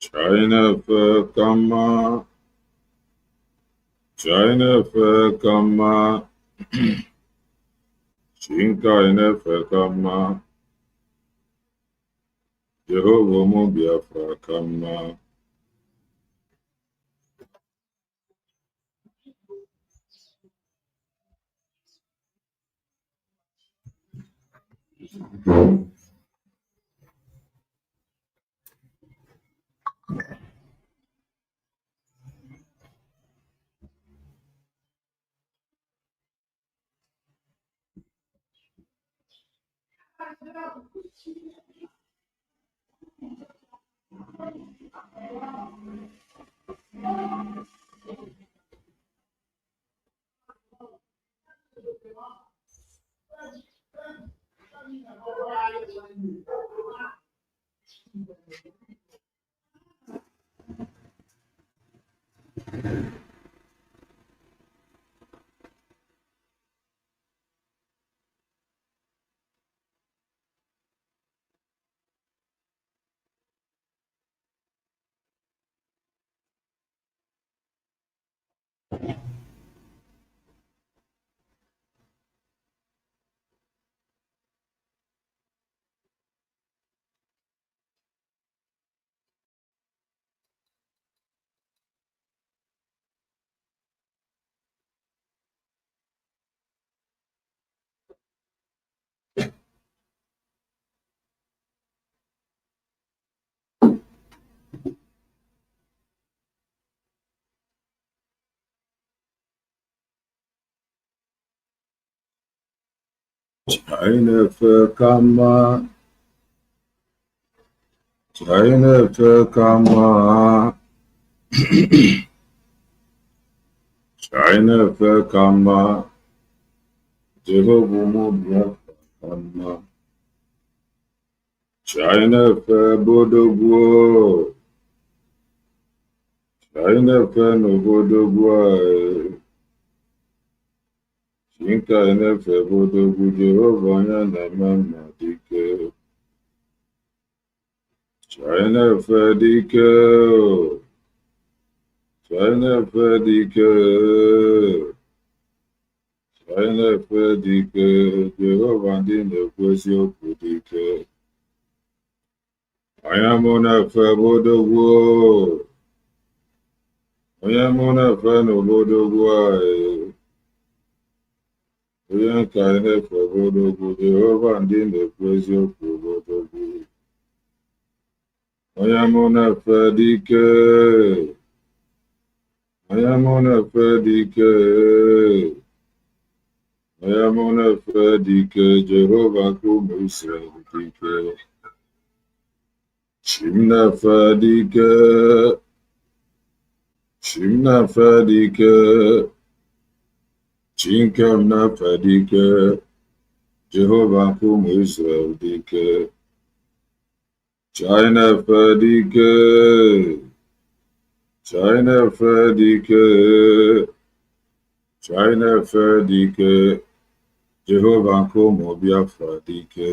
China fe kama, China fe kama, Chinka ine fe kama, Jehovah mu Biafra kama. China fe kama, China fe kama, China fe kama, Jehovah mu Biafra kama. China fe bodogwo, China fe no bodogwo, Chinka ine fe bodogwo, Jehovah nya na mama dike. China fe dike, China fe dike, China fe dike, Jehovah ndị na-ekwu eziokwu dike. Onye mụ na-efe bodogwo, onye mụ na-efe n'obodogwo anyị, onye nka anyị na-efe bodogwo, Jehovah ndị na-ekwu eziokwu bodogwo. Onye mụ na-efe dike, onye mụ na-efe dike, onye mụ na-efe dike, Jehovah nke ụmụ Israel dike. Chim na-efe dike, Chim na-efe dike, Chinkem na-efe dike, Jehovah nke ụmụ Israel dike. China na-efe dike, China na-efe dike, China na-efe dike, Jehovah nke ụmụ Biafra dike.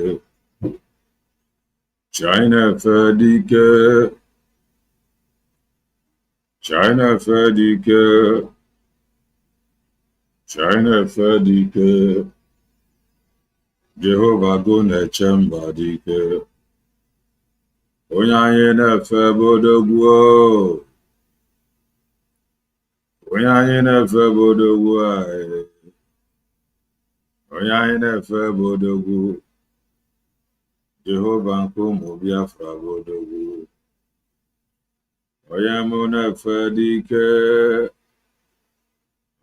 China na-efe dike, China na-efe dike, China na-efe dike, Jehovah go na-eche mba dike. Onye anyị na-efe bodogwo, onye anyị na-efe bodogwo anyị, onye anyị na-efe bodogwo, Jehovah nke ụmụ Biafra bodogwo. Onye mụ na-efe dike,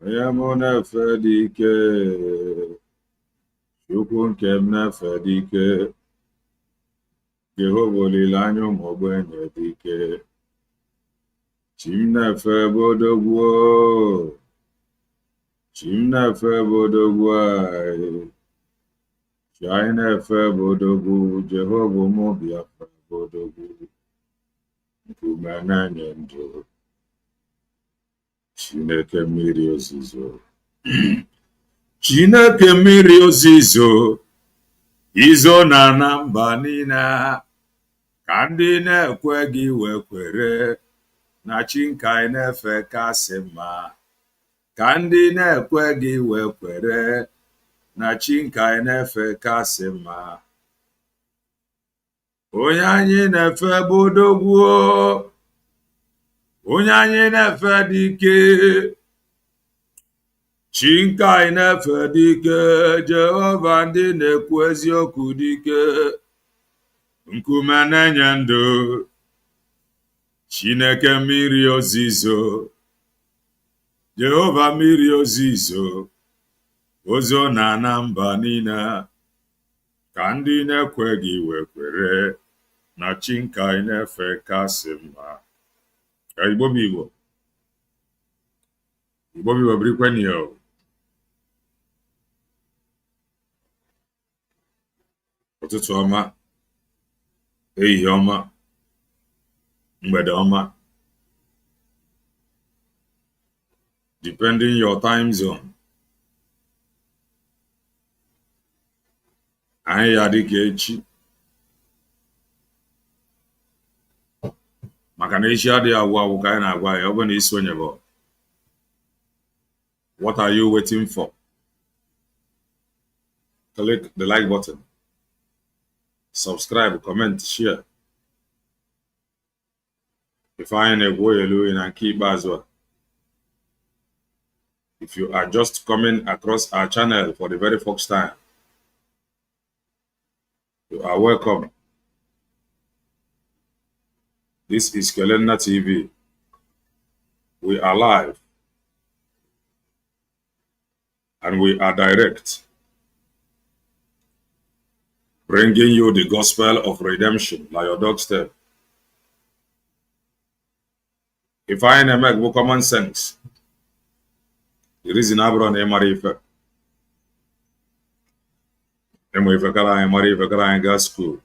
onye mụ na-efe dike, Chukwu nke m na-efe dike, Jehovah olileanya ụmụ ogbenye dike. Chim na-efe bodogwo, Chim na-efe bodogwo anyị, Chi anyị na-efe bodogwo, Jehovah ụmụ Biafra bodogwo. Nkume na-enye ndụ, Chineke mmiri ozizo, Chineke mmiri ozizo, izo na mba niile, ka ndị na-ekweghị wee kwere na chi nke anyị na-efe kasị mma, ka ndị na-ekweghị wee kwere na chi nke anyị na-efe kasị mma. Onye anyị na-efe bụ odogwu, onye anyị na-efe dị ike, chi nke anyị na-efe dị ike, Jehova ndị na-ekwu eziokwu dị ike, nkume na-enye ndụ, Chineke mmiri ozizo, Jehova mmiri ozizo, ozo na mba niile, ka ndị na-ekweghị wee kwere na chi nke anyị na-efe kasị mma. Ka Igbo bụ Igbo, Igbo bụ Igbo birikweni ya. Ụtụtụ ọma, ehihie ọma, mgbede ọma, depending your time zone. Anyị ya dị ka echi, maka na echi adịghị agwụ agwụ ka anyị na-agwa ya. Ọ bụ na isi onye bụ, what are you waiting for? Click the like button, subscribe, comment, share. If I na-egwu elu na nke ikpeazụ a, if you are just coming across our channel for the very first time, you are welcome. This is Kelenna TV. We are live and we are direct, bringing you the gospel of redemption like your doorstep. If I make common sense, the reason I brought a marife. Emo ife kala anyị mara ife kala anyị gaa school.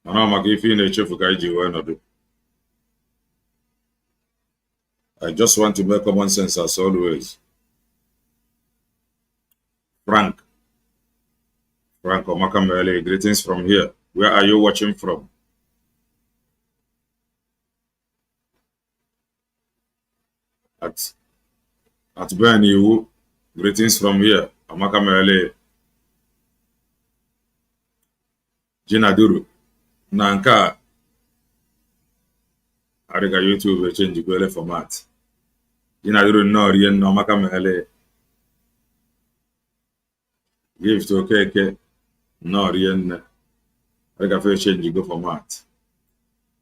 Mana maka ife ị na-echefu ka iji wee nọdụ. I just want to make common sense as always. Frank Omakamele, greetings from here. Where are you watching from? At Beniwu, greetings from here. Omakamele. Jinaduru. Nanka. Arika YouTube change the format. Jinaduru no rien no Omakamele. Give to Keke. No rien. Arika fe change the format.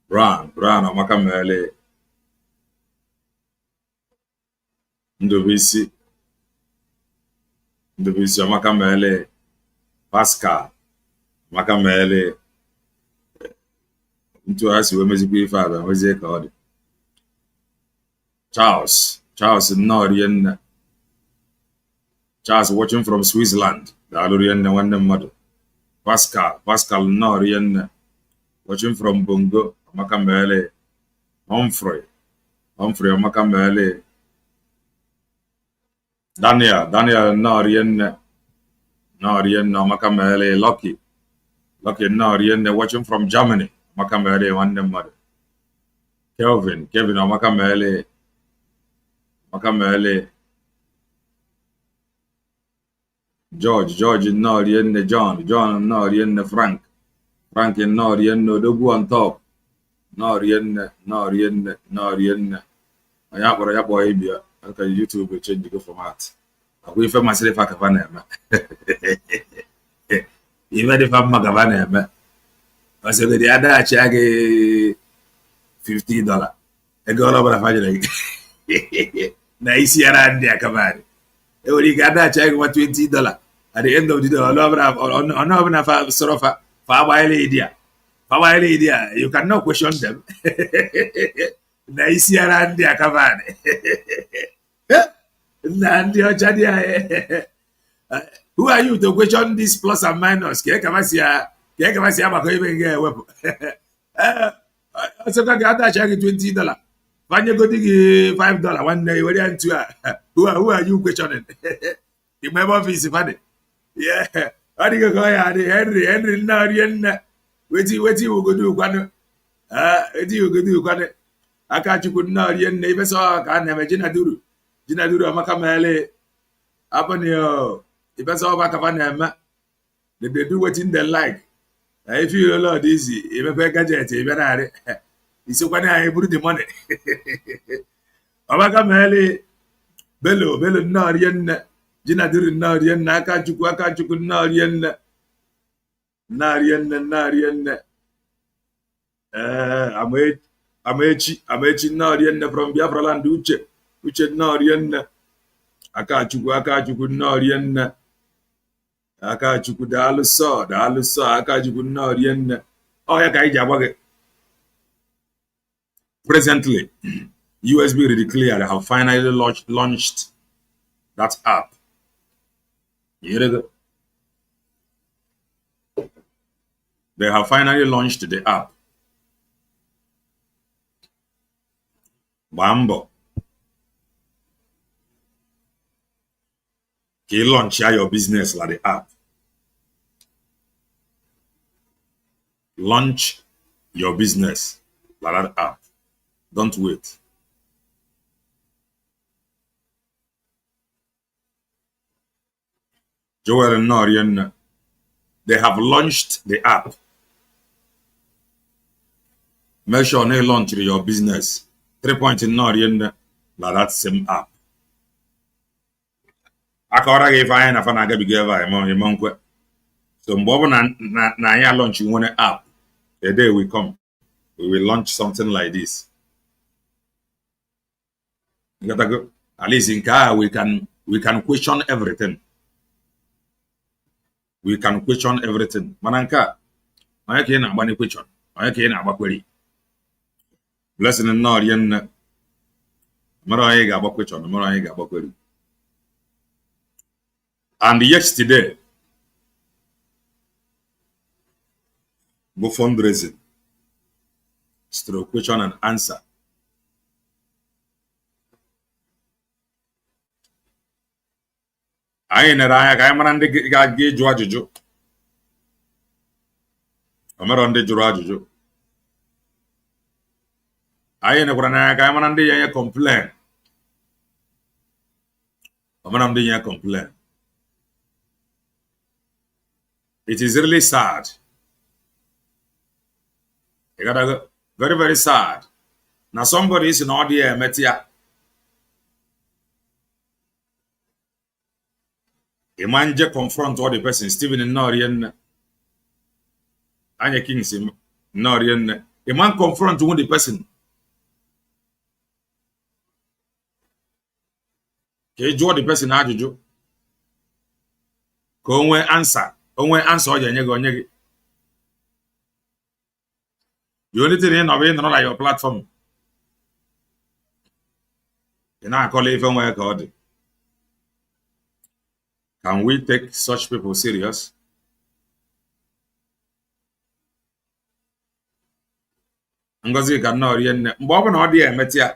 Brown Omakamele. Ndobisi Omakamele. Pascal Omakamele. Into us we mezi father wezi ka odi. Charles Norian. Charles watching from Switzerland. Dalurian one mother. Pascal Norian watching from Bongo Omakamele. Humphrey Omakamele. Daniel Norian Omakamele. Lucky Norian watching from Germany. Omakamele one mother. Kevin Omakamele. George Norian John Norian Frank Norian Dogu on top. Norian. Ayapora Ibia. Okay, YouTube will change the format. We for myself a cavana. Even if I'm Magavana, I said the other check $50. I go over a fire. Nice year and their command. You got that check for $20. At the end of the day, on a sort of far idea. You cannot question them. Nice year and their command. Who are you to question this plus and minus? So I got that check $20. When you go to $5 one day, who are you questioning? The member of his funny. Yeah. Adigo go ya di Henry na rien weti we go do kwanu. Eti we go do kwanu. Aka chukwu na rien ibe so ka na me jina duru. Jina duru amaka mele. Happen yo. Ibe so ba ka fa na ema. They do wetin they like. If you lot easy, if you pay gadget, if you are it's when I put the money. Amaka mele bello na rien jina duru na rien aka chukwu na rien Amechi na rien from Biafra land uche na rien aka chukwu na rien aka chukwu daalụ sọ aka chukwu na rien oh ya ka iji agba gị. Presently, USB Declared have finally launched that app. They have finally launched the app. Bambo. Can you launch your business like the app? Launch your business like that app. Don't wait. Joel and Norian, they have launched the app. Make sure you launch your business. 3 point in Norian, like that same app. Akora gave I na fana gabi gave monkwe. So mbobo na ya launch one app. The day we come, we will launch something like this. You gotta go. At least in car we can question everything. We can question everything. Mananka, I can't abani question. I can't abakweri. Blessing and Norian Maraega question, Maraega abakweri. And yesterday, go fundraising, stroke question and answer. I ain't a man and gauge Juajo. I'm around the Jurajo. I ain't a man and the complain. I'm around the complain. It is really sad. You gotta go. Very, very sad. Now somebody is in audio metia. A man just confront all the person, Stephen and Norian. Anya Kings Norian. A man confront one the person. Can you draw the person how to do? Go answer. Onwe answer the only thing in not your platform. You know, I call it even where God. Can we take such people serious? Ngozi Kanu,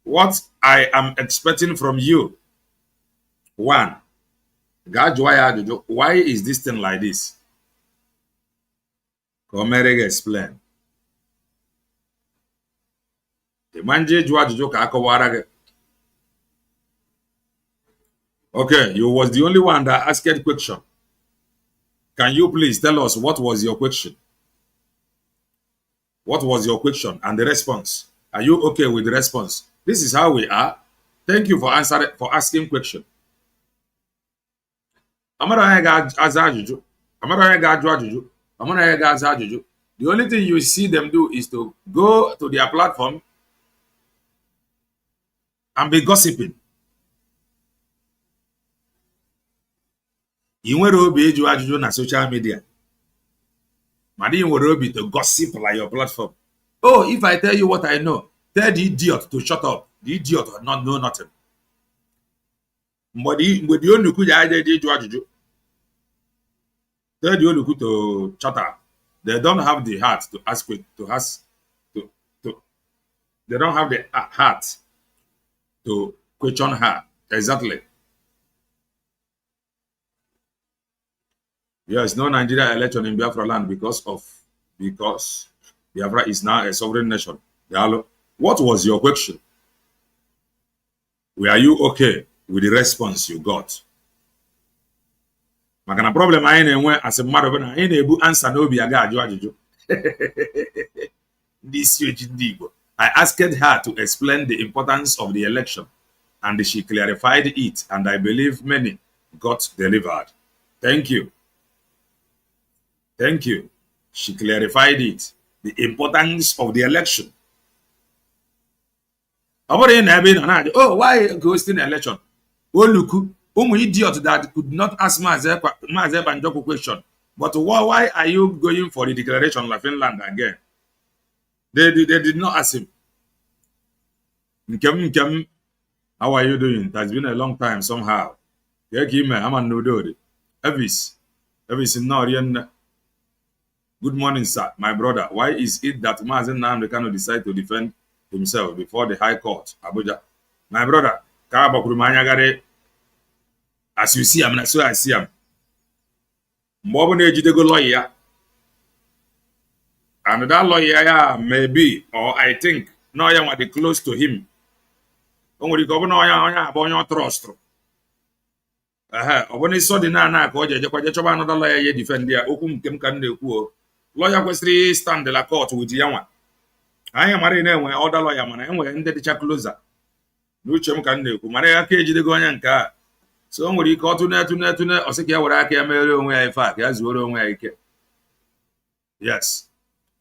what I am expecting from you, one, why is this thing like this? Komerege explain. Okay, you was the only one that asked a question. Can you please tell us what was your question? What was your question and the response? Are you okay with the response? This is how we are. Thank you for asking question. The only thing you see them do is to go to their platform and be gossiping. You want to be on social media. You want to gossip like your platform. Oh, if I tell you what I know, tell the idiot to shut up. The idiot will not know nothing. But the only good idea tell the only good to shut up. They don't have the heart to ask they don't have the heart to question her. Exactly. Yes, no Nigeria election in Biafra land because Biafra is now a sovereign nation. What was your question? Were you okay with the response you got? Maka na problem anyị na-enwe asị mmadụ bụ na anyị na-ebu ansa n'obi aga ajụ ajụjụ. Ndị isi ojii ndị Igbo. I asked her to explain the importance of the election, and she clarified it, and I believe many got delivered. Thank you. Thank you. She clarified it, the importance of the election. Oh, why ghosting election? Oh, look, idiot that could not ask Mazi Banjoko question. But why are you going for the declaration of Finland again? They did not ask him. Nkem, how are you doing? It has been a long time somehow. Elvis in good morning, sir. My brother, why is it that Mazi Nnamdi Kanu decide to defend himself before the High Court, Abuja? My brother, as you see him, so I see him. Lawyer, and that lawyer maybe, or I think, no, I am close to him. Trust. When he saw the Nana, another lawyer defend their lawyer kwesịrị stand la court with ya nwa. Anyị mara na-enwe other lawyer mana enwe ndị dịcha closer. N'uche m ka m na-ekwu mara ya ka ejidego onye nke a. So o nwere ike ọtụne ọsị ka ya were aka ya mere onwe ya ife a ka ya zuoro onwe ya ike. Yes.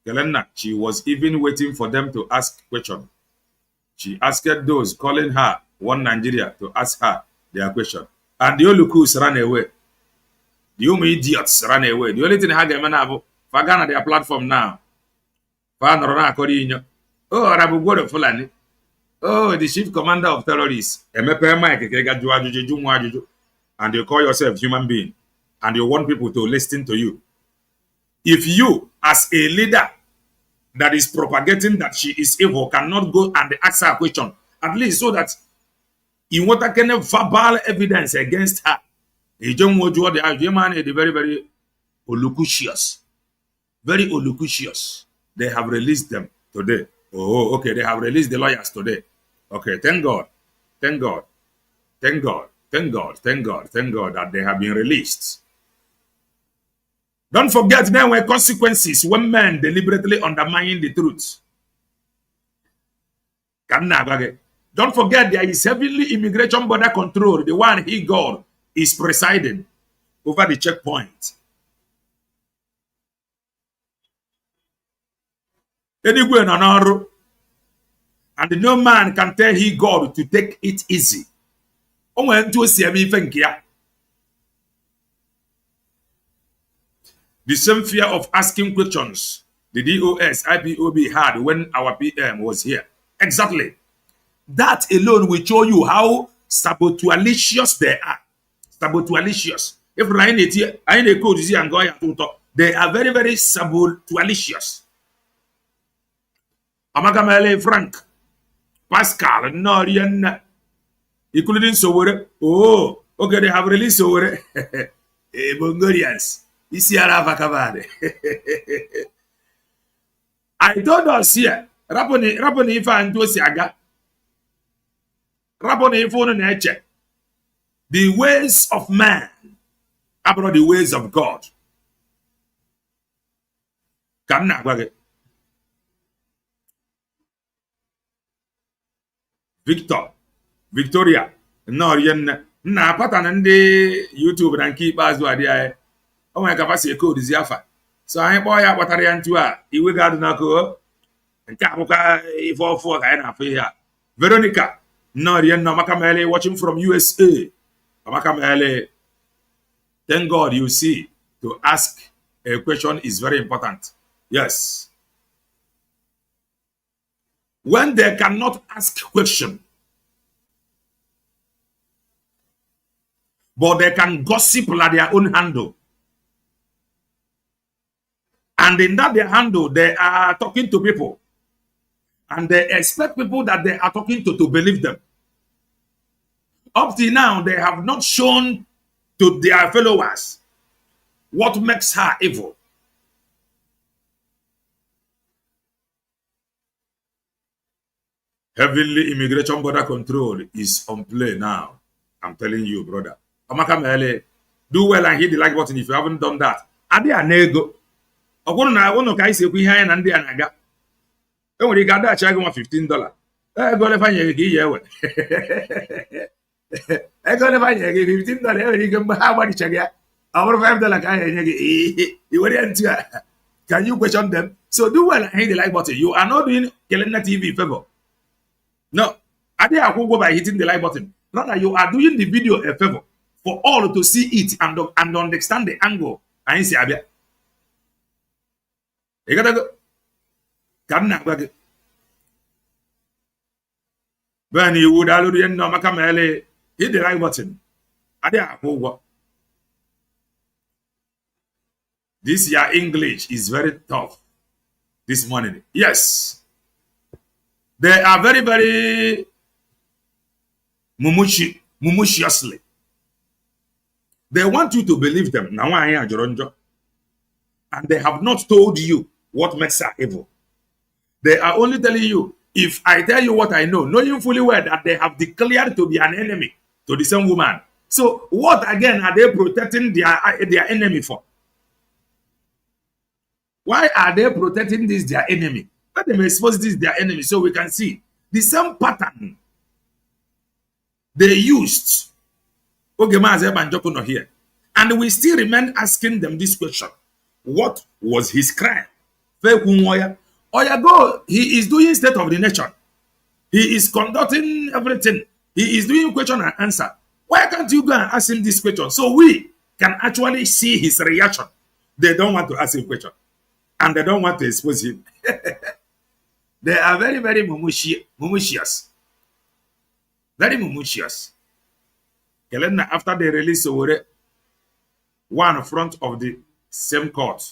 Kelenna, she was even waiting for them to ask question. She asked those calling her one Nigeria to ask her their question. And the Olukus ran away. The idiots ran away. The only thing I get now, Fagana their platform now. Oh, Arabu Fulani. Oh, the chief commander of terrorists. And you call yourself human being. And you want people to listen to you. If you, as a leader that is propagating that she is evil, cannot go and ask her a question, at least so that you want a kind of verbal evidence against her. Very, very loquacious. Very loquacious. They have released them today. Oh, okay. They have released the lawyers today. Okay, thank God. Thank God. Thank God. Thank God. Thank God. Thank God that they have been released. Don't forget there were consequences when men deliberately undermine the truth. Don't forget there is heavily immigration border control. The one God is presiding over the checkpoint. Anywhere and no man can tell God to take it easy. The same fear of asking questions the DOS, IPOB had when our PM was here. Exactly. That alone will show you how sabotulicious they are. Sabotulicious. If they are very, very sabotulicious. Amagamele Frank, Pascal, Norian, including Sowore. Oh, okay, they have released Sowore. Mongolians. I told us here, Raponi Ifa and Dosiaga, Raponi Ifon nature. The ways of man about the ways of God. Victoria, Norian, na patan ndị YouTube na nke ikpeazụ adịghị. O nwere kapasiti code ziafa. So anyị kpọọ ya kpatara ya ntu a iwe ga-adụ n'aka nke akwụkwọ ife ọfụ ka anyị na-afụ ihe a. Veronica Norian Amakamele watching from USA. Amakamele, thank God you see to ask a question is very important. Yes. When they cannot ask question, but they can gossip like their own handle. And in that their handle, they are talking to people. And they expect people that they are talking to believe them. Up till now, they have not shown to their followers What makes her evil? Heavenly immigration border control is on play now. I'm telling you, brother. Amaka Mele, do well and hit the like button if you haven't done that. Adi anego. Okwunu na unu ka isi ekwu ihe anyị na ndị a na-aga. E nwere ike adachi agụ nwa $15. Ego ole fanyere gị ewe. Ego ole fanyere gị $15 e nwere ike mgbe ha agbadichaghị ya. Ọ bụrụ $5 ka anyị enye gị. I were ya ntu a. Can you question them? So do well and hit the like button. You are not doing Kelena TV favor. No, I didn't akwụkwọ by hitting the like button. Rather, you are doing the video a favor for all to see it and understand the angle. I see abia. You gotta go. When you would already know Makamele, hit the like button. I didn't akwụkwọ. This year English is very tough this morning. Yes. They are very, very mumutiously. They want you to believe them. And they have not told you what makes her evil. They are only telling you, if I tell you what I know, knowing fully well that they have declared to be an enemy to the same woman. So what again are they protecting their enemy for? Why are they protecting this their enemy? Let them expose this their enemy so we can see the same pattern they used. Here. And we still remain asking them this question. What was his crime? Oyago, he is doing state of the nation. He is conducting everything. He is doing question and answer. Why can't you go and ask him this question so we can actually see his reaction? They don't want to ask him question. And they don't want to expose him. They are very, very mumutious. Very mumutious. After they release Sowore, one front of the same court,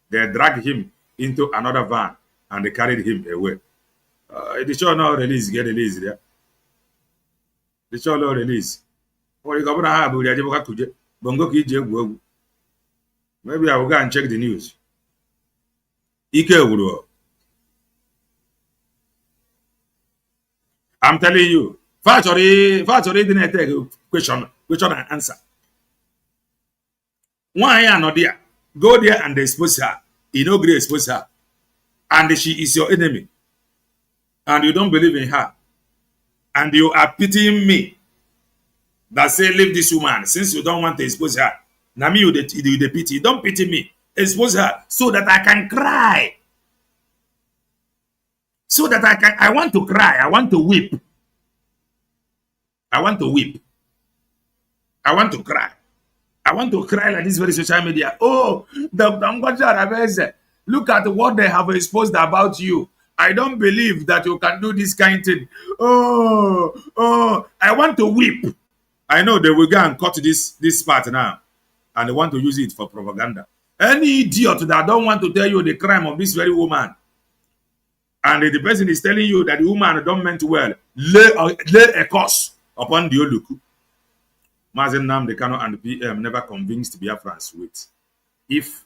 they dragged him into another van and they carried him away. The show now release, get released there. The show now release. Maybe I will go and check the news. I'm telling you, factory didn't take question and answer. Why are not there? Go there and expose her. You know, expose her. And she is your enemy. And you don't believe in her. And you are pitying me. That say, leave this woman since you don't want to expose her. Now me, you the pity. Don't pity me. Expose her so that I can cry. So that I want to cry. I want to weep. I want to weep. I want to cry. I want to cry like this very social media. Oh, Dr. Ngozi Orabueze, look at what they have exposed about you. I don't believe that you can do this kind of thing. Oh, I want to weep. I know they will go and cut this part now. And they want to use it for propaganda. Any idiot that don't want to tell you the crime of this very woman, and the person is telling you that the woman don't meant well, lay a curse upon the Oluku. Mazi Nnamdi Kanu and the PM never convinced Biafrans with. If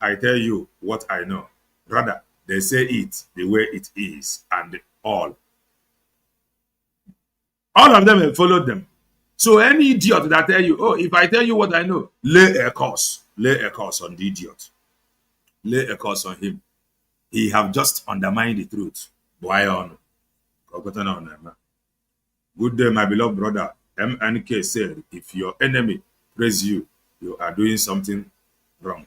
I tell you what I know, rather, they say it the way it is, and all. All of them have followed them. So any idiot that tell you, oh, if I tell you what I know, lay a curse on the idiot. Lay a curse on him. He have just undermined the truth. Why on? Good day, my beloved brother. MNK said, if your enemy praise you, you are doing something wrong.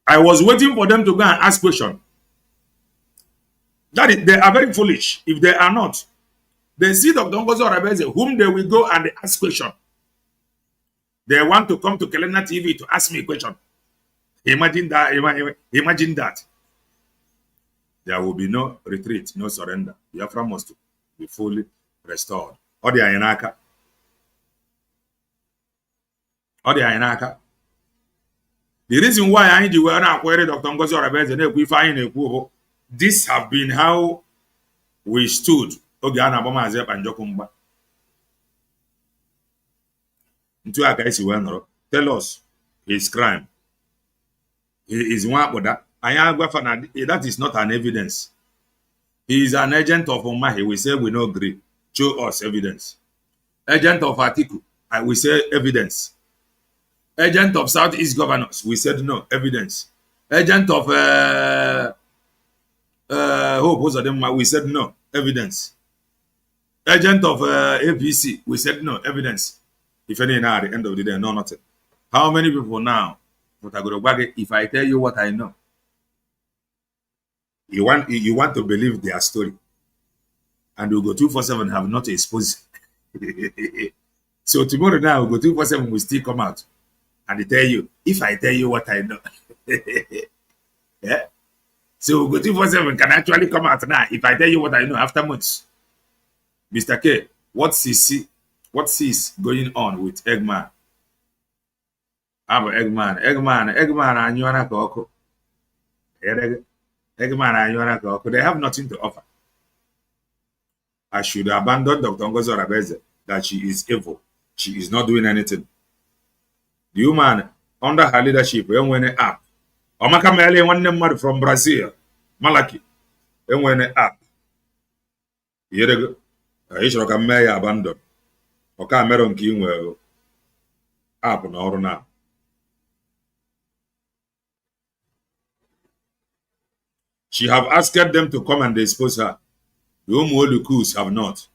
I was waiting for them to go and ask questions. That is, they are very foolish. If they are not, they see Dr. Ngozi Orabueze, whom they will go and they ask questions. They want to come to Kelena TV to ask me a question. Imagine that. Imagine that. There will be no retreat, no surrender. Biafra must be fully restored. Odi Ainaka. The reason why I need to acquire Dr. Ngozi Orabueze, this have been how we stood. Into a guy tell us his crime. He is one of that. That is not an evidence. He is an agent of Omahi. We say we no agree. Show us evidence. Agent of Atiku. We say evidence. Agent of Southeast Governors. We said no evidence. Agent of Hope Uzodinma. We said no evidence. Agent of APC. We said no evidence. If any now at the end of the day, no nothing. How many people now? If I tell you what I know, you want to believe their story, and we'll go 247 have not exposed. So tomorrow now we'll go 247 will still come out and they tell you if I tell you what I know. Yeah. So we'll go 247 can actually come out now if I tell you what I know after months. Mr. K, what is going on with Eggman? Eggman, they have nothing to offer. I should abandon Dr. Ngozi Orabueze that she is evil. She is not doing anything. The woman, under her leadership, when an app. Omaka Mele, one number from Brazil, Malaki, when an app. Here I should come may abandon. Oka Meron King well app no now. She have asked them to come and expose her. The Umuolukus have not.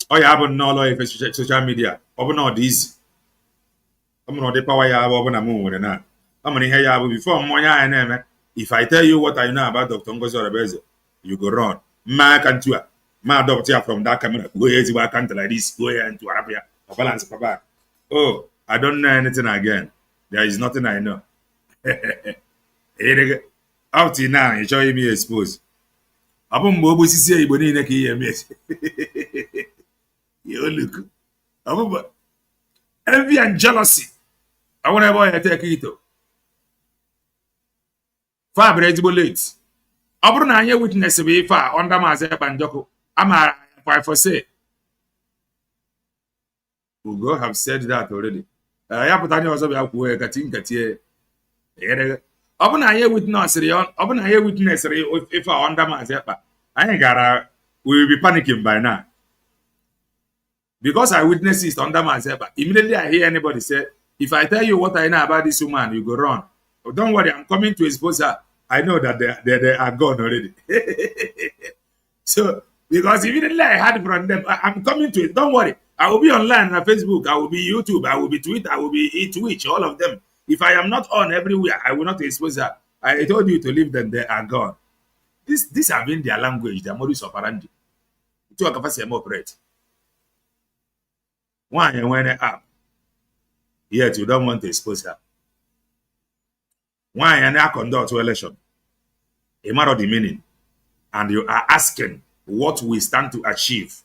Oh, you haven't no law if social media. Open all these. I'm not the power you have open a moon and that. How many here you have before Moya and name? If I tell you what I know about Dr. Ngozi Orabueze, you go run. Ma can't you? Ma doctor from that camera. Go here, I can't like this. Go here into Arabia. Balance, Papa. Oh, I don't know anything again. There is nothing I know. Up till now, you show me exposed. Upon Bobo Sisi, you need a key, miss. You look. Envy and jealousy. I want to boy take it. Far breadable late. Abruna, your witness be far under Mazi Bandoko. I'm a for say. Ugo have said that already. I have put on yourself work at Tinkatia. Open a witness, open a witness if I under Mazepa. I ain't gotta, we will be panicking by now. Because I witnessed it under Mazepa. Immediately I hear anybody say, if I tell you what I know about this woman, you go run. But don't worry, I'm coming to expose her. I know that they are gone already. So, because immediately I heard from them, I'm coming to it. Don't worry. I will be online on Facebook, I will be YouTube, I will be Twitter, I will be Twitch, all of them. If I am not on everywhere, I will not expose her. I told you to leave them, they are gone. This have been their language, their modus operandi. Itu akafasi ya operate. Why you went up? Yet you don't want to expose her. Why you not conduct election? A matter of the meaning. And you are asking what we stand to achieve.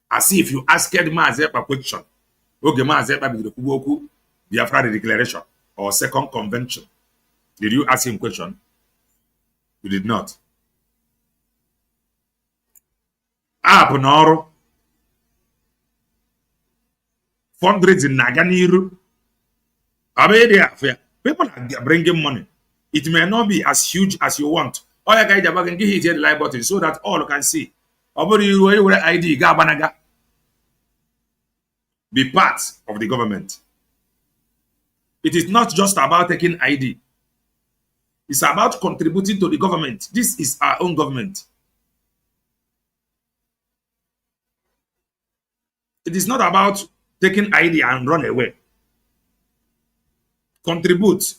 As if you asked Mazepa question. Okay, Mazepa be the Kuboku. Biafra declaration or second convention. Did you ask him question? You did not. Abnoro. Fundraising Naganiru. People are bringing money. It may not be as huge as you want. All you guys can give the like button so that all can see. ID, be part of the government. It is not just about taking ID. It's about contributing to the government. This is our own government. It is not about taking ID and run away. Contribute.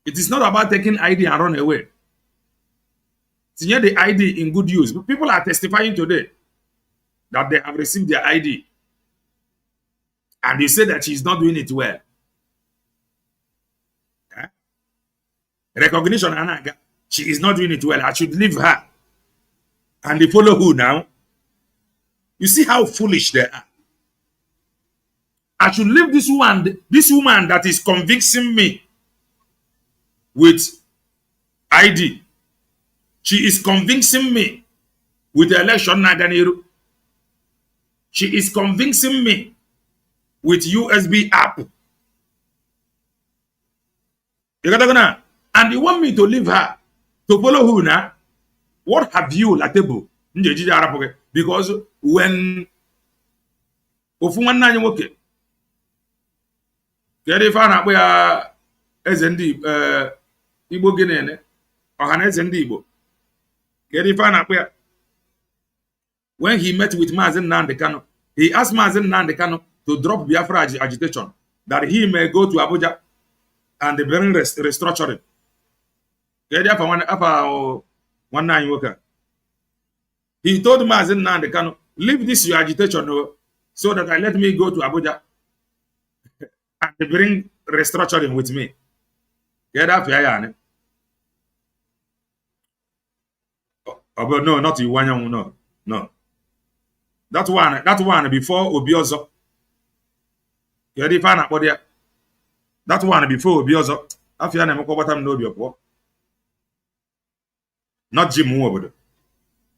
It is not about taking ID and run away. Hear the ID in good use. People are testifying today that they have received their ID. And you say that she's not doing it well. Yeah? Recognition, Anaga. She is not doing it well. I should leave her. And they follow who now? You see how foolish they are. I should leave this woman that is convincing me with ID. She is convincing me with election Naganiru. She is convincing me with USB app. You got that? And you want me to leave her to follow who now? What have you latable? Because when Ofuman woke, get if I know where as indeed Igbo Guinea or Hanes and Igbo. Get if I know where when he met with Mazi Nnamdi Kanu, he asked Mazi Nnamdi Kanu to drop Biafra agitation, that he may go to Abuja and bring restructuring. Get if I one nine worker. He told Mazi Nnamdi Kanu, leave this your agitation so that I let me go to Abuja and bring restructuring with me. Get up here, but no, not you one, no. That one before Obiozo. You already found out there. That one before Obiozo. After you know what I'm no. Not Jim Wood.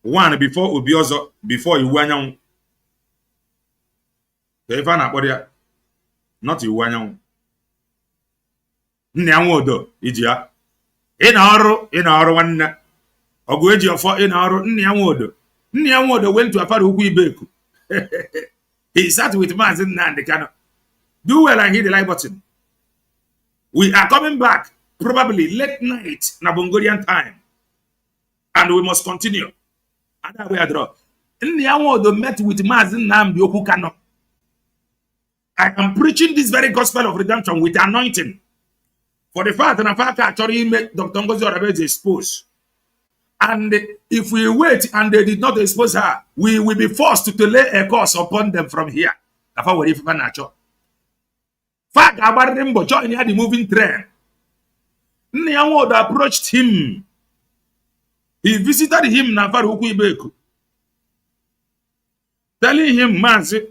One before Obiozo, before you went. You found out there. Not you went. Nyawodo, Ijia. In our one. Ogweji for in our Nyawodo. Nyawodo went to a Faruku Beku. He sat with Mazi Nnamdi Kanu. Do well and hit the like button. We are coming back, probably late night, Nabongorian time. And we must continue. And we are draw. Nyawodo met with Mazi Nnamdi Kanu. I am preaching this very gospel of redemption with anointing. For the fact that I actually made Dr. Ngozi Orabueze expose. And if we wait and they did not expose her, we will be forced to lay a curse upon them from here. That's what we're natural. Fact about them, but join the moving train. Nyawodo approached him. He visited him Nafaruku Ibeku, telling him, Mazi,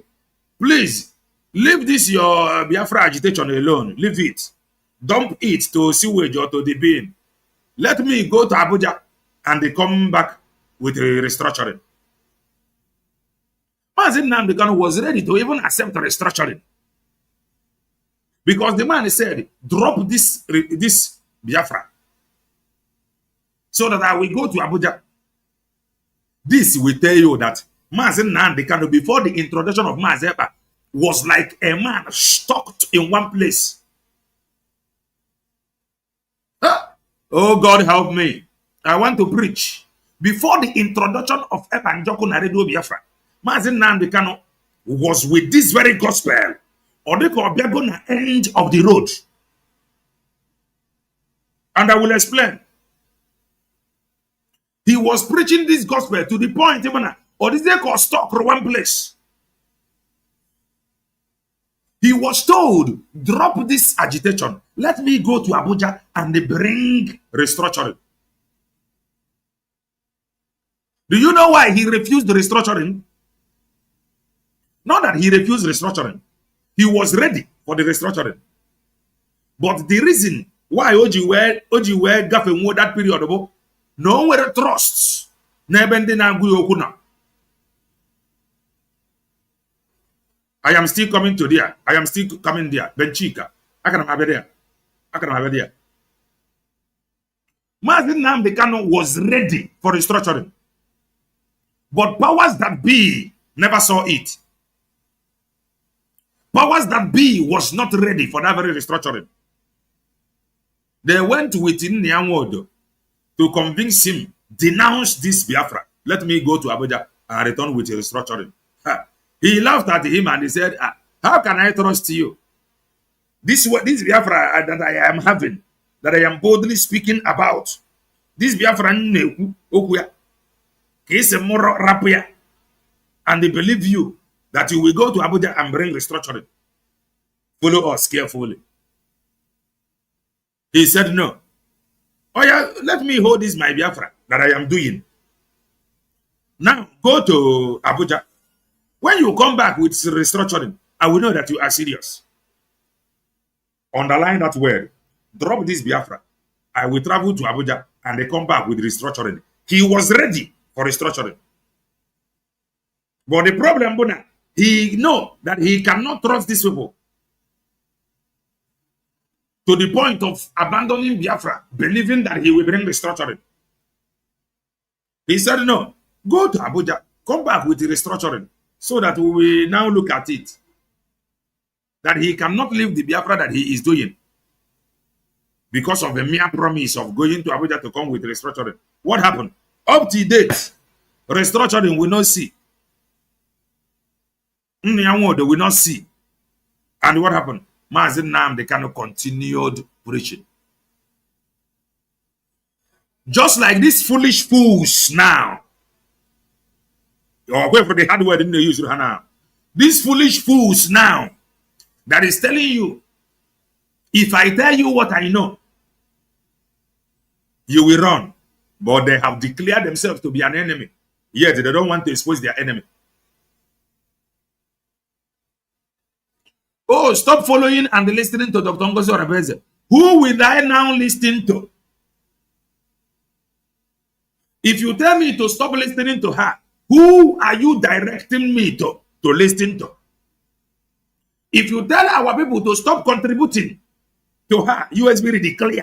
please leave this your Biafra agitation alone. Leave it. Dump it to sewage or to the bin. Let me go to Abuja and they come back with a restructuring. Mazi Nnamdi Kanu was ready to even accept restructuring. Because the man said, drop this Biafra so that I will go to Abuja. This will tell you that Mazi Nnamdi Kanu, before the introduction of Mazi Eba, was like a man stuck in one place. Oh, God help me. I want to preach. Before the introduction of Eba Njoku na Radio Biafra, Mazi Nnamdi Kanu was with this very gospel. Or they call the end of the road. And I will explain. He was preaching this gospel to the point even, or this they call stuck in one place. He was told, drop this agitation. Let me go to Abuja and bring restructuring. Do you know why he refused the restructuring? Not that he refused restructuring. He was ready for the restructuring. But the reason why Oji were gaffing that period, no one trusts. I am still coming to there. I am still coming there. Benchika. I can have it there. I can have it there. Mazi Nnamdi Kanu was ready for restructuring. But powers that be never saw it. Powers that be was not ready for that very restructuring. They went with Nyawodo to convince him, denounce this Biafra. Let me go to Abuja and return with a restructuring. He laughed at him and he said, how can I trust you? This Biafra that I am having, that I am boldly speaking about, this Biafra, and they believe you that you will go to Abuja and bring restructuring. Follow us carefully. He said, no. Oh yeah, let me hold this my Biafra that I am doing. Now, go to Abuja. When you come back with restructuring, I will know that you are serious. Underline that word. Drop this Biafra. I will travel to Abuja and they come back with restructuring. He was ready for restructuring. But the problem, He know that he cannot trust these people to the point of abandoning Biafra, believing that he will bring restructuring. He said, no, go to Abuja, come back with the restructuring so that we will now look at it. That he cannot leave the Biafra that he is doing because of a mere promise of going to Abuja to come with restructuring. What happened? Up to date, restructuring will not see. They will not see. And what happened? Mazi Nnamdi Kanu continued preaching. Just like these foolish fools now. Or wait for the hard word in the use now. These foolish fools now that is telling you, if I tell you what I know, you will run. But they have declared themselves to be an enemy. Yet they don't want to expose their enemy. Oh, stop following and listening to Dr. Ngozi Orabueze. Who will I now listen to? If you tell me to stop listening to her, who are you directing me to listen to? If you tell our people to stop contributing to her, USB declared,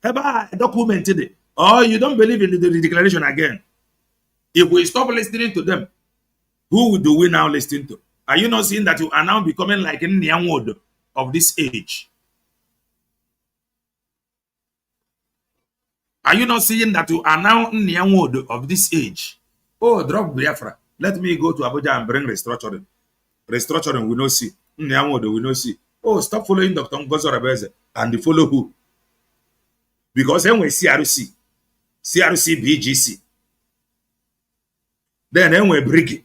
have I documented it? Or you don't believe in the declaration again? If we stop listening to them, who do we now listen to? Are you not seeing that you are now becoming like a Nyangwood of this age? Are you not seeing that you are now Nyangwood of this age? Oh, drop Biafra. Let me go to Abuja and bring restructuring. Restructuring we not see. Nyangwood we not see. Oh, stop following Dr. Ngozi Orabueze and follow who? Because then we CRC, BGC. Then we Briggy.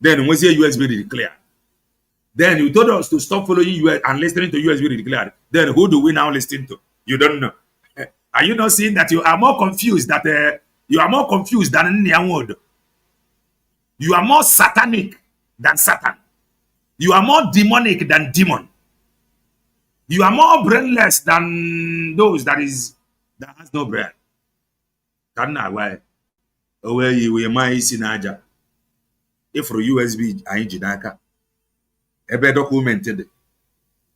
Then we see USB declared. Then you told us to stop following US and listening to USB declared. Then who do we now listen to? You don't know. Are you not seeing that you are more confused than Nyangwood? You are more satanic than Satan. You are more demonic than demon. You are more brainless than those that has no brain. Why? Where you will my sinaja. If for USB I jinaka. Ebe documented.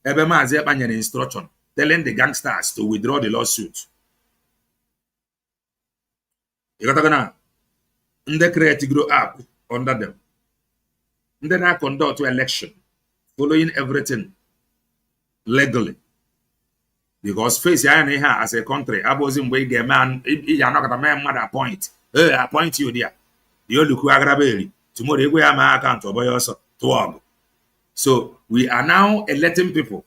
Ebe maze an instruction telling the gangsters to withdraw the lawsuit. You got to go. They create to grow up under them. Then I conduct election, following everything legally. Because face as a country, I was in way man, you're not gonna man appoint. Appoint you there. You look aggravated. Tomorrow we have my account or also to. So we are now electing people.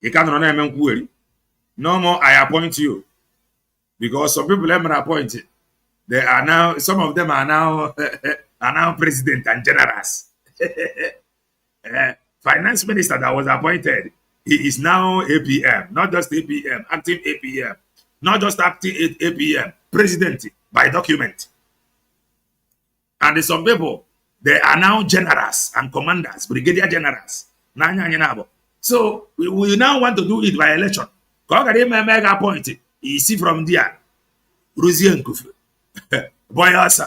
You can't run a no more I appoint you. Because some people have been appointed. They are now, some of them are now president and generals. Finance minister that was appointed, he is now APM, not just APM, active APM, not just active APM, president by document. And some people, they are now generals and commanders, brigadier generals. So we now want to do it by election. Mega appointed. You see from there, Rusian Kufu. Boy, also.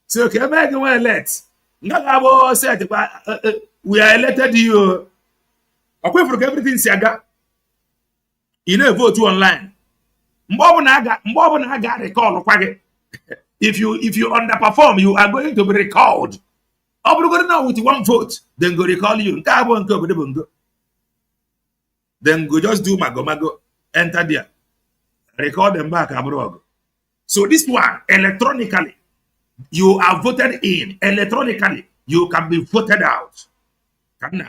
So, can I make one elect? Not said, we are elected you. Okay, for everything, Saga. You know, vote online. Mbobonaga recall. If you underperform, you are going to be recalled. Obligatory now with one vote, then go recall you. Then go just do mago, enter there. Record them back abroad. So this one, electronically, you are voted in. Electronically, you can be voted out. Content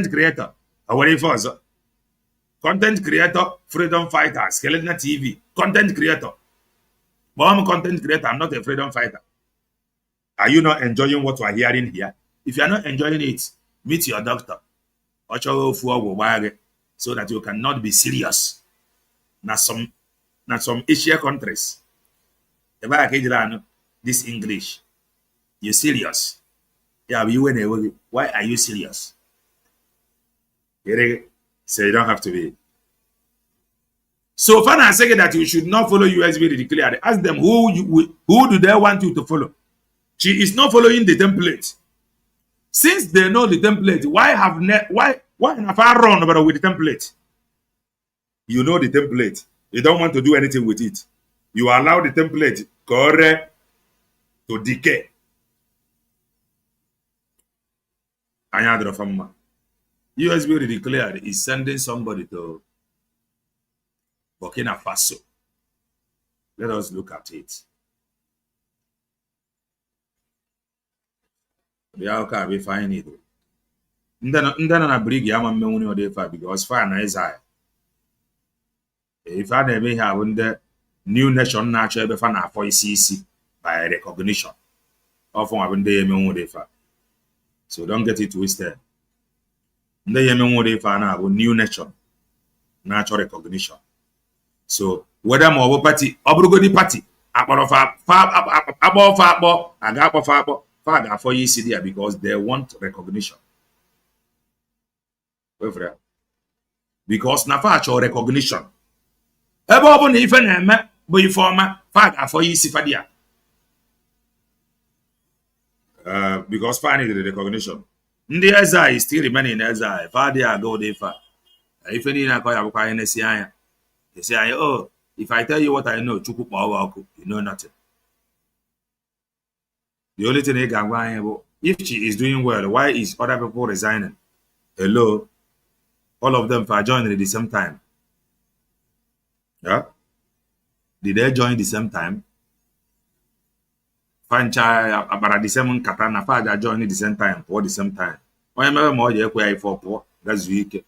creator. Content creator, freedom fighter, Skeleton TV. Content creator. But I'm a content creator, I'm not a freedom fighter. Are you not enjoying what we're hearing here? If you are not enjoying it, meet your doctor. So that you cannot be serious. Now some Asia countries. This English. You're serious. Yeah, why are you serious? So you don't have to be. So far as saying that you should not follow USB declared, ask them who do they want you to follow. She is not following the template. Since they know the template, why have I run over with the template? You know the template. You don't want to do anything with it. You allow the template correct to decay. USB declared is sending somebody to Burkina Faso. Let us look at it. How can we find it? Ndana brig yama mewuni odefa because fire na Isaiah. If I never have the new nation natural be fan for CC by recognition. Often having the odefa. So don't get it twisted. The odefa na new nation natural recognition. So whether more party obrugodi party above Father for ECD because they want recognition. Because na fa recognition. Ebe obu na ife na eme bụ ife ọma Father for ECD. Because finally the recognition. Ndị eze is still remaining in eze. Father go dey fa. Ife ni na akọ ya bụkwa NSC anya. They say, oh, if I tell you what I know, Chukwu you know nothing. The only thing if she is doing well, why is other people resigning? Hello? All of them are joining at the same time. Yeah? Did they join the same time? Fancha about the same katana father joining the same time or the same time. Why am I more for that's weak?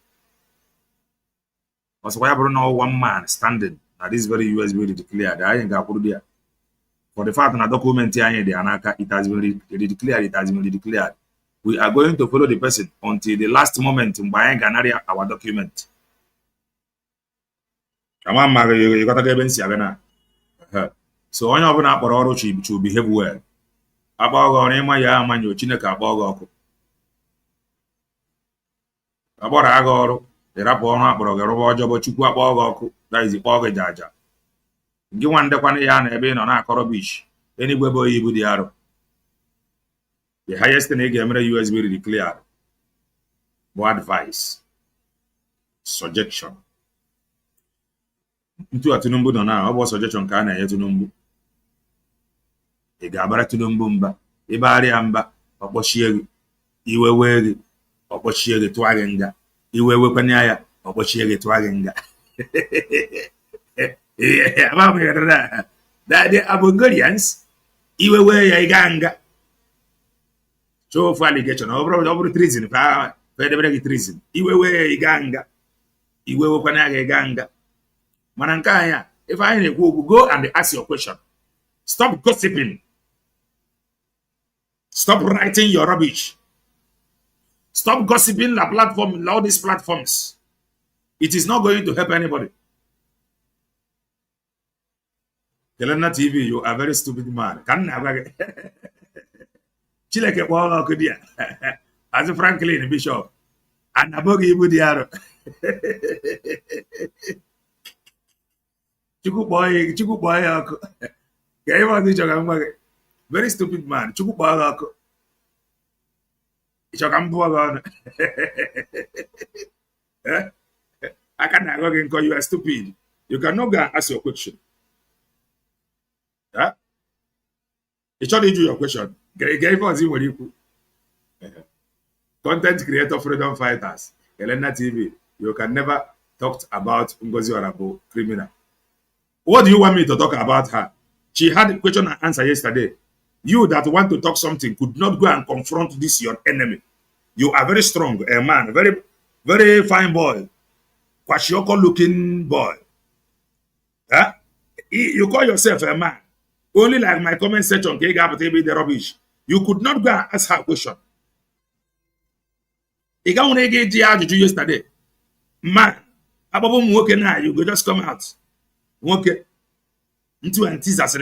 Because why ever know one man standing at this very USB declared? I ain't got there. For the fact that document here, it has been declared. We are going to follow the person until the last moment in buying our document. You got to so onye ọbụla akpọrọ ọrụ should behave well. Agbago ọrụ ịma ya amanyo Chineke agbago ọkụ. Agbara aga ọrụ ịrapụ ọrụ akpọrọ gị rụba ọjọọ Chukwu akpọgo ọkụ that is ikpọ gị jaja. Gị nwa ndekwana ya na ebe ị nọ na-akọrọ bish enigwe bụ ibu dị arụ. The highest thing ị ga-emere USB declared bụ advice, suggestion. Ntu Tinubu nọ na ọ bụ suggestion ka a na-enye Tinubu. Ị ga-abara Tinubu mba ịbagharịa mba ọkpọchie gị iwe wee gị ọkpọchie gị tụọ gị nga iwe wekwanya ya ọkpọchie gị tụọ gị nga. The Abongolians iwe wee ya ịga nga so for allegation ọ bụrụ treason fa edebere gị treason iwe wee ya ịga nga iwe wekwanya gị ịga nga. Mana nke anya if I na-ekwu go and ask your question. Stop gossiping. Stop writing your rubbish. Stop gossiping the platform, all these platforms. It is not going to help anybody. Kelena TV, you are a very stupid man. Can never Chileke Kudia as a Franklin Bishop and Abogi Budiaro. Chuku boy, very stupid man. Chuku boy, I can't go and call you a stupid. You cannot go and ask your question. Yeah? It should do your question. Content creator freedom fighters. Kelena TV. You can never talk about Ngozi Orabueze criminal. What do you want me to talk about her? She had a question and answer yesterday. You that want to talk something could not go and confront this your enemy. You are very strong, a man, very, very fine boy. Kwashioko looking boy. Huh? You call yourself a man. Only like my comment section, the rubbish. You could not go and ask her a question. You got yesterday. Man, you go just come out. Okay. Into and tease us.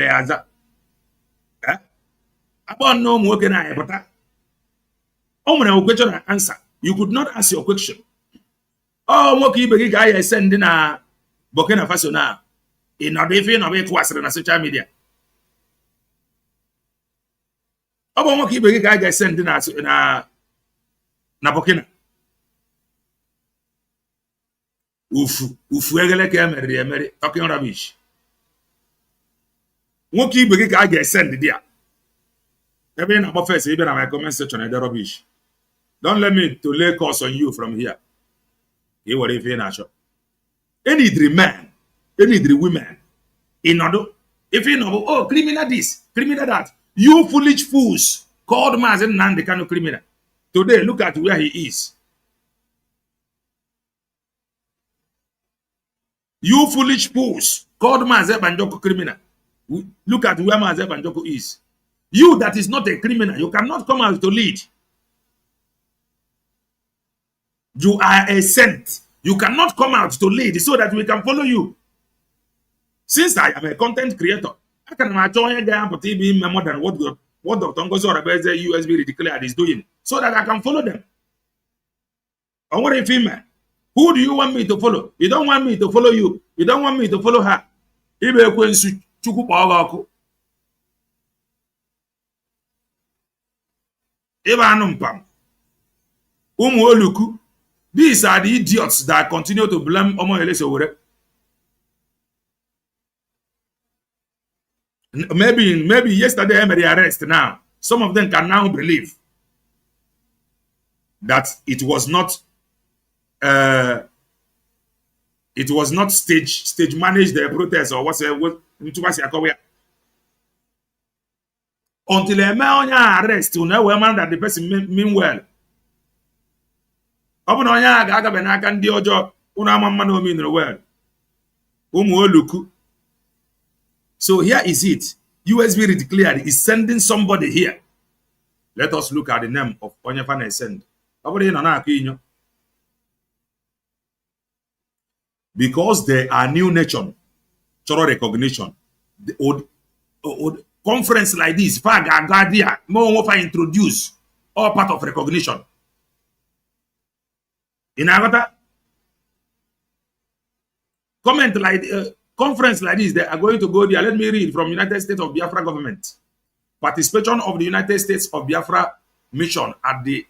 About no more can I but question and answer. You could not ask your question. Oh, Moki Begi guy I send in a Burkina Faso now. In order if you know it was na social media. Obo mo ki be ga send na Burkina. Ufu egele ka emere talking rubbish. Nwoke ibe gị ka a ga-esend dia. Ebe na agba first ebe na my comment section na rubbish. Don't let me to lay curse on you from here. You were if you na show. Any men, any women. In order, if you know, oh, criminal this, criminal that. You foolish fools called Mazi Nnamdi Kanu criminal. Today, look at where he is. You foolish fools called Mazi Banjoko criminal. Look at where Mazi Banjoko is. You that is not a criminal, you cannot come out to lead. You are a saint. You cannot come out to lead so that we can follow you. Since I am a content creator, I can join a guy but be more than what Dr. Ngozi Orabueze USB declared is doing, so that I can follow them. And what if female? Who do you want me to follow? You don't want me to follow you. You don't want me to follow her. These are the idiots that continue to blame Omoyele Sowore. Maybe yesterday Emery arrest now. Some of them can now believe that it was not stage managed the protest or whatsoever. Until a man arrest to know that the person mean well. So here is it. USB declared is sending somebody here. Let us look at the name of Onyefana send. Because they are new nation, thorough recognition. The old conference like this, more introduce all part of recognition. In Agata, comment like conference like this, they are going to go there. Let me read from United States of Biafra government. Participation of the United States of Biafra mission at the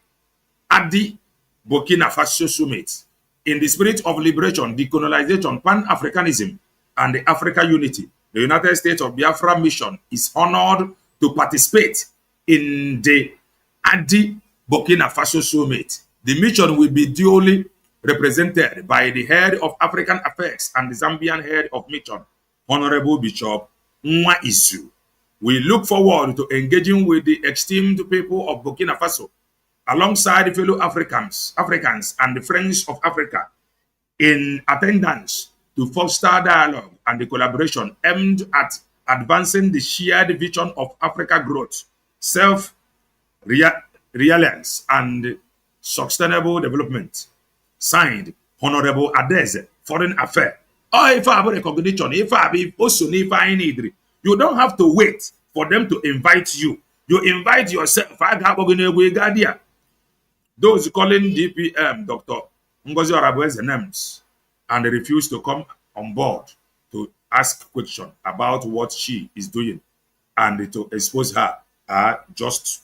Burkina Faso summit in the spirit of liberation, decolonization, Pan-Africanism, and the Africa unity. The United States of Biafra mission is honored to participate in the Burkina Faso summit. The mission will be duly represented by the head of African Affairs and the Zambian head of mission, Honorable Bishop Nwa Isu. We look forward to engaging with the esteemed people of Burkina Faso, alongside fellow Africans and the friends of Africa, in attendance to foster dialogue and the collaboration aimed at advancing the shared vision of Africa growth, self-reliance, and sustainable development. Signed, Honorable Adeze, Foreign Affairs. Oh, if I have recognition, if I be also if I need, you don't have to wait for them to invite you. You invite yourself. Those calling DPM Dr. Ngozi Orabueze names and refuse to come on board to ask questions about what she is doing and to expose her are just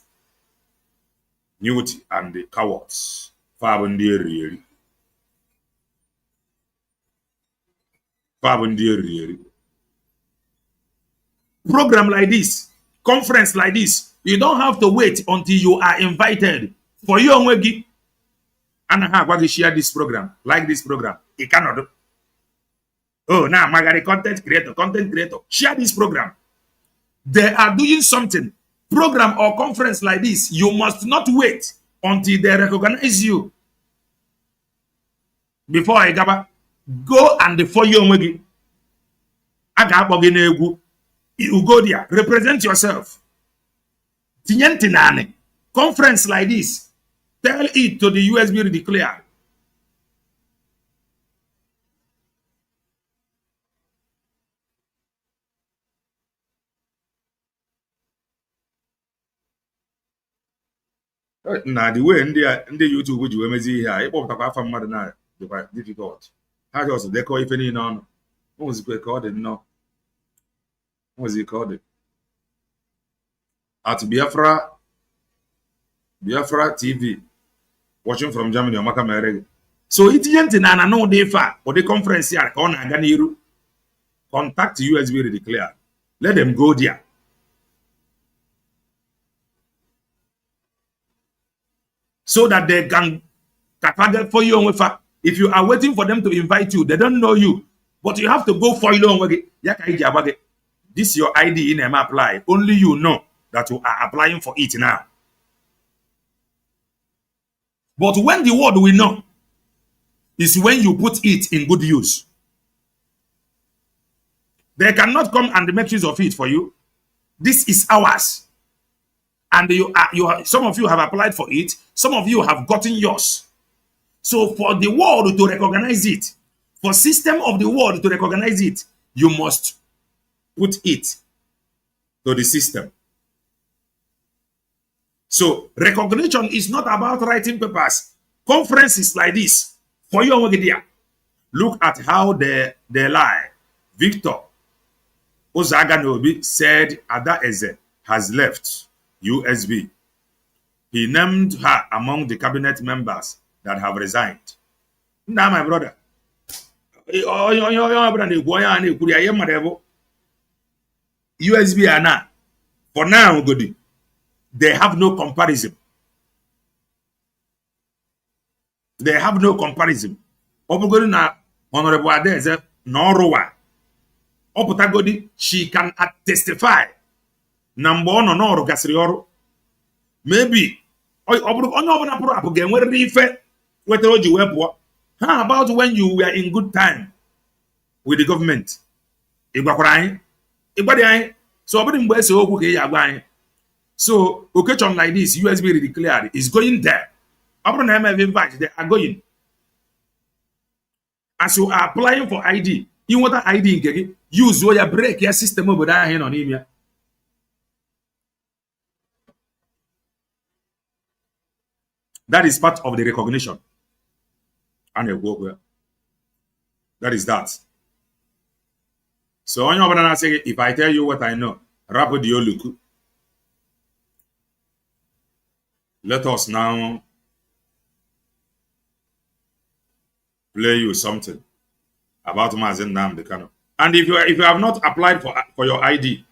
newty and the cowards. Program like this, conference like this, you don't have to wait until you are invited. For you, and how to share this program, like this program, it cannot do. Oh, now Magari content creator, share this program. They are doing something. Program or conference like this, you must not wait until they recognize you. Before I go and for you, you go there, represent yourself. Conference like this, tell it to the USB declare. Now the way in the YouTube which you Mazi here, it won't have a difficult. How does they call if any on? What was it recorded? No. What was it recorded? At Biafra TV, watching from Germany, Omaka Merege. So it's na no day far or the conference here on Aganiru. Contact USB to declare. Let them go there. So that they can target for you. If you are waiting for them to invite you, they don't know you. But you have to go for you. This is your ID in apply. Only you know that you are applying for it now. But when the word we know is when you put it in good use. They cannot come and make use of it for you. This is ours. And some of you have applied for it. Some of you have gotten yours. So for the world to recognize it, for system of the world to recognize it, you must put it to the system. So recognition is not about writing papers. Conferences like this, for your media, look at how they lie. Victor Ozaganobi said Ada Eze has left USB. He named her among the cabinet members that have resigned. Now, my brother, USB are now, for now, good. They have no comparison. They have no comparison. Na Honorable Ada Eze Norowa. Oputagodi, she can testify. Number one on ọrụ gasịrị ọrụ. Maybe onye ọbụla pụrụ apụ ga-enwerịrị ife wetara o ji wee pụọ. How about when you were in good time with the government? Ị gwakwara anyị? Ị gwara anyị? So ọ bụrụ mgbe ese okwu ka ị agwa anyị. So occasion like this, USB declared is going there. Ọ bụrụ na eme invite, they are going. As you are applying for ID, you want an ID nke gị, use your break your system obodo ahụ nọ n'ime ya. That is part of the recognition. And that is that. So on your banana say, if I tell you what I know, rapid Yoluku. Let us now play you something about Mazi Nnamdi Kanu. And if you have not applied for your ID,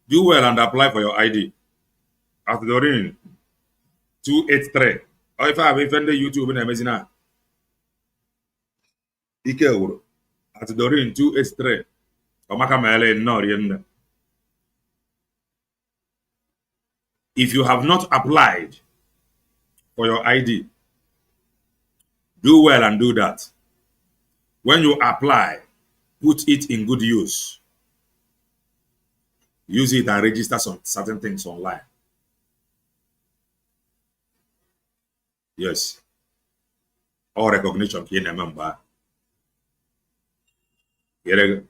do well and apply for your ID. After the ring 283. Or if I have offended YouTube in Amazina, Ike Uro at the ring 283. Or Makamele no. If you have not applied for your ID, do well and do that. When you apply, put it in good use. Use it and register some certain things online. Yes. All recognition can remember. That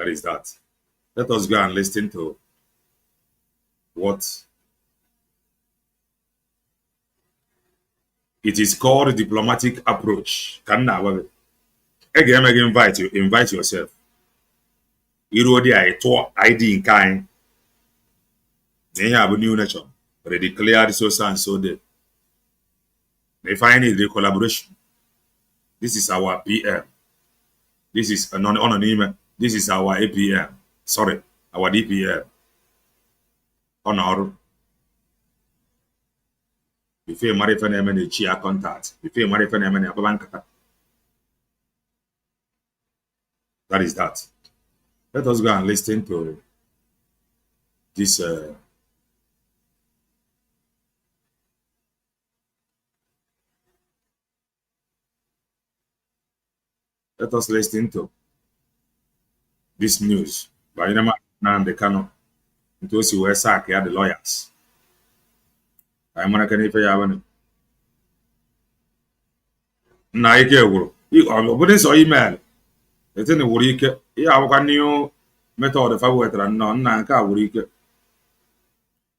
is that. Let us go and listen to what it is called diplomatic approach. Can now again invite yourself. You know tour ID in kind. They have a new nature, but they declared so and so day. They find it the collaboration. This is our PM. This is an anonymous. This is our APM. Sorry, our DPM. Honor. Before marry for them and chia contact. Before marry for them and a bank. That is that. Let us go and listen to this. Let us listen to this news by Mazi Nnamdi Kanu. Those who were sacked, the lawyers. I'm going to pay you. Now, I get what is your email? It's in the week. Yeah, I can new method of our weather and none. Nanka week.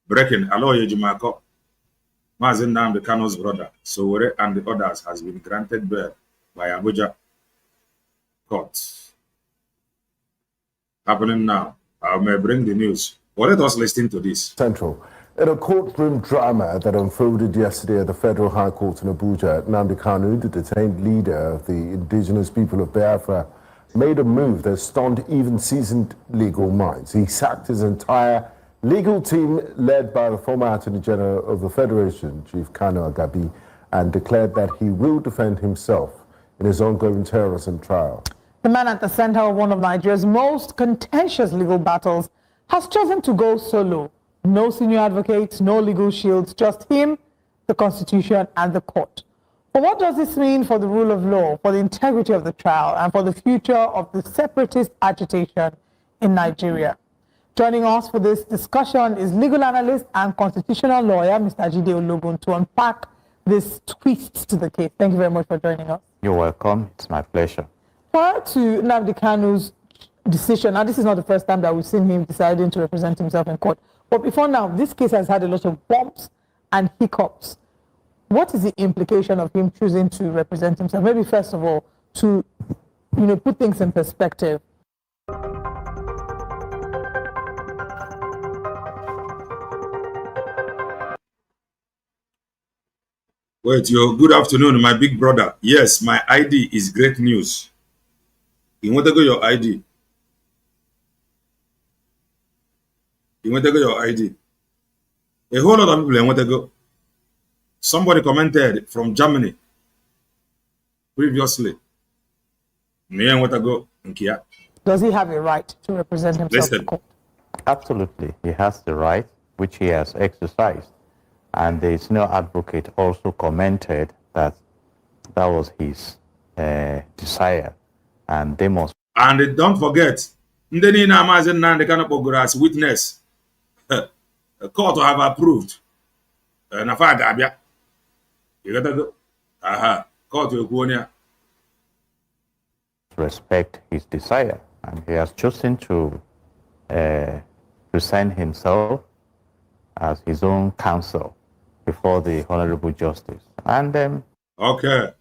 Breaking a lawyer, Jumako. Mazi Nnamdi Kanu's brother, Sowore, and the others has been granted bail by Abuja court. Happening now. I may bring the news. Well, let us listen to this. Central. In a courtroom drama that unfolded yesterday at the Federal High Court in Abuja, Nnamdi Kanu, the detained leader of the indigenous people of Biafra, made a move that stunned even seasoned legal minds. He sacked his entire legal team led by the former Attorney General of the Federation, Chief Kanu Agabi, and declared that he will defend himself in his ongoing terrorism trial. The man at the center of one of Nigeria's most contentious legal battles has chosen to go solo. No senior advocates, no legal shields, just him, the Constitution, and the court. But what does this mean for the rule of law, for the integrity of the trial, and for the future of the separatist agitation in Nigeria? Joining us for this discussion is legal analyst and constitutional lawyer, Mr. Jide Ologun, to unpack this twist to the case. Thank you very much for joining us. You're welcome. It's my pleasure. Prior to Nnamdi Kanu's decision, and this is not the first time that we've seen him deciding to represent himself in court, but before now, this case has had a lot of bumps and hiccups. What is the implication of him choosing to represent himself? Maybe first of all, to put things in perspective. Wait, good afternoon, my big brother. Yes, my ID is great news. You want to go your ID? You want to go your ID? A whole lot of people want to go. Somebody commented from Germany previously. Me want to go. Does he have a right to represent himself in court? Absolutely. He has the right, which he has exercised. And the senior advocate also commented that that was his desire. And they must. And don't forget, Mazi Nnamdi Kanu as witness. The court have approved. You gotta go. Court respect his desire. And he has chosen to present himself as his own counsel before the Honorable Justice. And then. Okay.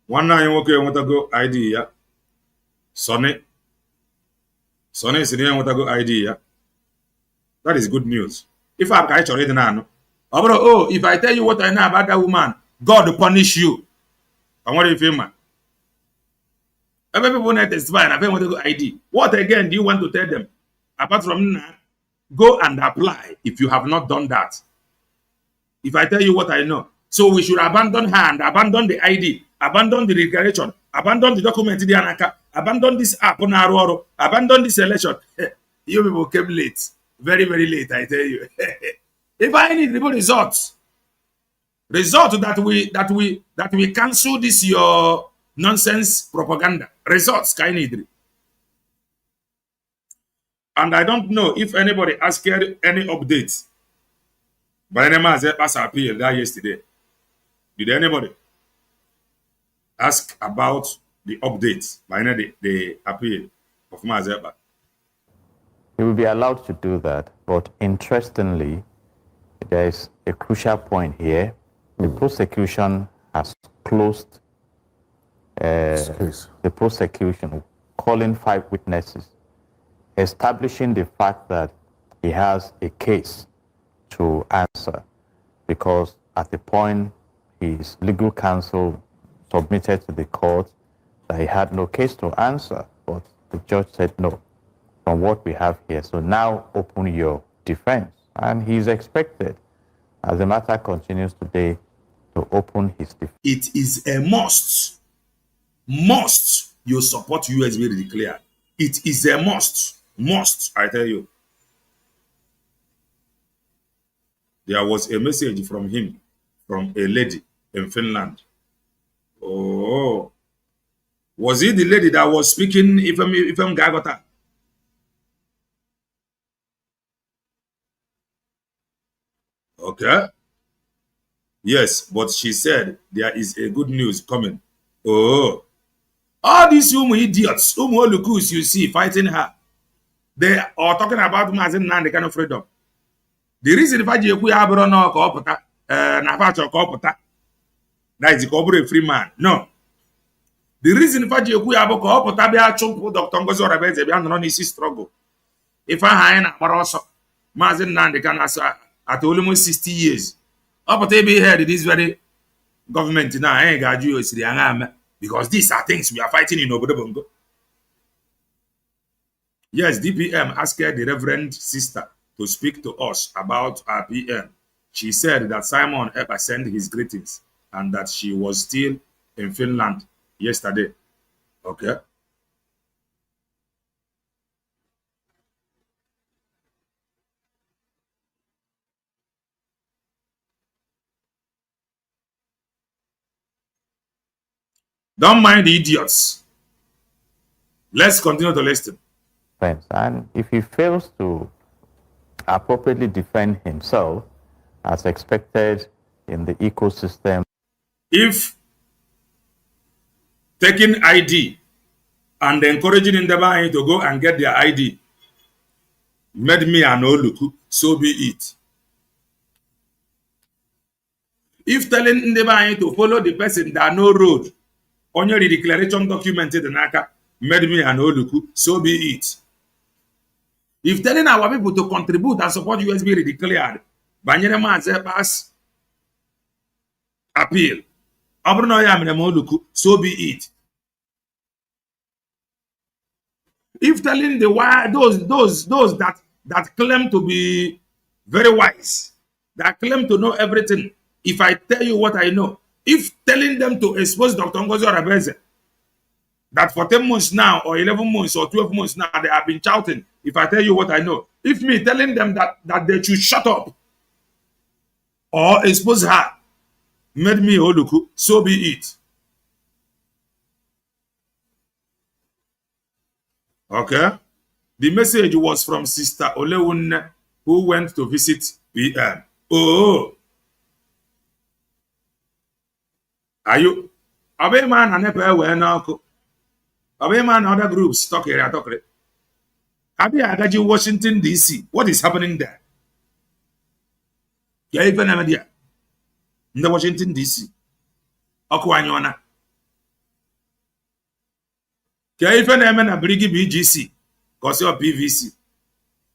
One night you want to go ID, yeah? Sonny is here want to go ID, yeah? That is good news. If I catch already now, if I tell you what I know about that woman, God will punish you. And what do you feel, man? Every people want to testify and I want to go ID. What again do you want to tell them? Apart from go and apply if you have not done that. If I tell you what I know. So we should abandon her and abandon the ID, abandon the declaration, abandon the document, abandon this app on our abandon this election. You people came late. Very, very late, I tell you. If I need the results that we cancel this your nonsense propaganda. Results kind need. And I don't know if anybody asked any updates. But Mazi Nnamdi appeal that yesterday. Did anybody ask about the updates by the appeal of Mazi Nnamdi? He will be allowed to do that, but interestingly, there is a crucial point here. The prosecution has closed the prosecution, calling 5 witnesses, establishing the fact that he has a case to answer, because at the point his legal counsel submitted to the court that he had no case to answer, but the judge said no, from what we have here. So now open your defense. And he's expected, as the matter continues today, to open his defense. It is a must. Must you support US be declared. It is a must. Must, I tell you. There was a message from him, from a lady in Finland. Oh. Was it the lady that was speaking if I'm Gagota? Okay. Yes, but she said there is a good news coming. Oh. All these idiots, Olukus you see fighting her, they are talking about Mazi Nnamdi Kanu freedom. The reason if I do that is a free man. No. The reason for you ya bụ ka ọ pụta bịa chụpụ Dr. Ngozi Orabueze bịa nọrọ n'isi struggle. If I na-agbara ọsọ Mazi Nnamdi Kanu at almost 60 years. Ọ pụta ebe ihe this very government now anyị ga-ajụ ya osiri agha ame because these are things we are fighting in obodo Bongo. Yes, DPM asked the Reverend Sister to speak to us about our PM. She said that Simon Ekpa sent his greetings and that she was still in Finland yesterday. Okay. Don't mind the idiots. Let's continue to listen. And if he fails to appropriately defend himself as expected in the ecosystem. If taking ID and encouraging Ndebanye to go and get their ID made me an Oluku, so be it. If telling Ndebanye to follow the person that no road on your declaration documented in Naka made me an Oluku, so be it. If telling our people to contribute and support USB declared, Banyere Mazi pass appeal, so be it. If telling those that claim to be very wise, that claim to know everything, if I tell you what I know, if telling them to expose Dr. Ngozi Orabueze, that for 10 months now, or 11 months, or 12 months now, they have been shouting, if I tell you what I know, if me telling them that they should shut up or expose her made me Oluku, so be it. Okay? The message was from Sister Olewunne, who went to visit PM. Oh! Are you? Abe man and Nepa were now. Abe man other groups talk here. Have you agaji Washington DC? What is happening there? Yeah, even media. In the Washington DC. Okwanyona. Yeah, even a brigi BGC. Cause your PVC.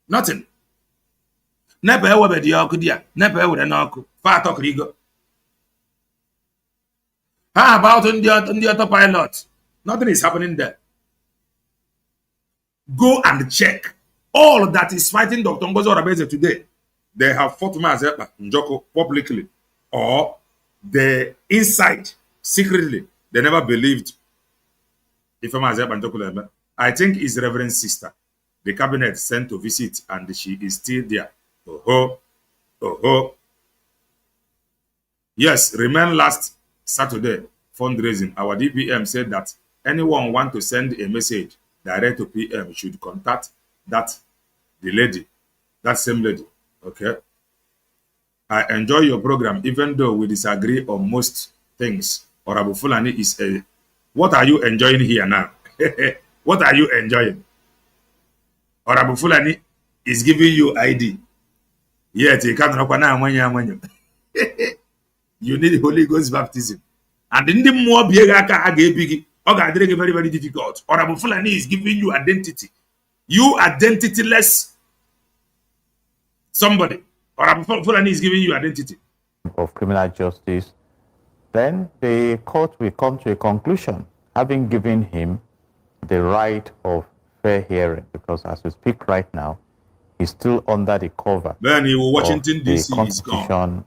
Nothing. Never ever be the Okudia. Never ever an Oku. Far talk Rigo. How about on the autopilot? Nothing is happening there. Go and check. All that is fighting Dr. Ngozi Orabueze today, they have fought Mazi Njoko publicly, or the inside secretly. They never believed if Mazi Njoko. I think his Reverend Sister, the cabinet sent to visit, and she is still there. Oh, oh, oh. Yes, remain last Saturday fundraising. Our DPM said that anyone want to send a message direct to PM should contact the same lady. Okay. I enjoy your program, even though we disagree on most things. Orabu Fulani is a. What are you enjoying here now? What are you enjoying? Orabu Fulani is giving you ID. Yet you can't you need Holy Ghost baptism. And in the more big very, very difficult. Orabu Fulani is giving you identity. You identityless somebody. Orabu Fulani is giving you identity. Of criminal justice, then the court will come to a conclusion, having given him the right of fair hearing, because as we speak right now, he's still under the cover then he will Washington of the DC Constitution,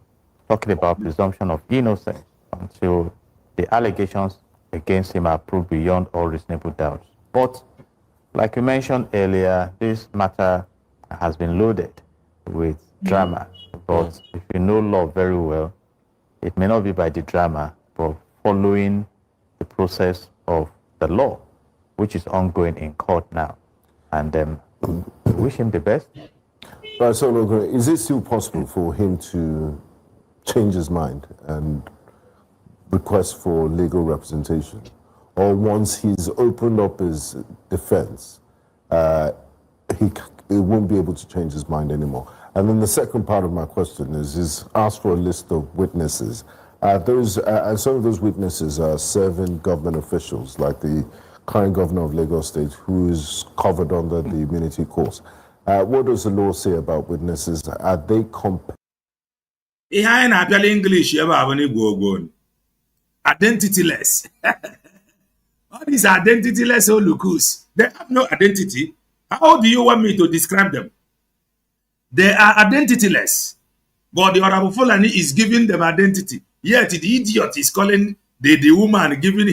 talking about presumption of innocence until the allegations against him are proved beyond all reasonable doubts. But like you mentioned earlier, this matter has been loaded with drama. But if you know law very well, it may not be by the drama, but following the process of the law, which is ongoing in court now. And wish him the best. Right, so look, is it still possible for him to change his mind and request for legal representation? Or once he's opened up his defense, he won't be able to change his mind anymore? And then the second part of my question is ask for a list of witnesses And some of those witnesses are serving government officials, like the current governor of Lagos State, who is covered under the immunity clause. What does the law say about witnesses? Are they Ihe anyị na-apịala English ebe a bụ n'Igbo ogbo identityless. All these identityless olukus, they have no identity. How do you want me to describe them? They are identityless, but the Honorable Fulani is giving them identity. Yet the idiot is calling the woman giving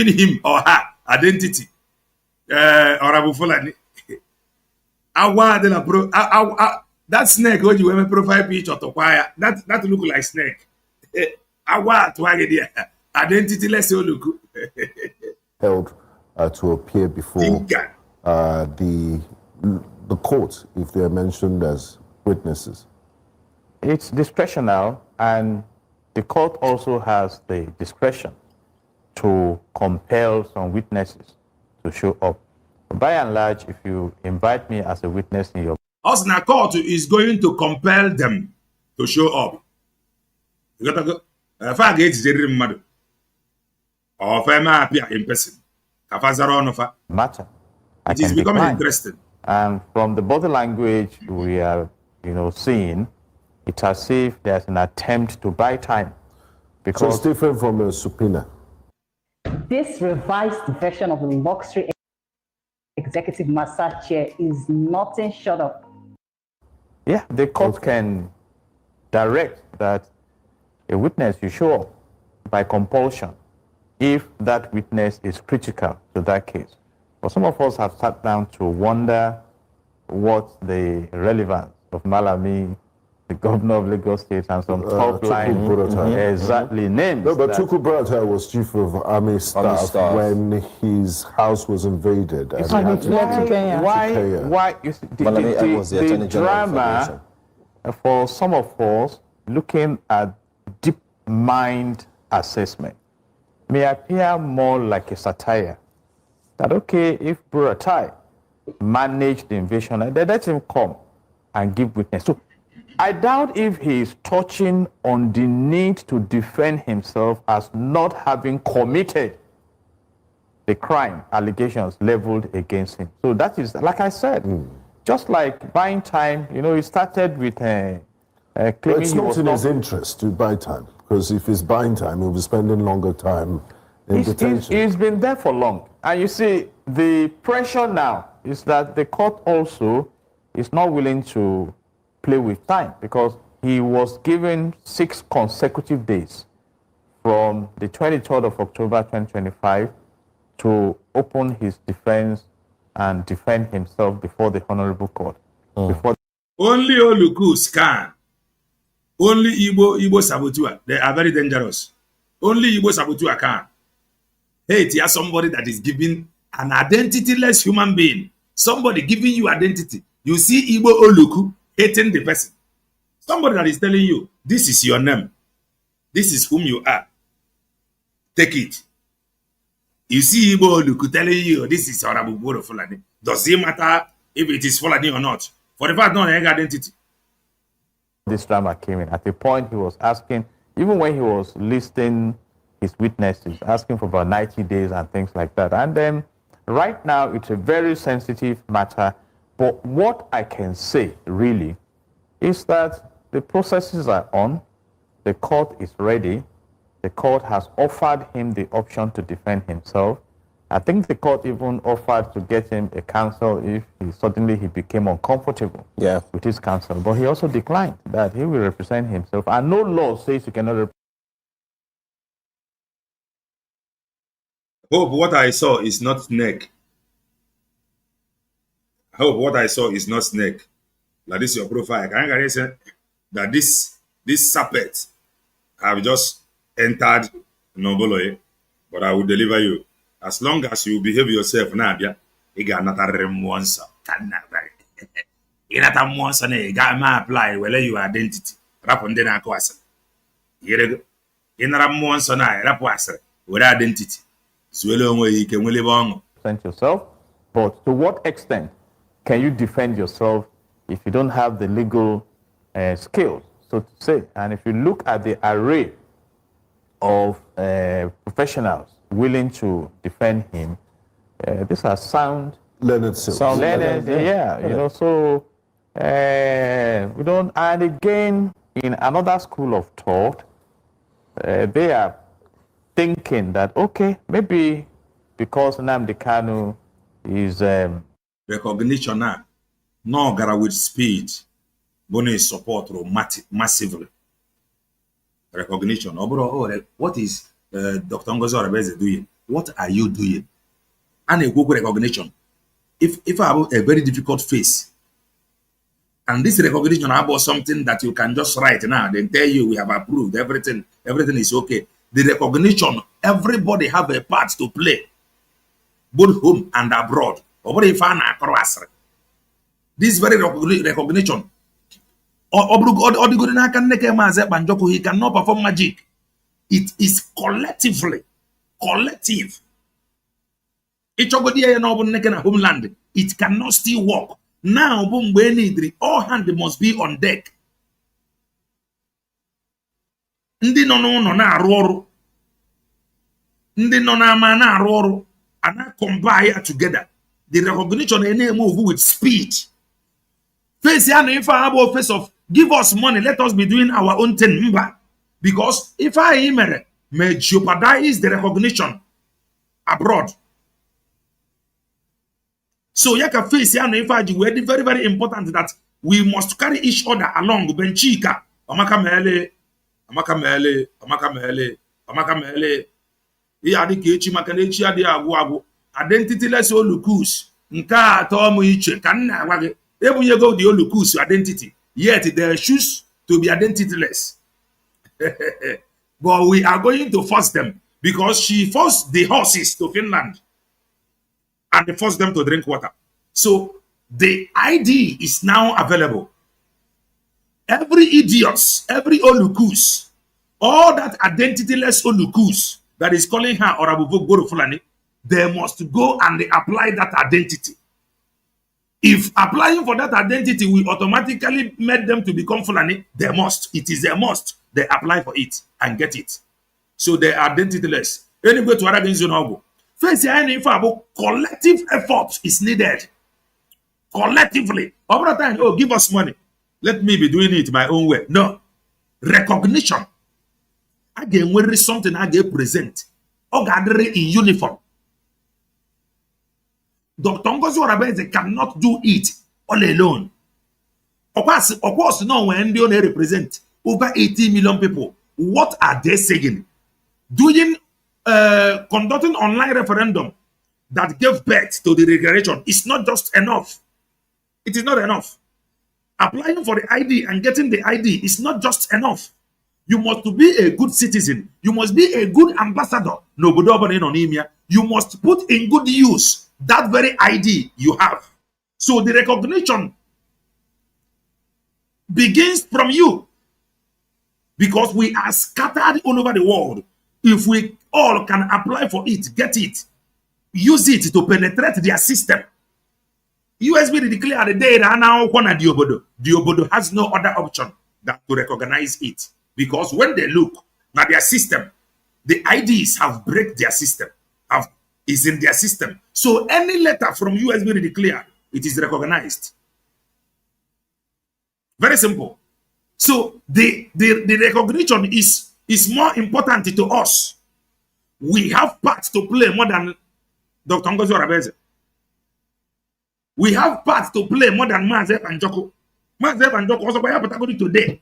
him or her identity. Honorable Fulani. That snake when you have a profile picture to choir, that look like snake. Identityless look. held to appear before the court if they are mentioned as witnesses? It's discretional, and the court also has the discretion to compel some witnesses to show up. By and large, if you invite me as a witness in your Osna court is going to compel them to show up. You got to go. If I get the mother, or if I'm appear in person, matter, it is becoming interesting. And from the body language we are, seeing, it's as if there's an attempt to buy time. Because so it's different from a subpoena. This revised version of the luxury executive massage chair is nothing short of. Yeah, the court can direct that a witness you show up by compulsion if that witness is critical to that case. But some of us have sat down to wonder what the relevance of Malami, the governor of Lagos State, and some top line exactly names. No, but Tuku Buratai was chief of army staff when his house was invaded. And why? You see, the drama for some of us looking at deep mind assessment may appear more like a satire. That okay, if Buratai managed the invasion, they let him come and give witness. So I doubt if he is touching on the need to defend himself as not having committed the crime allegations leveled against him. So that is, like I said, just like buying time, it started with claiming it's not in his interest to buy time, because if he's buying time, he'll be spending longer time in detention. He's been there for long. And you see, the pressure now is that the court also is not willing to play with time, because he was given 6 consecutive days from the 23rd of October 2025 to open his defense and defend himself before the Honorable Court. Only Olukus can. Only Igbo Sabotua. They are very dangerous. Only Igbo Sabotua can. Hey, here's somebody that is giving an identityless human being. Somebody giving you identity. You see Igbo Oluku hating the person. Somebody that is telling you, this is your name. This is whom you are. Take it. You see Igbo Oluku telling you, this is Orabueze Fulani. Does it matter if it is Fulani or not? For the fact, no identity. This drama came in. At a point, he was asking, even when he was listing his witnesses, asking for about 90 days and things like that. And then right now, it's a very sensitive matter. But what I can say, really, is that the processes are on. The court is ready. The court has offered him the option to defend himself. I think the court even offered to get him a counsel if he became uncomfortable with his counsel. But he also declined that he will represent himself. And no law says he cannot represent. Hope what I saw is not snake. I hope what I saw is not snake. Like this is your profile. Can I say that this serpent have just entered Noboloye, but I will deliver you. As long as you behave yourself, Nabia, you got not a monster. You not a monster, you got my apply whether your identity. Rap on den akwasa. You not a monster, rap wasa with identity. So you can live on. Present yourself, but to what extent can you defend yourself if you don't have the legal skills, so to say? And if you look at the array of professionals willing to defend him. These are sound, Leonard Silk. yeah, you know, so we don't, and again, in another school of thought, they are thinking that, okay, maybe because Nnamdi Kanu is... recognition now, no gara with speed, Boni support massively. Recognition. What is Dr. Ngozi Orabueze doing? What are you doing? And a Google recognition. If I have a very difficult face, and this recognition about something that you can just write now, then tell you we have approved everything is okay. The recognition, everybody have a part to play, both home and abroad. This very recognition, he cannot perform magic. It is collective. Homeland, it cannot still work. Now, all hands must be on deck. Ndị nọ na-arụ ọrụ, ndị nọ n'ama na-arụ ọrụ, and I combine together. The recognition and move with speed. Face face of give us money, let us be doing our own thing. Because if I may jeopardize the recognition abroad. So yaka face very, very important that we must carry each other along. Benchika, Amaka Mele. Identityless olukus. Nka tomu iche. Kanna wage. Even you go the olukus identity. Yet they choose to be identityless. But we are going to force them because she forced the horses to Finland and they forced them to drink water. So the ID is now available. Every idiot, every olukus, all that identityless olukus that is calling her Orabuvo Goro Fulani, they must go and they apply that identity. If applying for that identity will automatically make them to become Fulani, they must. It is a must. They apply for it and get it. So they are identityless. Anyway, to Arabian Zonogo. First, collective effort is needed. Collectively. Over time, oh, give us money. Let me be doing it my own way. No. Recognition. Again, when there is something I get present. Or gathering in uniform. Dr. Ngozi Orabueze cannot do it all alone. Of course, no, when they only represent over 80 million people, what are they saying? Doing, conducting online referendum that gave birth to the declaration is not just enough. It is not enough. Applying for the ID and getting the ID is not just enough. You must be a good citizen. You must be a good ambassador. You must put in good use that very ID you have. So the recognition begins from you. Because we are scattered all over the world. If we all can apply for it, get it, use it to penetrate their system. USB declared the day that now Diobodo has no other option than to recognize it. Because when they look at their system, the IDs have break their system, is in their system. So any letter from USB declared, it is recognized. Very simple. So the recognition is more important to us. We have parts to play more than Dr. Ngozi Orabueze. We have parts to play more than Mazi Nnamdi. Mazi Nnamdi also by Apatagodi today.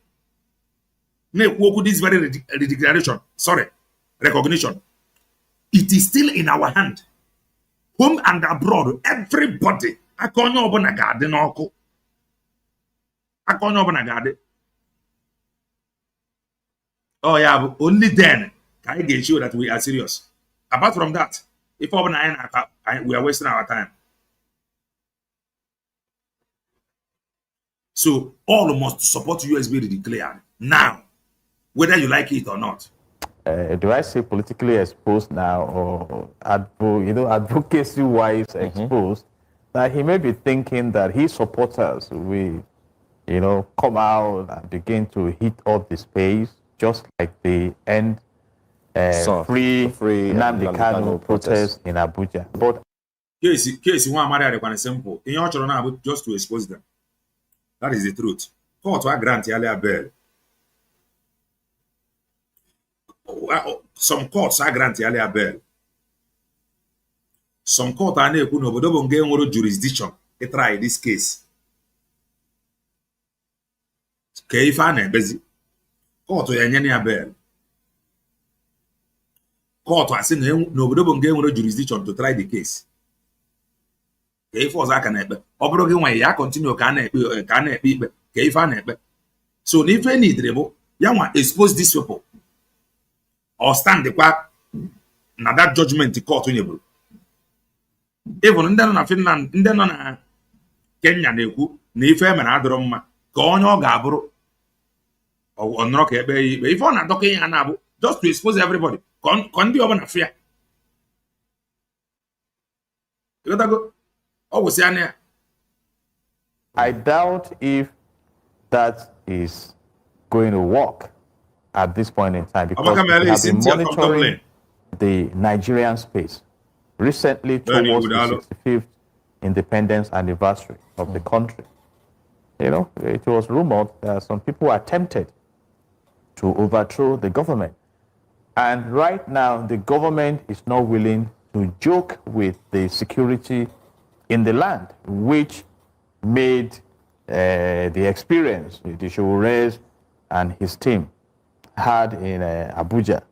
This very declaration, recognition. It is still in our hand. Home and abroad, everybody. Oh yeah, only then can I get sure that we are serious. Apart from that, if we are wasting our time. So all must support USB declared now, whether you like it or not. Do I say politically exposed now, or advocacy-wise exposed? That he may be thinking that his supporters will, come out and begin to hit up the space, just like the end free Nnamdi Kanu protest in Abuja. But case one Maria one simple. In your children just to expose them. That is the truth. Court will grant earlier bail. Some courts are grant earlier bail. Some court are not no jurisdiction to try this case. Keifane busy. Court will any bail. Court was saying no jurisdiction to try the case. Keifo can ebe. Obroge when ya continue can ebe. Keifane ebe. So if any dribble, ya want expose these people or stand the qua na that judgment the court unable. Even ndị nọ na Finland, ndị nọ na Kenya na-ekwu na ife eme na adịrọ mma ka onye ọ ga-abụrụ ọnọrọ ka ebe ikpe ife ọ na-adọka ihe na-abụ just to expose everybody ka ndị ọbụla fịa ịghọtago ọ gwụsị anya ya. I doubt if that is going to work at this point in time because we have been monitoring the Nigerian space. Recently, towards the 65th independence anniversary of the country, you know, it was rumored that some people attempted to overthrow the government. And right now, the government is not willing to joke with the security in the land, which made the experience the Orabueze and his team had in Abuja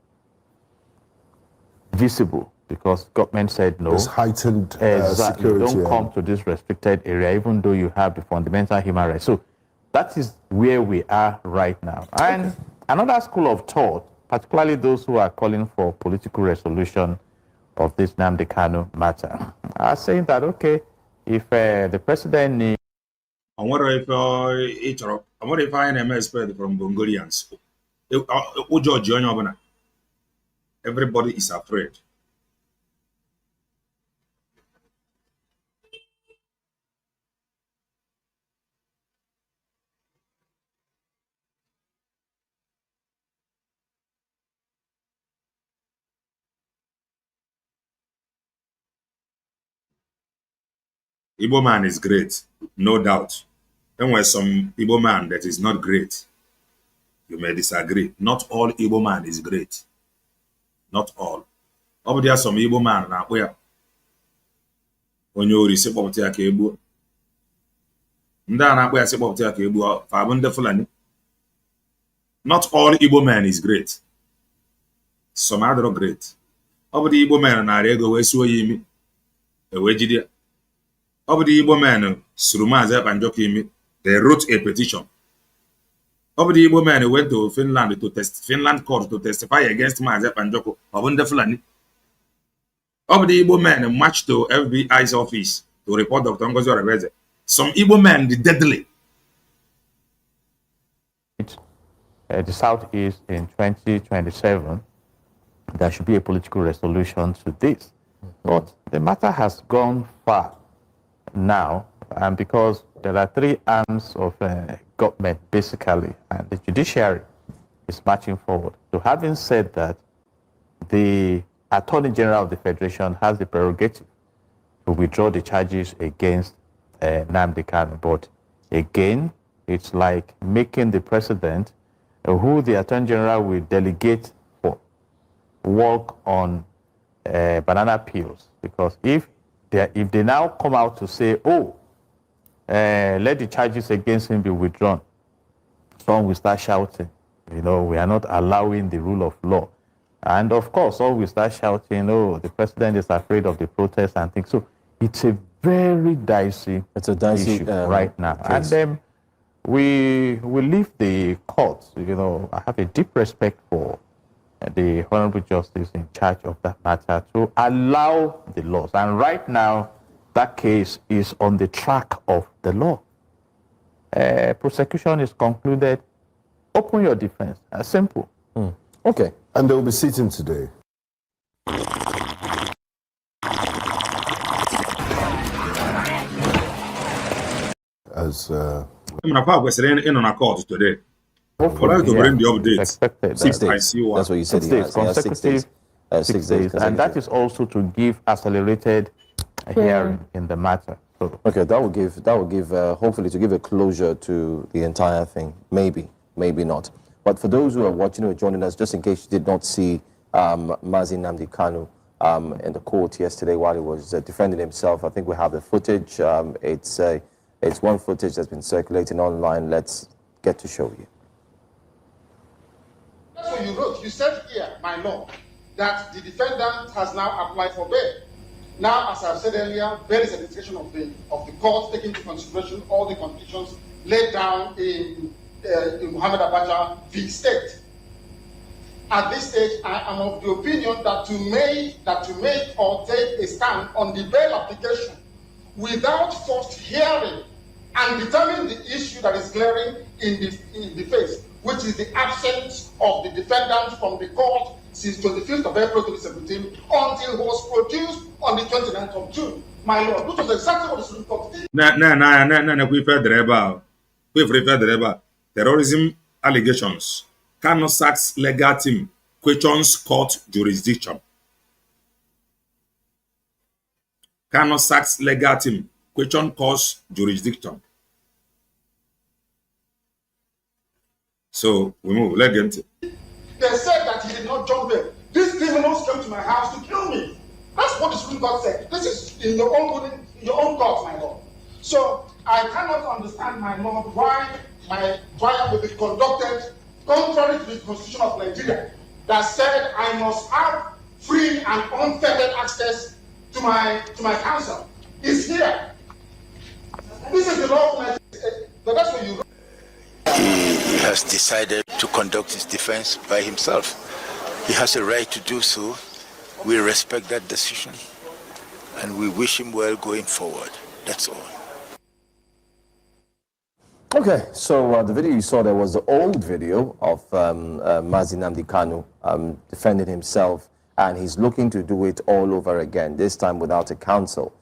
visible. Because government said no. There's heightened security. Don't come to this restricted area, even though you have the fundamental human rights. So that is where we are right now. And another school of thought, particularly those who are calling for political resolution of this Nnamdi Kanu matter, are saying that, okay, if the president needs... I wonder if I am expert from Bongolians. Everybody is afraid. Igbo man is great, no doubt. Then when some Igbo man that is not great, you may disagree. Not all Igbo man is great. Not all. But there are some Igbo man now where when you receive property aka Igbo, ndana where say property aka Igbo fa bunde Fulani. Not all Igbo man is great. Some are not great. But the Igbo man na rego we so yimi e we jide. Of the Igbo men, Surumaze Banjoki, they wrote a petition. Of the Igbo men went to Finland court to testify against Mazi Banjoko of Fulani. Of the Igbo men marched to FBI's office to report Dr. Ngozi Orabueze. Some Igbo men, the deadly. The Southeast in 2027, there should be a political resolution to this. But the matter has gone far now, and because there are three arms of government basically, and the judiciary is marching forward. So having said that, the Attorney General of the Federation has the prerogative to withdraw the charges against Nnamdi Kanu. But again, it's like making the president, who the Attorney General will delegate for, work on banana peels. Because if they now come out to say, oh, let the charges against him be withdrawn, some will start shouting, you know, we are not allowing the rule of law. And of course, some will start shouting, oh, the president is afraid of the protests and things. So it's a very dicey, issue right now. Case. And then we leave the courts. You know, I have a deep respect for the Honorable Justice in charge of that matter to allow the laws. And right now, that case is on the track of the law. Prosecution is concluded. Open your defense. Simple. Okay. And they'll be sitting today. As I'm going to in on a court today. For us to bring the update, expected 6 days. I see what. That's what you said. 6 days, consecutive 6 days, and that is also to give accelerated hearing in the matter. So, Okay, that will give hopefully to give a closure to the entire thing. Maybe not. But for those who are watching or joining us, just in case you did not see Mazi Nnamdi Kanu in the court yesterday while he was defending himself, I think we have the footage. It's one footage that's been circulating online. Let's get to show you. That's what you wrote. You said here, my lord, that the defendant has now applied for bail. Now, as I've said earlier, bail is a decision of the court, taking into consideration all the conditions laid down in Muhammad Abacha v. State. At this stage, I am of the opinion that to make or take a stand on the bail application without first hearing and determine the issue that is glaring in the face, which is the absence of the defendant from the court since 25th of April 2017 until he was produced on the 29th of June. My lord, which was exactly what the Supreme Court did. Terrorism allegations. Kanu sacks legal team. Questions court jurisdiction. Kanu sacks legal team. Question court jurisdiction. So we move. Let's get it. They said that he did not jump there. These criminals came to my house to kill me. That's what the Supreme Court said. This is in your own court, my lord. So I cannot understand, my lord, why my trial will be conducted contrary to the Constitution of Nigeria that said I must have free and unfettered access to my counsel. It's here. This is the law of Nigeria. But that's what you wrote. He has decided to conduct his defense by himself. He has a right to do so. We respect that decision, and we wish him well going forward. That's all. Okay, so the video you saw there was the old video of Mazi Nnamdi Kanu defending himself, and he's looking to do it all over again, this time without a counsel.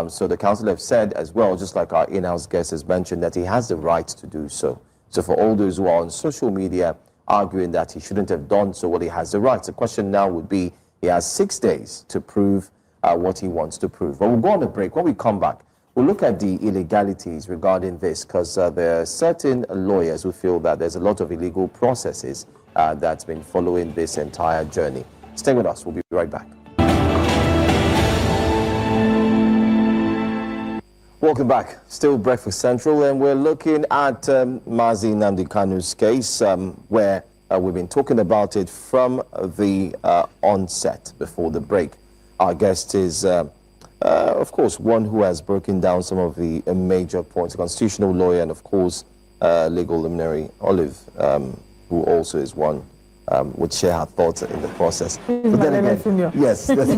So the counsel have said as well, just like our in-house guest has mentioned, that he has the right to do so. So for all those who are on social media arguing that he shouldn't have done so, well, he has the right. The question now would be, he has 6 days to prove what he wants to prove. But we'll go on a break. When we come back, we'll look at the illegalities regarding this, because there are certain lawyers who feel that there's a lot of illegal processes that's been following this entire journey. Stay with us. We'll be right back. Welcome back. Still Breakfast Central, and we're looking at Mazi Nnamdi Kanu's case, where we've been talking about it from the onset before the break. Our guest is, of course, one who has broken down some of the major points, a constitutional lawyer, and of course, legal luminary, Olive, who also is one, would share her thoughts in the process. But then again, yes, let's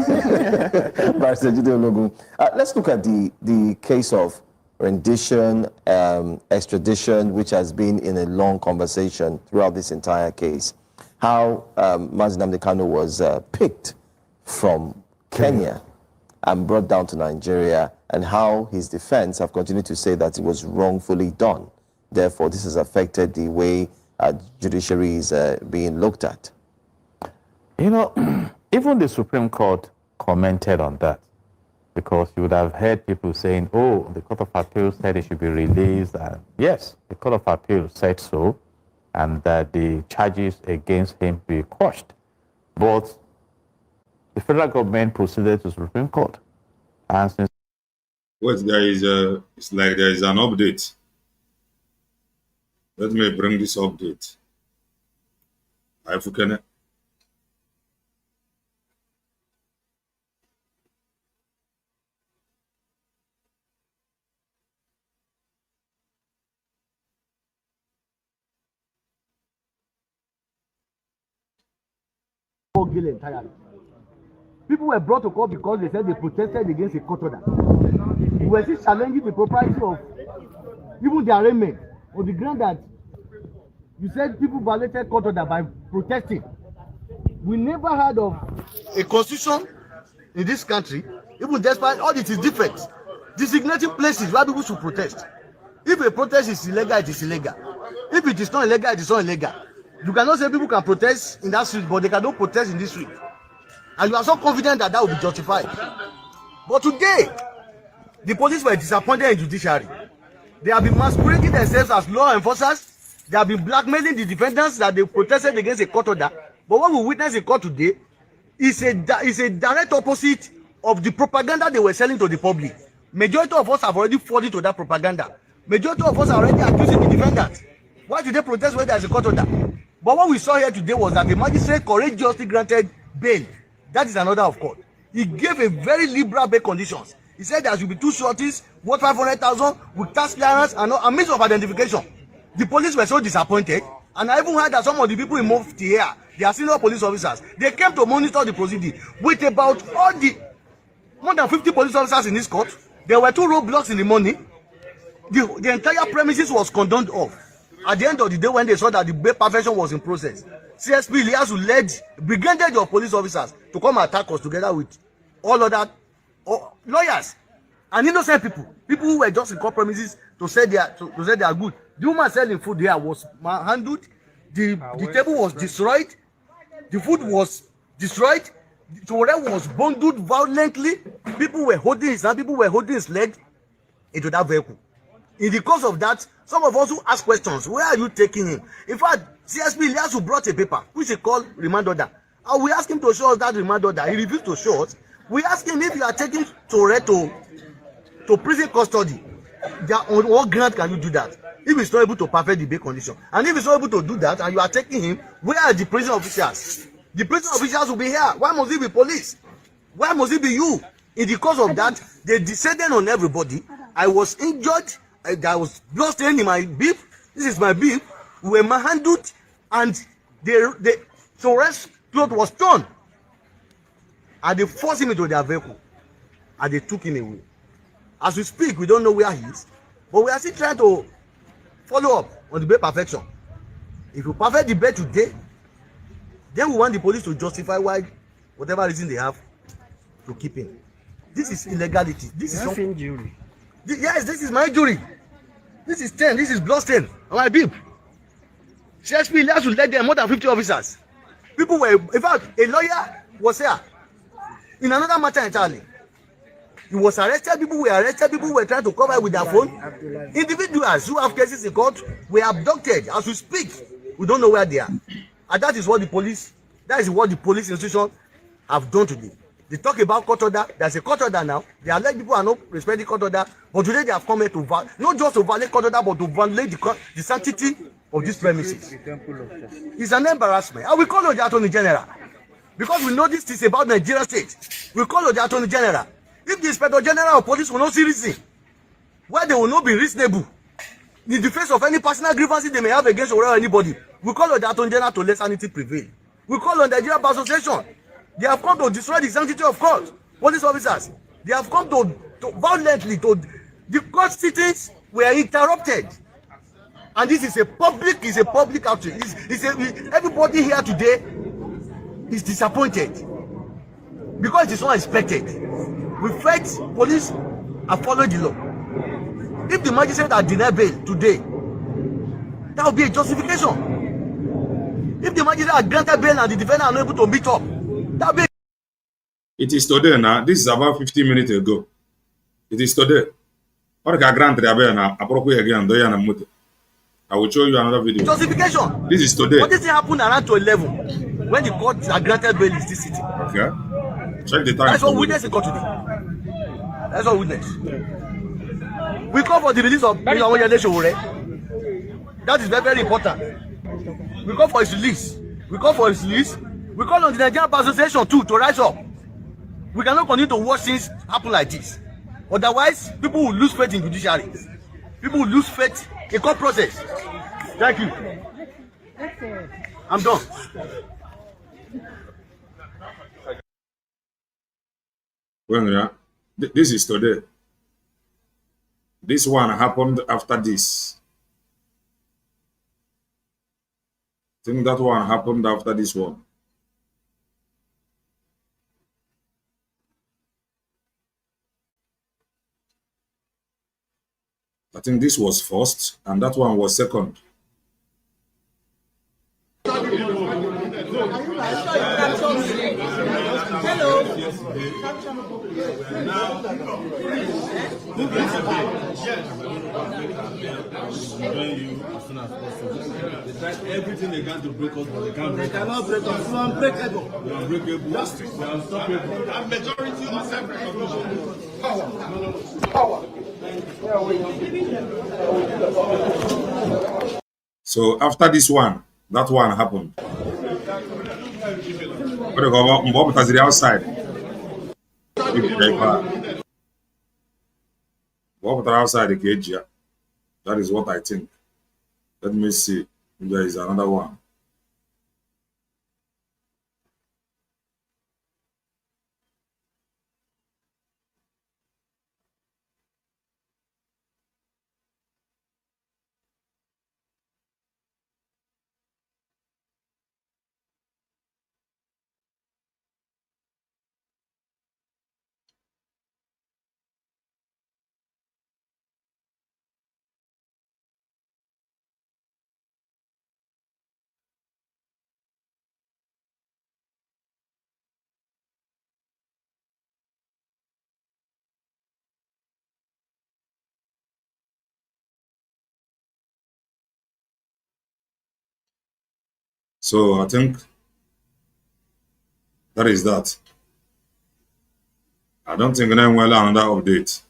look at the case of rendition, extradition, which has been in a long conversation throughout this entire case. How Mazi Nnamdi Kanu was picked from Kenya and brought down to Nigeria, and how his defense have continued to say that it was wrongfully done. Therefore, this has affected the way judiciary is being looked at. You know, even the Supreme Court commented on that, because you would have heard people saying, oh, the Court of Appeal said it should be released. And yes, the Court of Appeal said so, and that the charges against him be quashed. But the federal government proceeded to the Supreme Court. And since it's like there is an update. Let me bring this update. African. People were brought to court because they said they protested against a court order. We were still challenging the propriety of even the arraignment on the ground that you said people violated court order by protesting. We never heard of a constitution in this country, even despite all it is different, designating places where people should protest. If a protest is illegal, it is illegal. If it is not illegal, it is not illegal. You cannot say people can protest in that street, but they cannot protest in this street. And you are so confident that that will be justified. But today, the police were disappointed in judiciary. They have been masquerading themselves as law enforcers. They have been blackmailing the defendants that they protested against a court order. But what we witness in court today is a direct opposite of the propaganda they were selling to the public. Majority of us have already fallen into that propaganda. Majority of us are already accusing the defendants. Why did they protest when there is a court order? But what we saw here today was that the magistrate courageously granted bail. That is another of court. He gave a very liberal bail conditions. He said there should be 2 shorties worth 500,000 with tax clearance and a means of identification. The police were so disappointed, and I even heard that some of the people in Mufti here, they are senior police officers. They came to monitor the proceeding with about more than 50 police officers in this court. There were 2 roadblocks in the morning. The entire premises was condoned off. At the end of the day, when they saw that the bail perfection was in process, CSP Iliasu led brigade of police officers to come attack us together with all other lawyers and innocent people who were just in court premises to say they are good. The woman selling food here was handled. The table was destroyed. The food was destroyed. The Tore was bundled violently. People were holding his hand. People were holding his leg into that vehicle. In the course of that, some of us who ask questions, where are you taking him? In fact, CSP Iliasu brought a paper which he called remand order. And we asked him to show us that remand order. He refused to show us. We asked him, if you are taking Tore to prison custody, on what ground can you do that? If he's not able to perfect the bail condition, and if he's not able to do that, and you are taking him, where are the prison officials? The prison officials will be here. Why must it be police? Why must it be you? In the course of that, they descended on everybody. I was injured. I was blood stained in my bib. This is my bib. We were manhandled, and the Tore's cloth was torn. And they forced him into their vehicle, and they took him away. As we speak, we don't know where he is, but we are still trying to follow up on the bail perfection. If you perfect the bail today, then we want the police to justify why, whatever reason they have, to keep him. This is illegality. This is injury. Yes, this is my injury. This is 10. This is blood stain on my bib. CSP Iliasu led them more than 50 officers. People were, in fact, a lawyer was here in another matter entirely. He was arrested. People were arrested. People were trying to cover with their phone. Individuals who have cases in court were abducted. As we speak, we don't know where they are. And that is what the police institution have done today. They talk about court order. There's a court order now. They are like people are not respecting court order. But today they have come here to not just to violate court order, but to violate the sanctity of this premises. It's an embarrassment. And we call on the Attorney General. Because we know this is about Nigeria State. We call on the Attorney General. If the Inspector General of Police will not see reason, why they will not be reasonable in the face of any personal grievances they may have against or anybody, we call on the Attorney General to let sanity prevail. We call on the Nigeria Bar Association. They have come to destroy the sanctity of court. Police officers, they have come to violently to the court sittings were interrupted, and this is a public outrage. Everybody here today is disappointed because it is not expected. We fight police and follow the law. If the magistrate had denied bail today, that would be a justification. If the magistrate had granted bail and the defendant are not able to meet up, that would be. It is today now. This is about 15 minutes ago. It is today. I will show you another video. Justification. This is today. What did happen around to 11 when the court had granted bail in this city? Okay. Check the time. That's what witness in court today. That's what witness. We call for the release of that is very, very important. We call for his release. We call for his release. We call on the Nigerian Bar Association too to rise up. We cannot continue to watch things happen like this. Otherwise, people will lose faith in judiciary. People will lose faith in court process. Thank you. I'm done. Well, this is today. This one happened after this. I think that one happened after this one. I think this was first, and that one was second. Everything they can to break us, but they can't break us. They cannot break us. We are unbreakable. We are unbreakable. Justice. We are unstoppable. And majority of self-recognition. Power. So after this one, that one happened. What do you go about the outside? What outside the cage? That is what I think. Let me see if there is another one. So I think that is that. I don't think I'm well another update.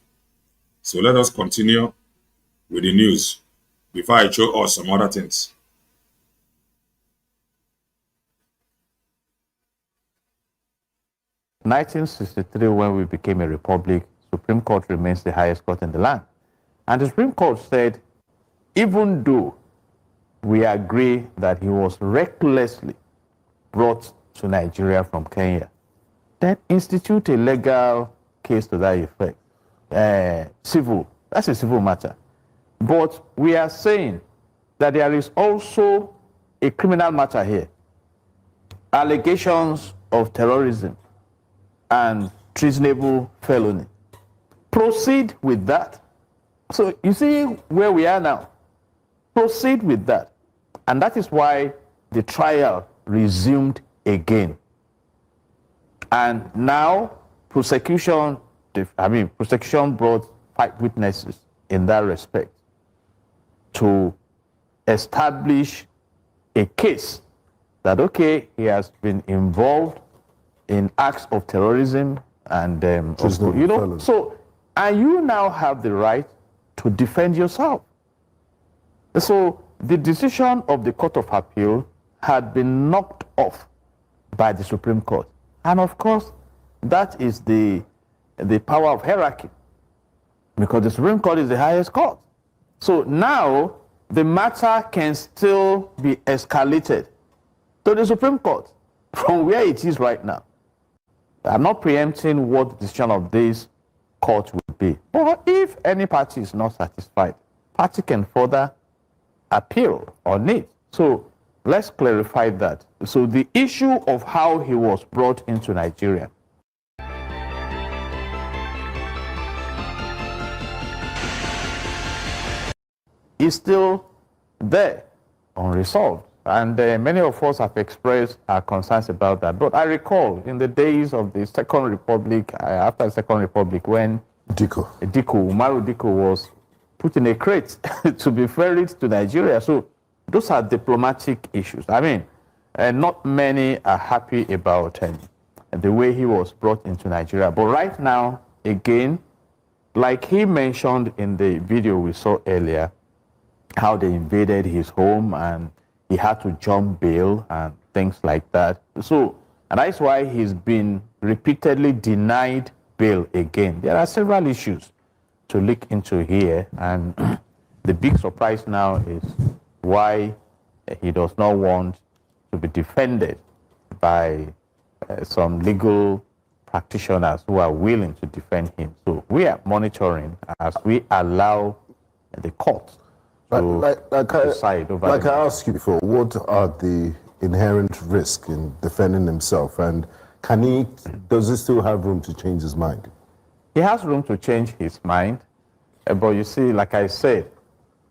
So let us continue with the news before I show us some other things. In 1963, when we became a republic, Supreme Court remains the highest court in the land. And the Supreme Court said, even though we agree that he was recklessly brought to Nigeria from Kenya, then institute a legal case to that effect. Civil, that's a civil matter. But we are saying that there is also a criminal matter here. Allegations of terrorism and treasonable felony. Proceed with that. So you see where we are now. Proceed with that. And that is why the trial resumed again. And now prosecution brought 5 witnesses in that respect to establish a case that, okay, he has been involved in acts of terrorism and, so, and you now have the right to defend yourself. So the decision of the Court of Appeal had been knocked off by the Supreme Court. And of course, that is the power of hierarchy, because the Supreme Court is the highest court. So now the matter can still be escalated to the Supreme Court from where it is right now. I'm not preempting what the decision of this court will be. But if any party is not satisfied, party can further appeal on it. So let's clarify that. So the issue of how he was brought into Nigeria is still there, unresolved. And many of us have expressed our concerns about that. But I recall in the days of the Second Republic, after the Second Republic, when Umaru Diko was put in a crate to be ferried to Nigeria. So those are diplomatic issues. I mean, not many are happy about the way he was brought into Nigeria. But right now, again, like he mentioned in the video we saw earlier, how they invaded his home and he had to jump bail and things like that. So, and that's why he's been repeatedly denied bail again. There are several issues to look into here, and the big surprise now is why he does not want to be defended by some legal practitioners who are willing to defend him. So we are monitoring as we allow the court to decide over like I asked you before, what are the inherent risks in defending himself, and does he still have room to change his mind? He has room to change his mind, but you see, like I said,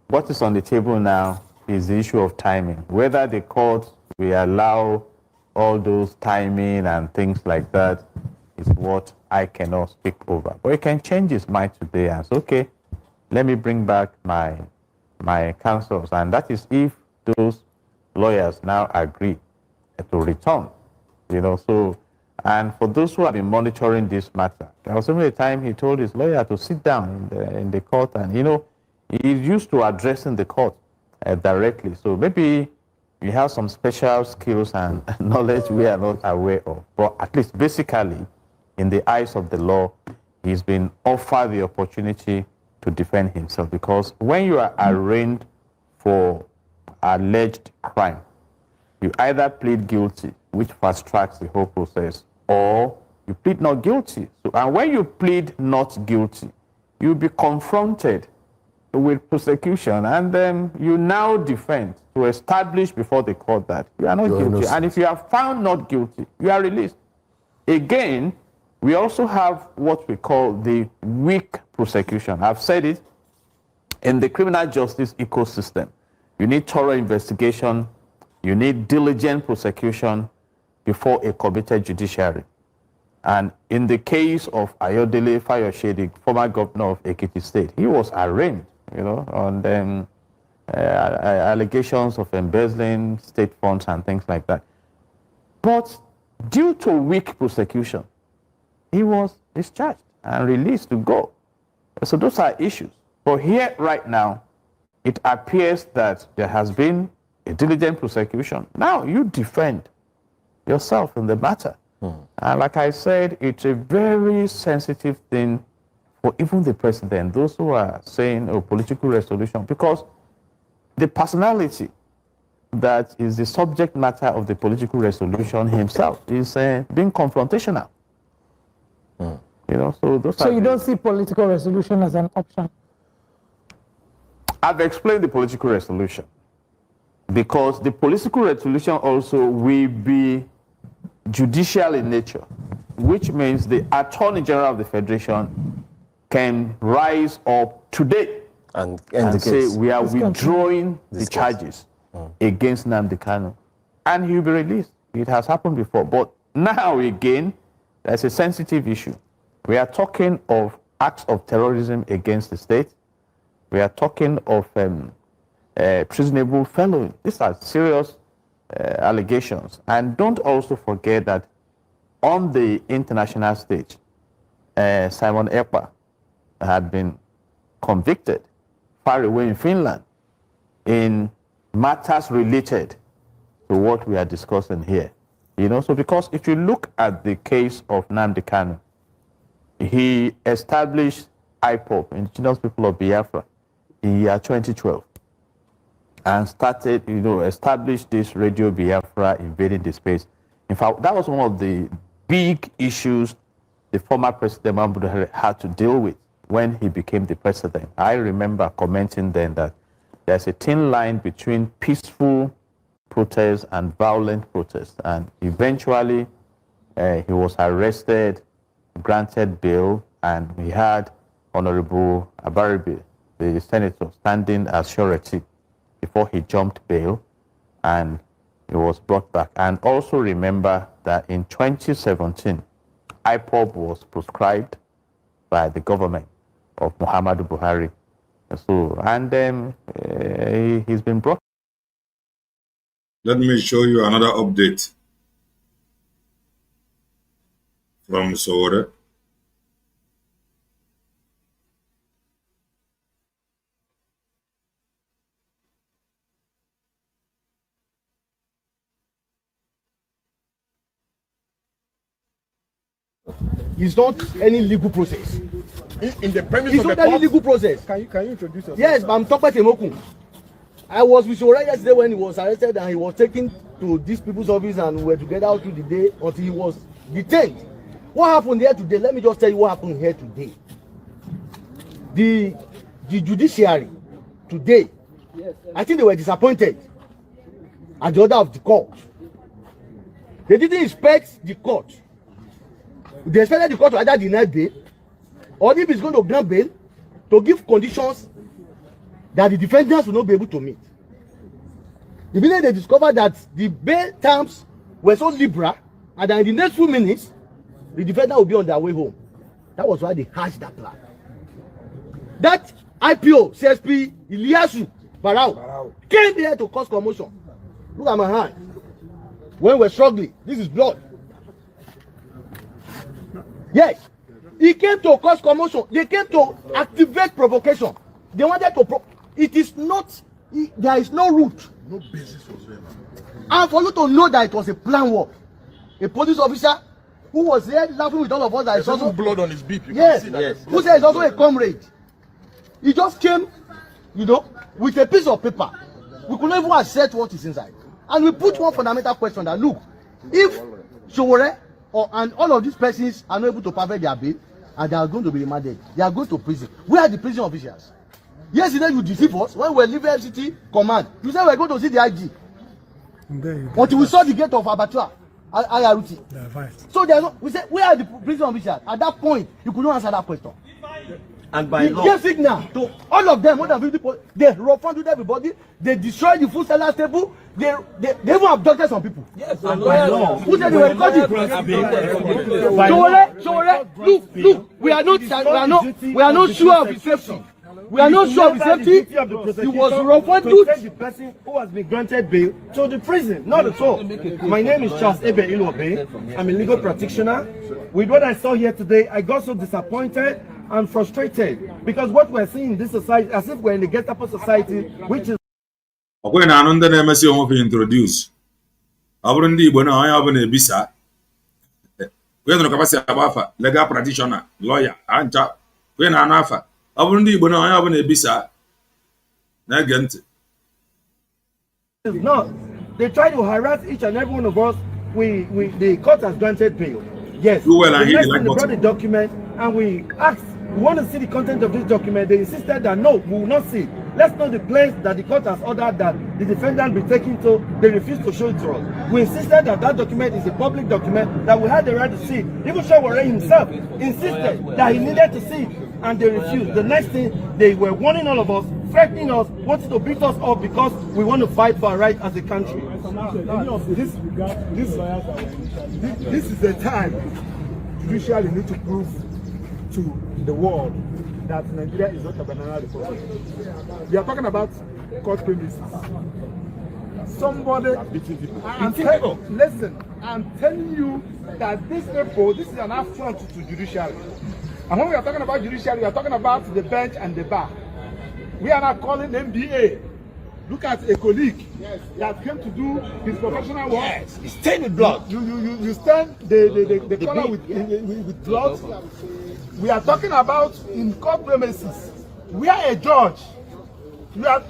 what is on the table now is the issue of timing. Whether the court will allow all those timing and things like that, is what I cannot speak over. But he can change his mind today and say, okay, let me bring back my counsels. And that is if those lawyers now agree to return, So, and for those who have been monitoring this matter, there was only a time he told his lawyer to sit down in the court, and he's used to addressing the court directly. So maybe he has some special skills and knowledge we are not aware of. But at least basically, in the eyes of the law, he's been offered the opportunity to defend himself, because when you are arraigned for alleged crime, you either plead guilty, which fast tracks the whole process, or you plead not guilty. So, and when you plead not guilty, you'll be confronted with prosecution, and then you now defend to establish before the court that you are not guilty. Innocent. And if you are found not guilty, you are released. Again, we also have what we call the weak prosecution. I've said it, in the criminal justice ecosystem, you need thorough investigation, you need diligent prosecution before a committed judiciary. And in the case of Ayodele Fayose, former governor of Ekiti State, he was arraigned, on allegations of embezzling state funds and things like that. But due to weak prosecution, he was discharged and released to go. So those are issues. But here right now, it appears that there has been a diligent prosecution. Now you defend yourself in the matter. And like I said, it's a very sensitive thing for even the president, those who are saying political resolution, because the personality that is the subject matter of the political resolution himself is being confrontational. So you don't see political resolution as an option? I've explained the political resolution, because the political resolution also will be judicial in nature, which means the Attorney General of the Federation can rise up today and say, we are withdrawing the charges against Nnamdi Kanu, and he'll be released. It has happened before. But now again, there's a sensitive issue. We are talking of acts of terrorism against the state. We are talking of treasonable felony. These are serious allegations. And don't also forget that on the international stage, Simon Ekpa had been convicted far away in Finland in matters related to what we are discussing here. So because if you look at the case of Nnamdi Kanu, he established IPOB, Indigenous People of Biafra, in year 2012, and started, established this Radio Biafra invading the space. In fact, that was one of the big issues the former President Muhammadu Buhari had to deal with when he became the president. I remember commenting then that there's a thin line between peaceful protests and violent protests, and eventually he was arrested, granted bail, and we had Honorable Abaribe, the senator, standing as surety before he jumped bail, and he was brought back. And also remember that in 2017, IPOB was proscribed by the government of Muhammadu Buhari. So, and then he's been brought. Let me show you another update from Soda. It's not any legal process. In the premise It's of not the any court, legal process. can you introduce yourself? Yes, but I'm talking about Temokun. I was with Ora yesterday when he was arrested, and he was taken to these people's office, and we were together all through the day until he was detained. What happened here today? Let me just tell you what happened here today. The judiciary today, I think they were disappointed at the order of the court. They didn't inspect the court. They expected the court to either deny bail, or if it's going to grant bail, to give conditions that the defendants will not be able to meet. Immediately they discovered that the bail terms were so liberal, and that in the next few minutes, the defendant will be on their way home. That was why they hatched that plan. That IPO, CSP, Iliasu, Barau came here to cause commotion. Look at my hand. When we're struggling, this is blood. Yes, he came to cause commotion. They came to activate provocation. They wanted to it is not, there is no root. No basis whatsoever. And for you to know that it was a plan work, a police officer who was there laughing with all of us that there's also blood on his beep. You yes, can see that. yes. Who said he's also a comrade. He just came, you know, with a piece of paper. We could not even assess what is inside. And we put one fundamental question that, look, if Showore and all of these persons are not able to perfect their bail and they are going to be remanded, they are going to prison. Where are the prison officials? Yesterday you deceive us when we were leaving FCT command. You said we were going to see the IG. Until we saw the gate of Abattoir, IRT. So there's no, we said, where are the prison officials? At that point, you could not answer that question. And by law, gave signal to all of them, more than 50 people. They refunded everybody. They destroyed the food sellers table. They even abducted some people. yes, and by law. Who said they were recording? Look, we are not sure of his safety. We are not sure of his safety. He was refunded. The person who has been granted bail to the prison, not at all. My name is Charles Ebe Ilobe. I'm a legal practitioner. With what I saw here today, I got so disappointed and frustrated because what we're seeing in this society, as if we're in the Gestapo society, which is. Okwe na anụ ndị na-emesi onwe introduce. Ọ bụrụ ndị Igbo na onye ọbụla ebisa. Kwe nụrụ kapasị agba afa, legal practitioner, lawyer, ancha. Kwe na anụ afa. Ọ bụrụ ndị Igbo na onye ọbụla ebisa. Na-ege ntị. No, they try to harass each and every one of us. The court has granted bail. Yes. You well and the he next like they brought the document and we asked, we want to see the content of this document. They insisted that no, we will not see it. Let's know the place that the court has ordered that the defendant be taken to. They refused to show it to us. We insisted that that document is a public document, that we had the right to see it. Even Showore himself insisted that he needed to see it, and they refused. The next thing, they were warning all of us, threatening us, wanting to beat us up because we want to fight for our right as a country. This is the time judiciary need to prove to the world that Nigeria is not a banana republic. We are talking about court premises. Somebody, listen, I'm telling you that this is an affront to judiciary. And when we are talking about judiciary, we are talking about the bench and the bar. We are not calling MBA. Look at a colleague that came to do his professional work. Yes, it's stained with blood. You stain the color with blood. We are talking about in court premises. We are a judge.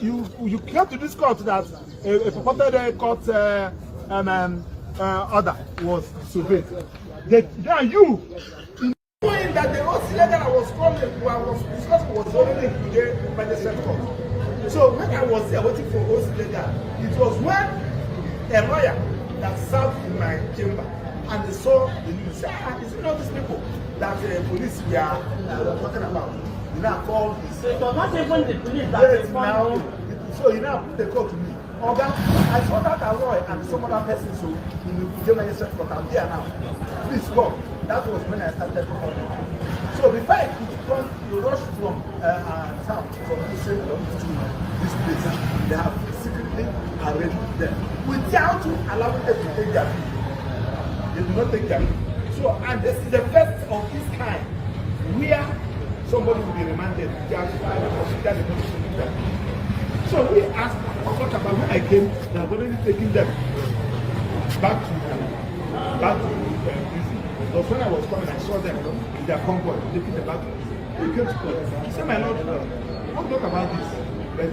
You came to this court that a purported court order was disobeyed. Then you, knowing that the OCA that I was discussing was already included by the same court. So when I was there waiting for OCA, it was when a lawyer that served in my chamber and they saw the news, say, is it not these people that the police we are talking about? You now call this. So it was not even the police that now. So you now put the call to me. Oga, I saw that lawyer and some other person, so in the German State Court, I'm here now. Please come. That was when I started calling. So before I could come, you rush from town from this to this place. They have secretly arranged them without allowing them to take their fee. They do not take their fee. So, and this is the first of this kind where somebody will be remanded. So we asked, what about when I came, they have already taken them back to prison. Because when I was coming, I saw them in their convoy, taking the back. They came to court. He said, my Lord, don't talk about this. But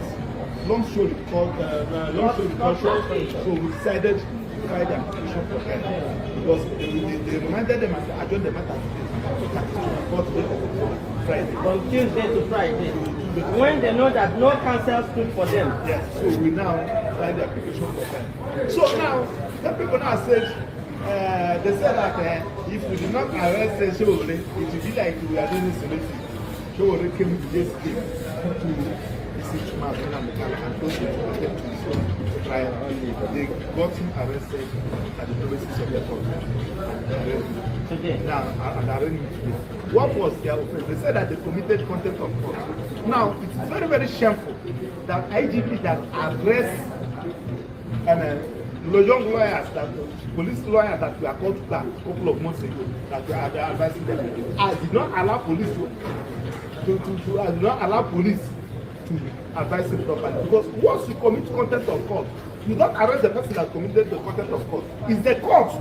long story called, so we decided to file the application for them. Because they reminded them and adjourned the matter Friday. From Tuesday to Friday. When they know that no counsel stood for them. Yes, so we now file the application for them. So now, the people now said, they said that if we do not arrest Showore, it will be like we are doing this. Showore came to this to 6 Mazi Nnamdi Kanu and told him to attend to his own trial. They got him arrested at the premises of the court. Now, and arraigned him today. What was their offense? They said that they committed contempt of court. Now, it's very, very shameful that IGP that arrests young lawyers, that police lawyers that were called to back a couple of months ago, that were advising them. I did not allow police I did not allow police to advise him properly. Because once you commit contempt of court, you don't arrest the person that committed the contempt of court. It's the court.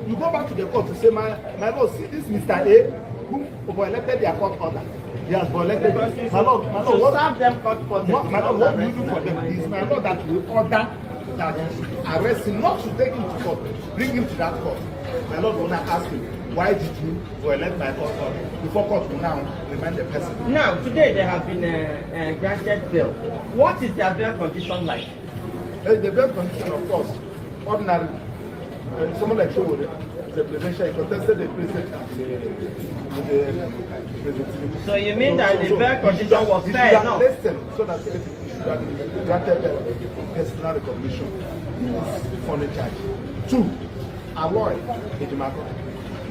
You go back to the court to say, my lord, see this Mr. A who violated their court order. He has violated it. My lord, what have them court order? My lord, what do you do for them? It is my lord that will order that arrest him, not to take him to court, bring him to that court. My lord will not ask him, why did you violate my court order? Before court will now remind the person. Now, today they have been granted bail. What is their bail condition like? The bail condition, of course, ordinary. Someone like Show, the presidential, contested the president. So you mean that the bail condition was fair enough? Listen, so that it should have been granted personal recognition for the charge. 2, avoid Ejimako.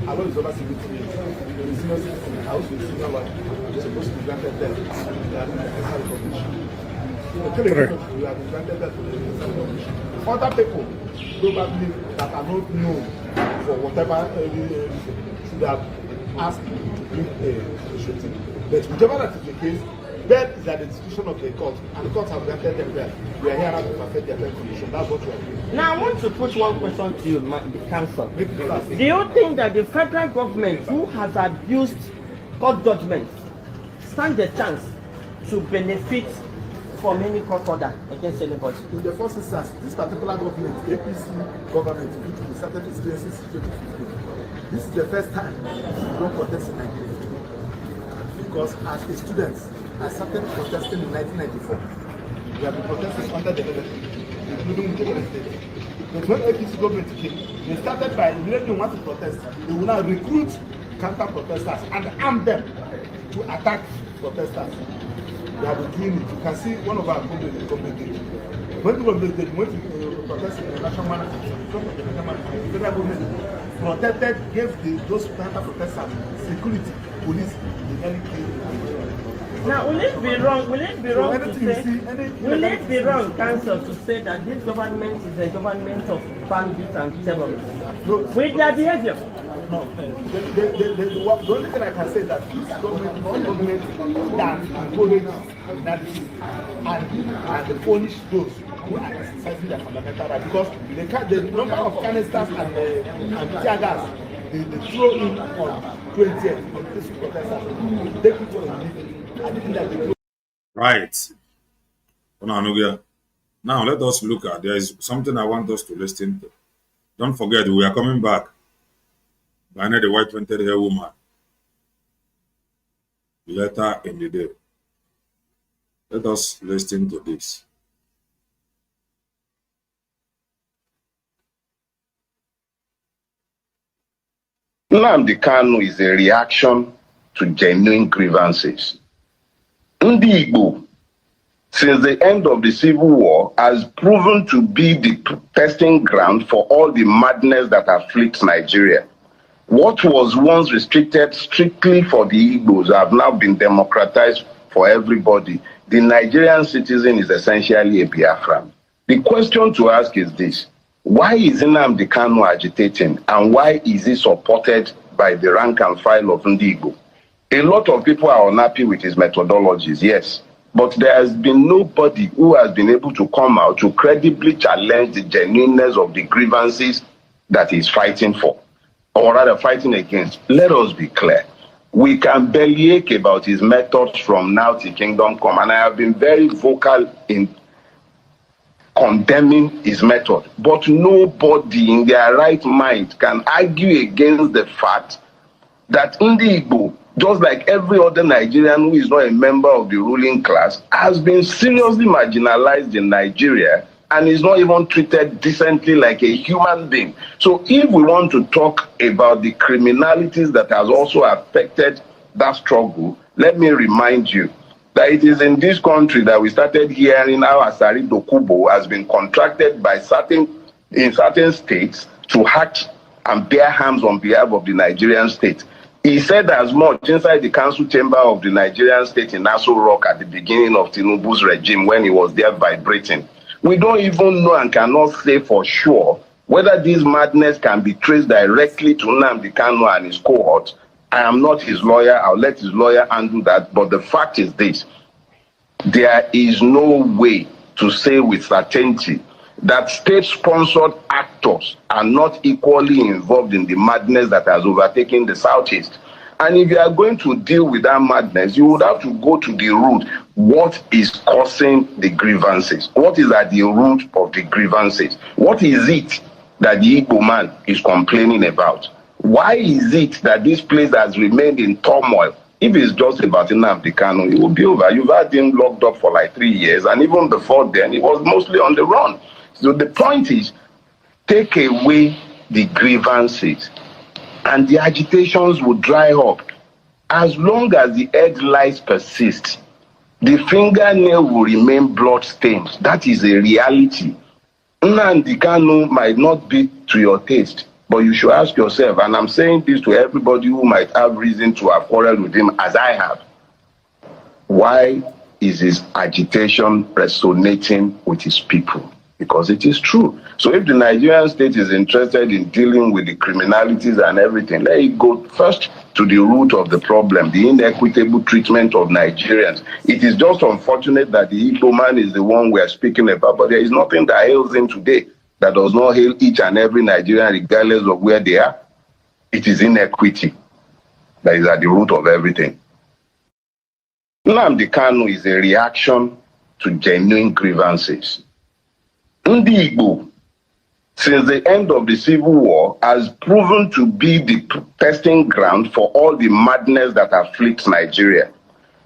Avoid is over 70 years. The senior citizen, the house with senior lawyer, is supposed to be granted that personal recognition. You have been granted that personal recognition. Other people probably that are not known for whatever should have asked to bring a shooting. But whichever that is the case, bail is at the discretion of the court, and the courts have granted them bail. We are here now to perfect their bail condition. That's what we are doing. Now I want to put one question to you, the council. Do you think that the federal government, who has abused court judgments, stand a chance to benefit from any court order against anybody? In the first instance, this particular government, APC government, due to certain experiences, this is the first time we don't protest in Nigeria. Because as a student, I started protesting in 1994. We have been protesting under the military, including the state. But when APC government came, they started by immediately want to protest. They will now recruit counter-protesters and arm them to attack protesters. They have been doing it. You can see one of our government did. When the government went to protest in the national management, the federal government protected, gave those counter-protesters security, police, they nearly killed. Now, will it be wrong? Will it be wrong to say? Will it be wrong, council, to say that this government is a government of bandits and terrorists? No, with their behavior. No. The only thing I can say is that this government is a government that encourages criminality and punish those who are exercising their fundamental right. Because the number of canisters and tear gas they throw in on 20th on this protesters, take it to a living. Right. Now let us look at, there is something I want us to listen to. Don't forget, we are coming back. Bana the white painted hair woman. Later in the day. Let us listen to this. Nnamdi Kanu is a reaction to genuine grievances. Ndi Igbo, since the end of the Civil War, has proven to be the testing ground for all the madness that afflicts Nigeria. What was once restricted strictly for the Igbos have now been democratized for everybody. The Nigerian citizen is essentially a Biafran. The question to ask is this: why is Nnamdi Kanu agitating, and why is he supported by the rank and file of Ndi Igbo? A lot of people are unhappy with his methodologies, yes, but there has been nobody who has been able to come out to credibly challenge the genuineness of the grievances that he's fighting for, or rather fighting against. Let us be clear. We can bellyache about his methods from now till kingdom come, and I have been very vocal in condemning his method, but nobody in their right mind can argue against the fact that Ndi Igbo, just like every other Nigerian who is not a member of the ruling class, has been seriously marginalized in Nigeria and is not even treated decently like a human being. So if we want to talk about the criminalities that has also affected that struggle, let me remind you that it is in this country that we started hearing how Asari Dokubo has been contracted by certain states to act and bear arms on behalf of the Nigerian state. He said as much inside the council chamber of the Nigerian state in Aso Rock at the beginning of Tinubu's regime when he was there vibrating. We don't even know and cannot say for sure whether this madness can be traced directly to Nnamdi Kanu and his cohort. I am not his lawyer. I'll let his lawyer undo that. But the fact is this. There is no way to say with certainty that state-sponsored actors are not equally involved in the madness that has overtaken the Southeast. And if you are going to deal with that madness, you would have to go to the root. What is causing the grievances? What is at the root of the grievances? What is it that the Igbo man is complaining about? Why is it that this place has remained in turmoil? If it's just about Nnamdi Kanu, it will be over. You've had him locked up for like 3 years, and even before then, he was mostly on the run. So the point is, take away the grievances, and the agitations will dry up. As long as the headlines persist, the fingernail will remain blood-stained. That is a reality. Nnamdi Kanu might not be to your taste, but you should ask yourself, and I'm saying this to everybody who might have reason to have quarreled with him, as I have, why is his agitation resonating with his people? Because it is true. So if the Nigerian state is interested in dealing with the criminalities and everything, let it go first to the root of the problem, the inequitable treatment of Nigerians. It is just unfortunate that the Igbo man is the one we are speaking about, but there is nothing that hails him today that does not hail each and every Nigerian regardless of where they are. It is inequity that is at the root of everything. Nnamdi Kanu is a reaction to genuine grievances. Ndi Igbo, since the end of the Civil War, has proven to be the testing ground for all the madness that afflicts Nigeria.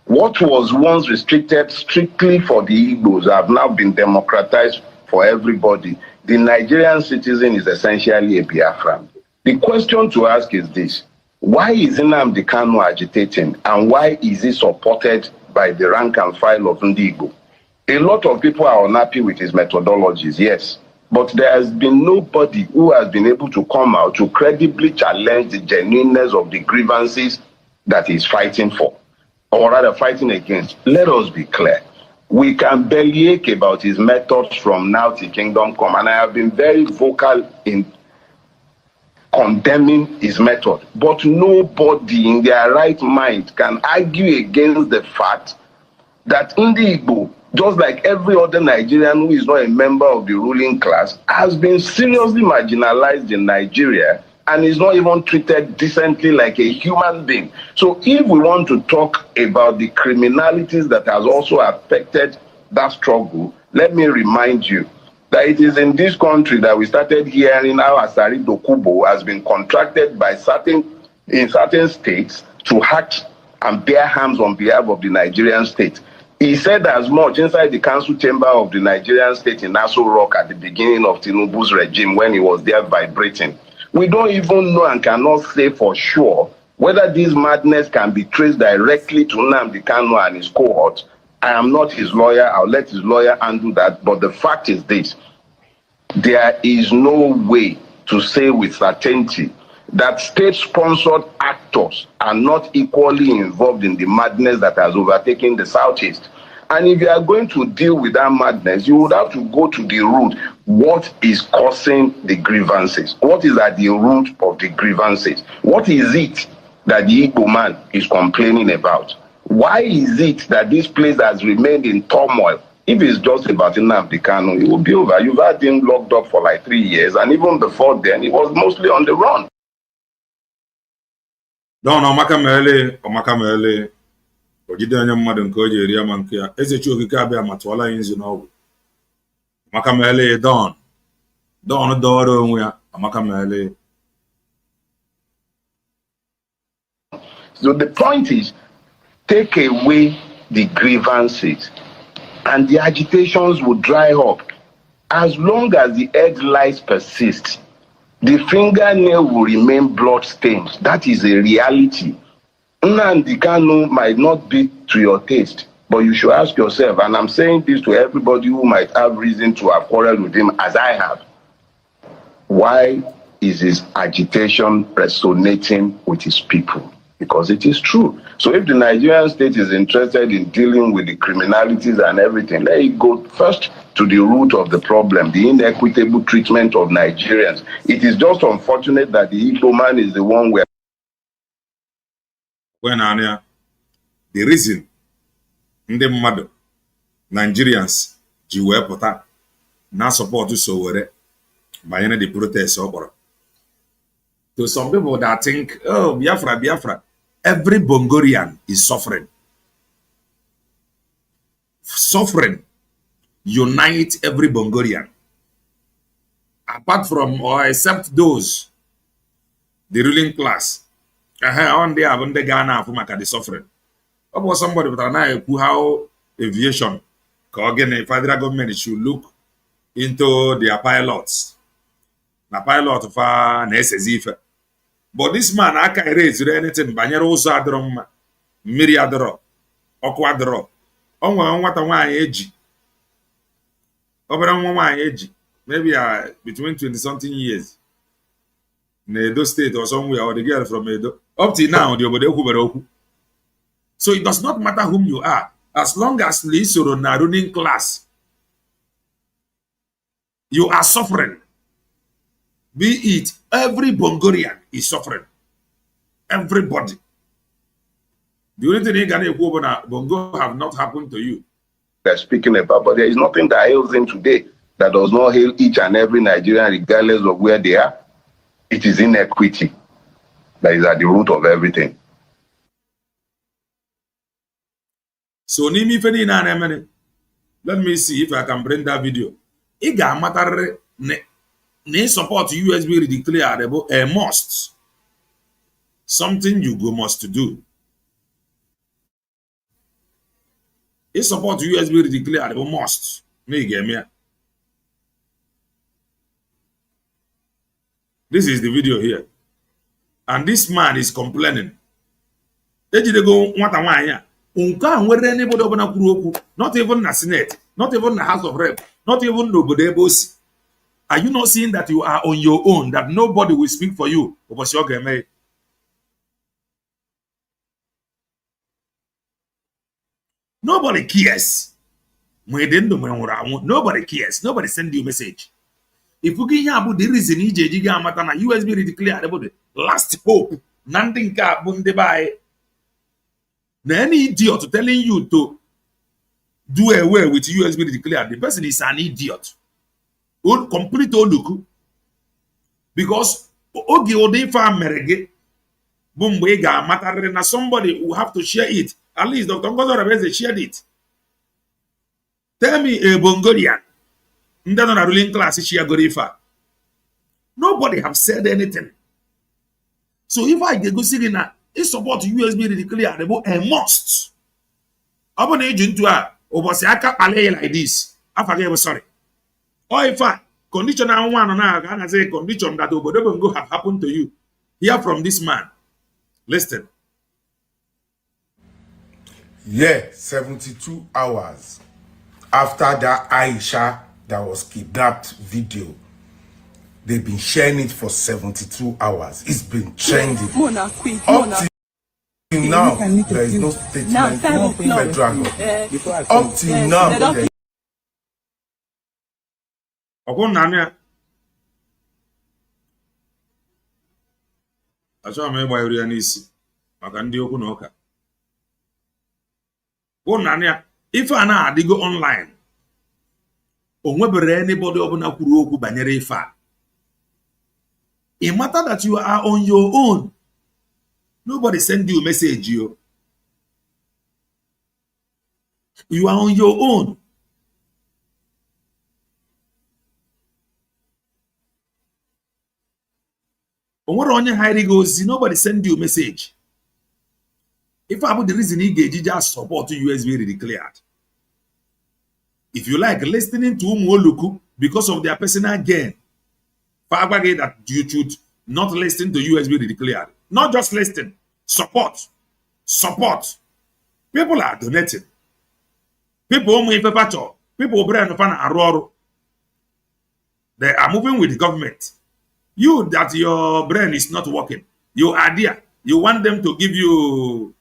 What was once restricted strictly for the Igbos have now been democratized for everybody. The Nigerian citizen is essentially a Biafran. The question to ask is this: why is Nnamdi Kanu agitating, and why is he supported by the rank and file of Ndi Igbo? A lot of people are unhappy with his methodologies, yes, but there has been nobody who has been able to come out to credibly challenge the genuineness of the grievances that he's fighting for, or rather fighting against. Let us be clear. We can bellyache about his methods from now till kingdom come, and I have been very vocal in condemning his method, but nobody in their right mind can argue against the fact that Ndi Igbo, just like every other Nigerian who is not a member of the ruling class, has been seriously marginalized in Nigeria and is not even treated decently like a human being. So if we want to talk about the criminalities that has also affected that struggle, let me remind you that it is in this country that we started hearing how Asari Dokubo has been contracted by certain states to act and bear arms on behalf of the Nigerian state. He said as much inside the council chamber of the Nigerian state in Aso Rock at the beginning of Tinubu's regime when he was there vibrating. We don't even know and cannot say for sure whether this madness can be traced directly to Nnamdi Kanu and his cohort. I am not his lawyer. I'll let his lawyer undo that. But the fact is this: there is no way to say with certainty that state-sponsored actors are not equally involved in the madness that has overtaken the Southeast. And if you are going to deal with that madness, you would have to go to the root. What is causing the grievances? What is at the root of the grievances? What is it that the Igbo man is complaining about? Why is it that this place has remained in turmoil? If it's just about Nnamdi Kanu, it will be over. You've had him locked up for like 3 years, and even before then, he was mostly on the run. Don Omakamele, Ojidanya Madankoji, Riamankia, Ezechukabia Matwala in Zinobu. Makamele, Don Doro, Makamele. So the point is, take away the grievances, and the agitations will dry up. As long as the headlines persist, the fingernail will remain blood-stained. That is a reality. Nnamdi Kanu might not be to your taste, But you should ask yourself, and I'm saying this to everybody who might have reason to have quarreled with him, as I have, why is his agitation resonating with his people? Because it is true. So if the Nigerian state is interested in dealing with the criminalities and everything, let it go first to the root of the problem, the inequitable treatment of Nigerians. It is just unfortunate that the Igbo man is the one where... When Anya, the reason ndị mmadụ Nigerians ji wee pụta na support Sowore banyere the protest okporo. To some people that think, oh, Biafra, every Bongorian is suffering. Suffering unite every Bongorian. Apart from or except those, the ruling class. On the Ghana for the suffering. What was somebody but now how aviation again federal government should look into their pilots. Na pilot of an SSF. But this man I can't raise anything banyere ụzọ adịrọ mma, mmiri adịrọ, ọkụ adịrọ. O nwere nwata nwaanyị eji. Obere nwa nwaanyị eji maybe between 20 something years. In Edo State or somewhere, or the girl from Edo. Up till now, the obodo kwubere okwu. So it does not matter whom you are, as long as Lisoro na ruling class, you are suffering. Be it every Bongorian is suffering. Everybody. The only thing you can do about Bongo have not happened to you. They're speaking about, but there is nothing that ails them today that does not hail each and every Nigerian, regardless of where they are. It is inequity that is at the root of everything. So, let me see if I can bring that video. Iga matter ne support USB declare a must. Something you go must do. It support USB declare a must. This is the video here. And this man is complaining. Not even the Senate, not even the House of Rep, not even nobody else. Are you not seeing that you are on your own, that nobody will speak for you? Nobody cares. Nobody cares. Nobody send you a message. If you get about the reason USB declared about the last hope, nothing can buy. Any idiot telling you to do away with USB declared, the person is an idiot. Complete look. Because somebody will have to share it. At least Dr. Ngozi Orabueze shared it. Tell me a Bongolian. A ruling class nobody have said anything. So if I go see it support USB declare a must. I'm an agent to her like this. I forget sorry. Or if I condition I want and I say condition that go have happened to you. Hear from this man. Listen. Yeah, 72 hours after that Aisha that was kidnapped video. They've been sharing it for 72 hours. It's been trending. Up till now, there is no statement from federal government. Up till now, there if I now go online, anybody obuna kwuru okwu banyere ife a. It matter that you are on your own. Nobody send you a message. You are on your own. Nobody send you a message. If I put the reason he gave just support to USB declared. If you like listening to Umoluku because of their personal gain, that you should not listen to USB declared. Not just listen, support. People are donating. People who paper, people brain fan aroro. They are moving with the government. You that your brain is not working. You are there. You want them to give you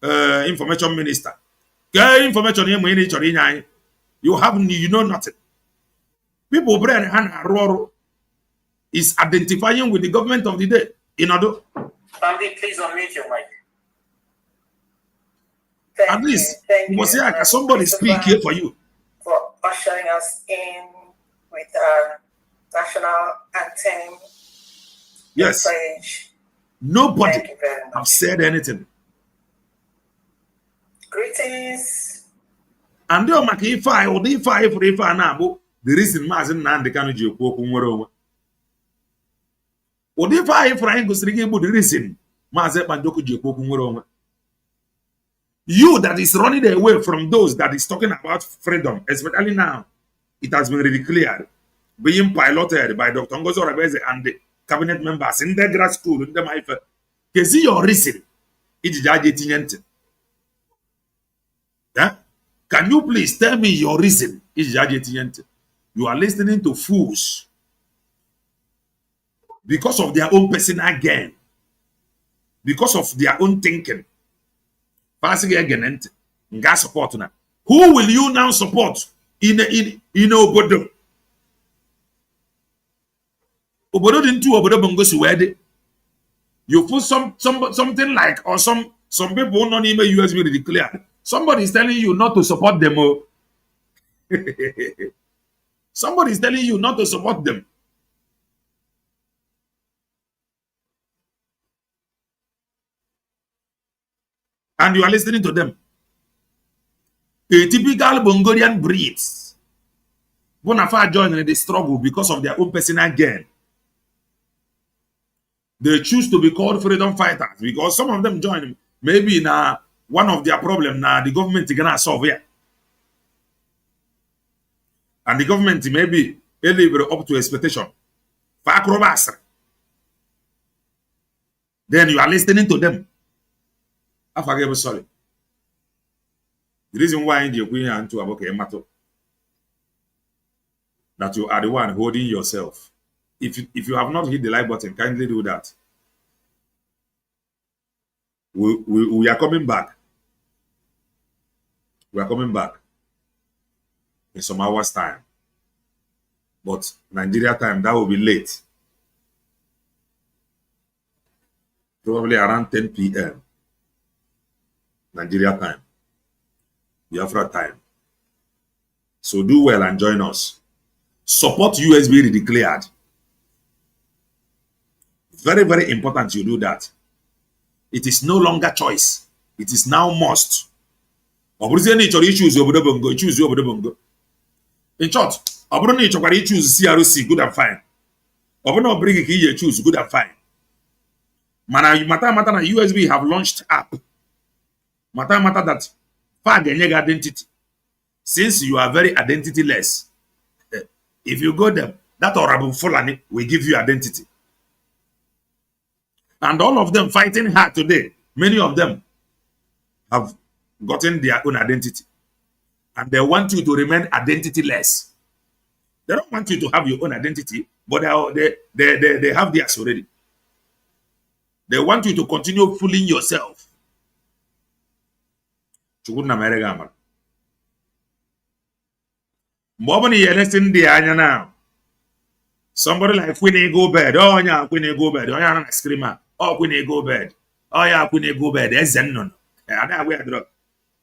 information minister. Get information you have you know nothing. People brain and aroro is identifying with the government of the day. In order. Nnamdi, please unmute your mic. At least you must say somebody speak here for you. For ushering us in with our national anthem. Yes. Pledge. Nobody have said anything. Greetings. And they make if I now the reason Mazi Nnamdi Kanu ji ekwu okwu nwere onwe. Odi if I gosiri gị bụ the reason Mazi Nnamdi ji ekwu okwu nwere onwe. You that is running away from those that is talking about freedom, especially now, it has been really clear, being piloted by Dr. Ngozi Orabueze and the cabinet members in the grad school in the Maife. Can see your reason? Yeah? Can you please tell me your reason? You are listening to fools because of their own personal gain, because of their own thinking. Who will you now support in Obodo? Obodo didn't Obodo Bongosu wede. You put something like or some people not even USB declared. Somebody is telling you not to support them. Somebody is telling you not to support them. And you are listening to them. A typical Bongorian breeds. Bonafa joining the struggle because of their own personal gain. They choose to be called freedom fighters because some of them join. Maybe now one of their problems now the government is gonna solve here. And the government maybe live up to expectation. Then you are listening to them. I forget, sorry. The reason why in the opinion to about matter that you are the one holding yourself. If you have not hit the like button, kindly do that. We are coming back. We are coming back in some hours time. But Nigeria time, that will be late. Probably around 10 p.m. Nigeria time, Biafra time. So do well and join us. Support USB declared. Very, very important you do that. It is no longer choice. It is now must. Choose. In short, choose CRC, good and fine. Choose, good and fine. Mata USB have launched app. Matter that fag identity. Since you are very identityless, if you go there, that Orabu Fulani will give you identity. And all of them fighting hard today, many of them have gotten their own identity. And they want you to remain identityless. They don't want you to have your own identity, but they have theirs already. They want you to continue fooling yourself. Now. Somebody like Queen go bed. Oh yeah, Queen go bed. Oh yeah, screamer. Oh Queen go bed. Oh yeah, Queen go bed. That's none. I wear drug.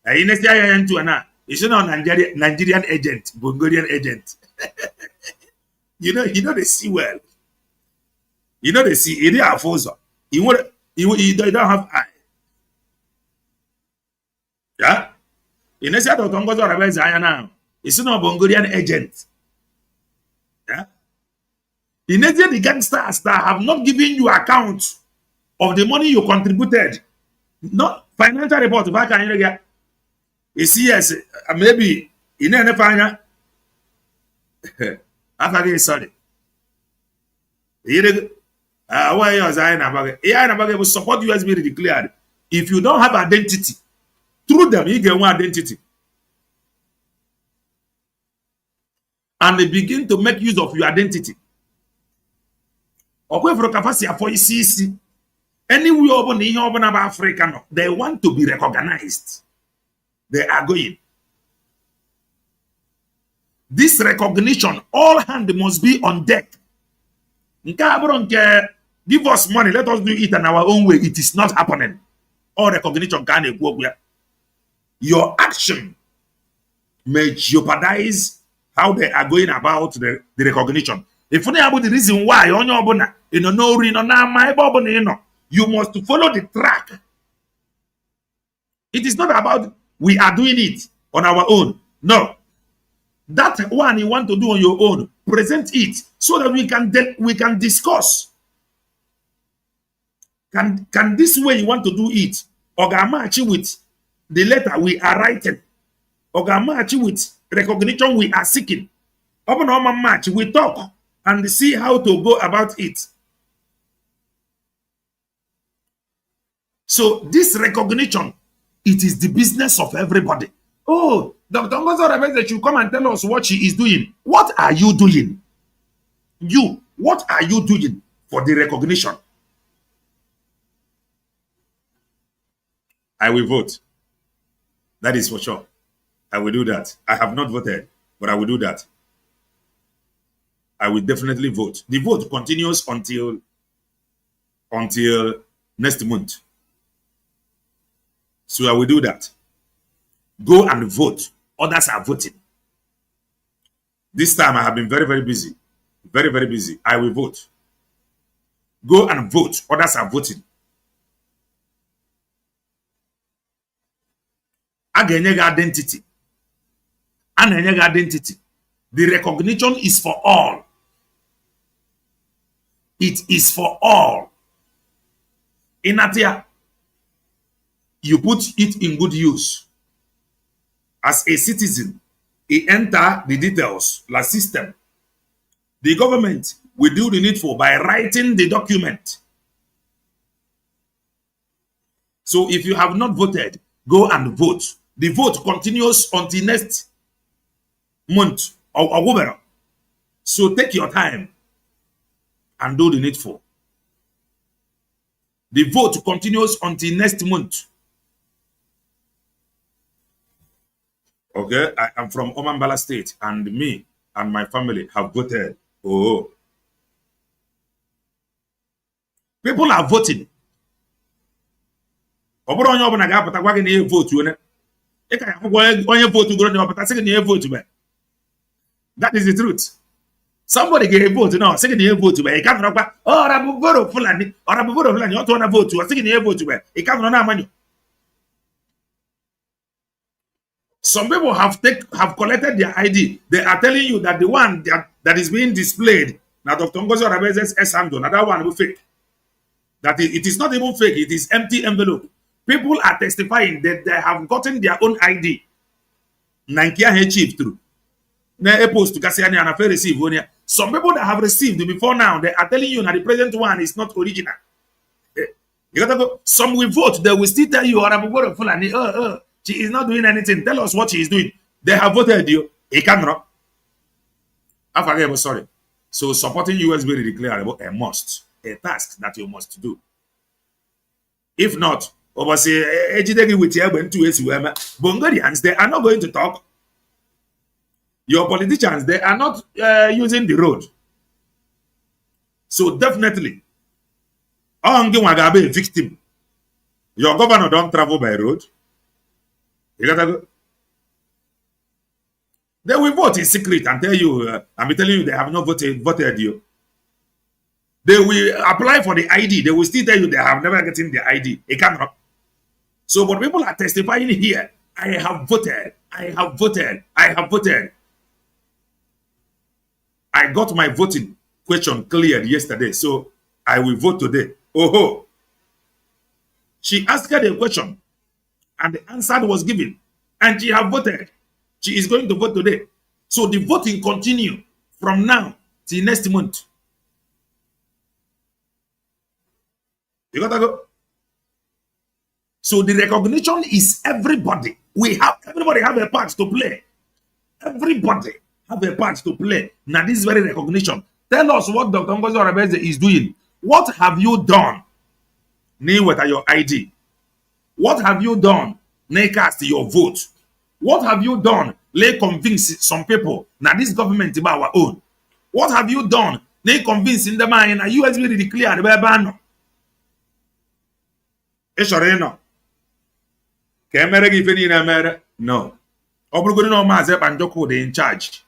I it's not Nigerian agent, Bongorian agent. you know they see well. You know they see it are Fosa. You don't have eye. Yeah? In a set of Ngozi Orabueze now, it's not a Bongorian agent. Yeah? In a the gangsters that have not given you account of the money you contributed. Not financial report. If I can get you see, yes, maybe in any final after sorry. Why you are will support USB declared. If you don't have identity, through them, you get one identity. and they begin to make use of your identity. Anywhere about Africa, they want to be recognized. They are going. This recognition, all hands must be on deck. Give us money, let us do it in our own way. It is not happening. All recognition can go where your action may jeopardize how they are going about the recognition. If you know the reason why you must follow the track. It is not about we are doing it on our own. No. That one you want to do on your own, present it so that we can discuss. Can this way you want to do it? Or match with the letter we are writing? Or match with recognition we are seeking? Open our match, we talk and see how to go about it. So this recognition, it is the business of everybody. Oh, Dr. Ngozi Orabueze should come and tell us what she is doing. What are you doing? You, what are you doing for the recognition? I will vote. That is for sure. I will do that. I have not voted, but I will do that. I will definitely vote. The vote continues until next month. So I will do that. Go and vote. Others are voting. This time I have been very, very busy. Very, very busy. I will vote. Go and vote. Others are voting. Identity. Identity. The recognition is for all. It is for all. In Atia, you put it in good use. As a citizen, you enter the details, the system. The government will do the needful by writing the document. So if you have not voted, go and vote. The vote continues until next month or October. So take your time and do the needful. The vote continues until next month. Okay, I am from Omambala State, and me and my family have voted. Oh, people are voting. That is the truth. Somebody gave a vote now, second year vote to be. Can't rock. Oh, Rabuvoro Fulani, or Rabuvoro Fulani, you want to vote to a second year vote to be. It can't run money. Some people have collected their ID. They are telling you that the one that is being displayed now, Dr. Ngozi Orabueze's S-handle, now that one will fake. That it is not even fake. It is empty envelope. People are testifying that they have gotten their own ID. Nankia chief through. Some people that have received before now, they are telling you that the present one is not original. You gotta go. Some will vote. They will still tell you, she is not doing anything. Tell us what she is doing. They have voted you. I'm sorry. So supporting you is very declarable a must, a task that you must do. If not, Bongolians, they are not going to talk. Your politicians, they are not using the road. So definitely, a victim. Your governor don't travel by road. You gotta go. They will vote in secret and tell you, I'm telling you, they have not voted you. They will apply for the ID. They will still tell you they have never gotten the ID. It cannot. So, but people are testifying here. I have voted. I have voted. I have voted. I got my voting question cleared yesterday, so I will vote today. Oh, she asked her the question, and the answer was given, and she have voted. She is going to vote today. So the voting continue from now till next month. You gotta go. So the recognition is everybody. Everybody have a part to play. Everybody have a part to play. Now, this very recognition. Tell us what Dr. Ngozi Orabueze is doing. What have you done? What are your ID? What have you done? Cast your vote. What have you done? Convince some people. Now, this government is our own. What have you done? Convince in the mind na USB declare the ban. Eshoreno. Kemere gifeni na mere? No. Obrugoni no Mazi Banjoko they in charge.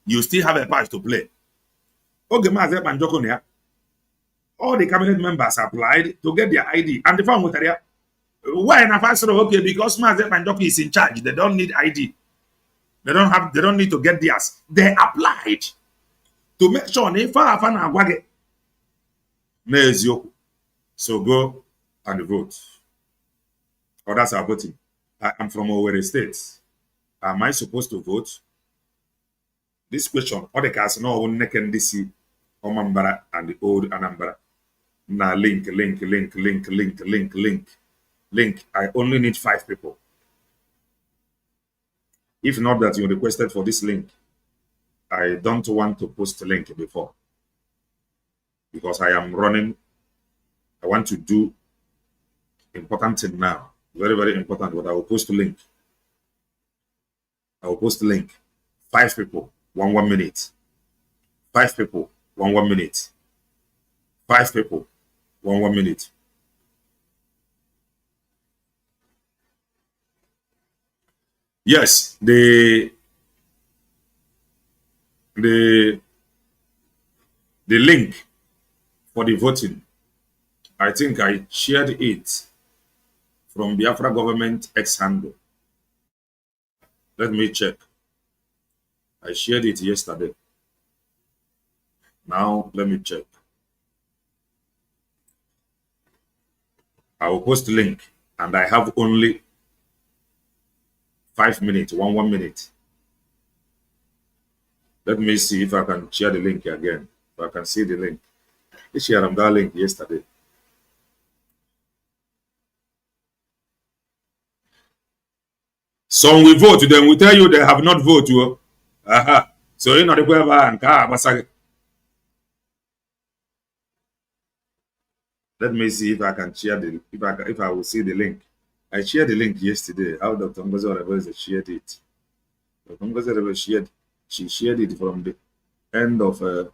You still have a part to play. Okay, Mazi Banjoko ne. All the cabinet members applied to get their ID and the phone with area. Why na first okay because Mazi Banjoko is in charge. They don't need ID. They don't need to get theirs. They applied to make sure they far agwage. So go and vote. Others are voting. I am from Owerri State. Am I supposed to vote? This question, all the cast no one can DC Omambara and the old Anambra. Now link. I only need 5 people. If not that you requested for this link, I don't want to post a link before. Because I am running. I want to do important thing now. Very, very important. But I will post a link. I will post a link. 5 people, 1 minute. 5 people, 1 minute. 5 people, 1 minute. Yes, the link for the voting, I think I shared it from Biafra government X handle. Let me check. I shared it yesterday. Now let me check. I will post the link and I have only 5 minutes, 1 minute. Let me see if I can share the link again. If I can see the link. I shared that link yesterday. Some will vote, then we tell you they have not voted. Aha. So you know the whoever and let me see if I can share the if I will see the link. I shared the link yesterday. How Dr. Ngozi Orabueze shared it. Dr. Ngozi Orabueze she shared it from the end of the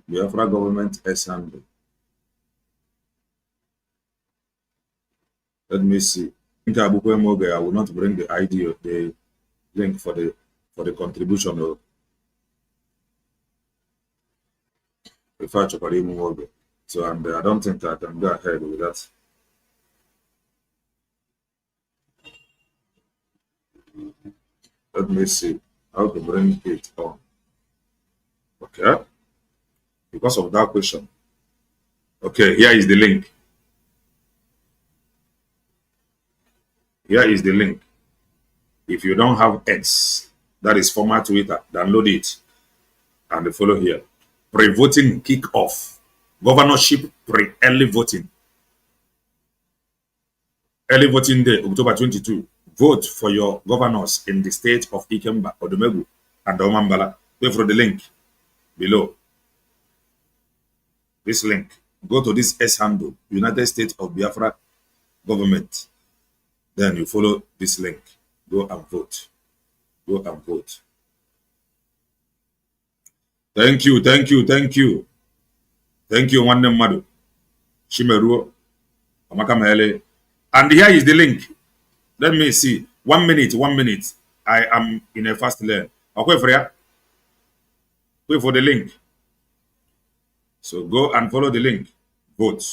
Biafra government assembly. Let me see. I will not bring the ID of the link for the contribution. So and I don't think I can go ahead with that. Let me see how to bring it on. Okay. Because of that question. Okay, here is the link. Here is the link. If you don't have X, that is former Twitter, download it and follow here. Pre-voting kick-off. Governorship pre-early voting. Early voting day, October 22. Vote for your governors in the state of Ikemba, Odumegu, and Omambala. Wait for the link below. This link. Go to this S handle, United States of Biafra government. Then you follow this link. Go and vote. Go and vote. Thank you, thank you, thank you. Thank you, Wande Madu. Shimeruo. Amaka. And here is the link. Let me see. 1 minute, 1 minute. I am in a fast lane. Okay, for ya. Wait for the link. So go and follow the link. Vote.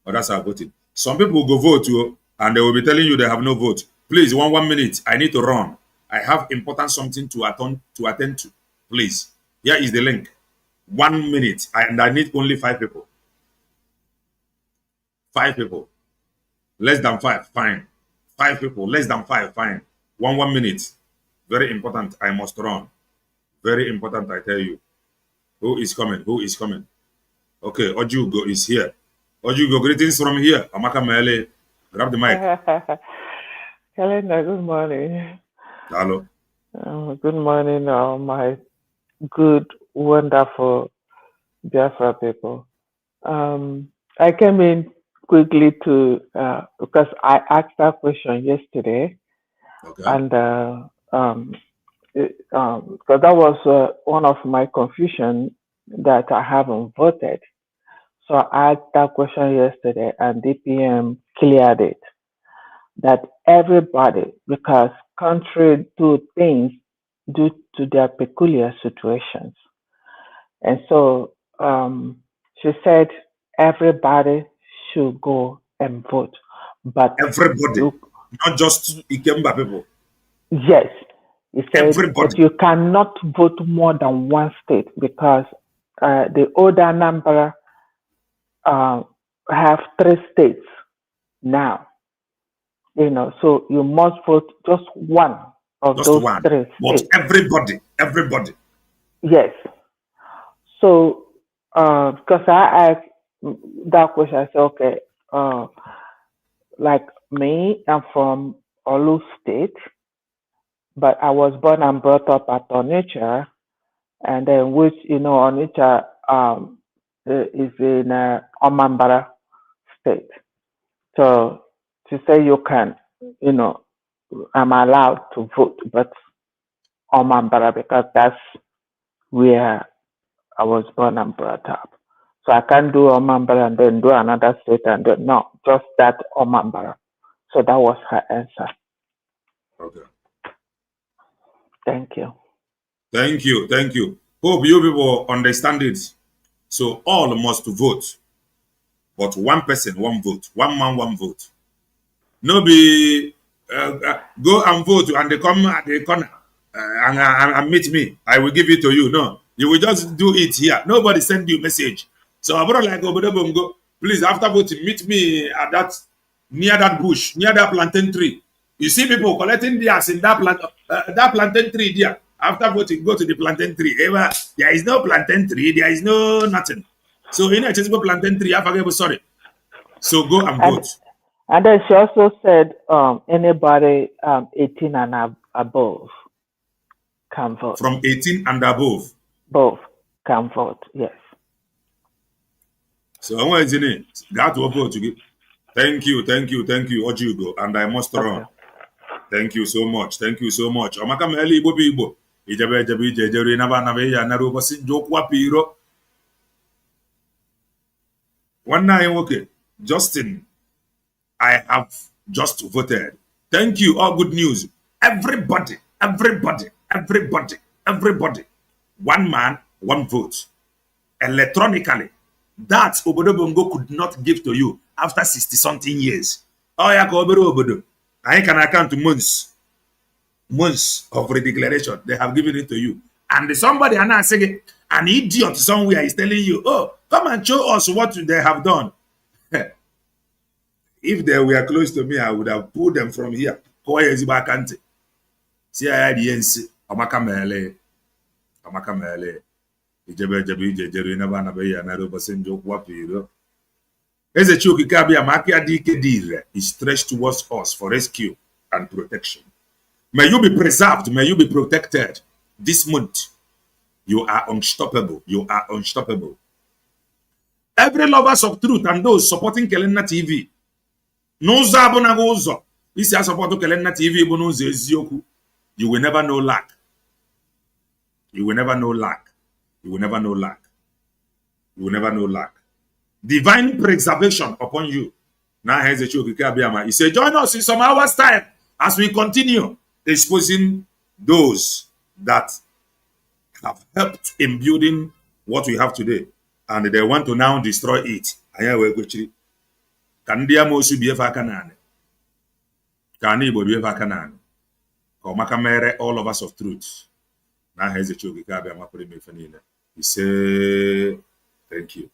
Or that's how voting. Some people will go vote too, and they will be telling you they have no vote. Please, 1 minute. I need to run. I have important something to attend to. Please. Here is the link. 1 minute. And I need only 5 people. 5 people. Less than 5. Fine. 5 people. Less than 5. Fine. 1 minute. Very important. I must run. Very important, I tell you. Who is coming? Who is coming? Okay, Ojugo is here. Ojugo, greetings from here. Amaka Mele. Grab the mic. Calendar, good morning. Hello. Good morning, my good, wonderful Biafra people. I came in quickly to because I asked that question yesterday, Okay. and because that was one of my confusion that I haven't voted. So I asked that question yesterday, and DPM cleared it that everybody, because country do things due to their peculiar situations. And so she said everybody should go and vote. But everybody, not just Ikemba people. Yes. He said, Everybody. but you cannot vote more than one state because the older number have 3 states now. So you must vote just one of Just those one. 3 But states. everybody. Yes. So because I asked that question, I said, okay, like me, I'm from Olu State, but I was born and brought up at Onitsha, and then which Onitsha is in Omambara State. So to say you can, I'm allowed to vote, but Omambara because that's where I was born and brought up. So I can't do Omambara and then do another state and then no, just that Omambara. So that was her answer. Okay. Thank you. Thank you. Hope you people understand it. So all must vote, but one person, one vote. One man, one vote. No be go and vote and they come at the corner and meet me. I will give it to you. No, you will just do it here. Nobody send you message. So I like Obodo Bongo, please after voting meet me at near that bush, near that plantain tree. You see people collecting theirs in that plantain tree there. After voting, go to the plantain tree. There is no plantain tree. There is no nothing. So just go plantain tree. I forget. Sorry. So go and vote. And then she also said anybody 18 and above can vote. From 18 and above? Both can vote, yes. So I want to got to vote. Thank you, Ojugo, and I must run. Thank you so much. Omaka meli Igbo Igbo. Ijebe ijejeri naba nabe ya na robosi jokwa piro. One night, okay. Justin, I have just voted. Thank you. All good news. Everybody. One man, one vote. Electronically. That Obodo Bongo could not give to you after 60-something years. Oh, yeah, Obodo. I can account to months of redeclaration. They have given it to you. And somebody saying, an idiot somewhere is telling you, oh, come and show us what they have done. If they were close to me, I would have pulled them from here. See, I had the Omaka Mele. Is stretched towards us for rescue and protection. May you be preserved, may you be protected. This month, you are unstoppable. Every lovers of truth and those supporting Kelenna TV, n'ụzọ abụnaghị ụzọ isi asọpọtụ Kelenna TV bụ n'ụzọ eziokwu. You will never know lack. Divine preservation upon you. Now here's the Chukike Abiyama. He said, join us in some hours' time as we continue exposing those that have helped in building what we have today. And they want to now destroy it. Can ndị amosu bie fa aka naanị ka anyị Igbo bie fa aka naanị ka ọ maka mere all of us of truth na aha eze Chukike Abịama pụrụ ime ife niile. Ise, thank you.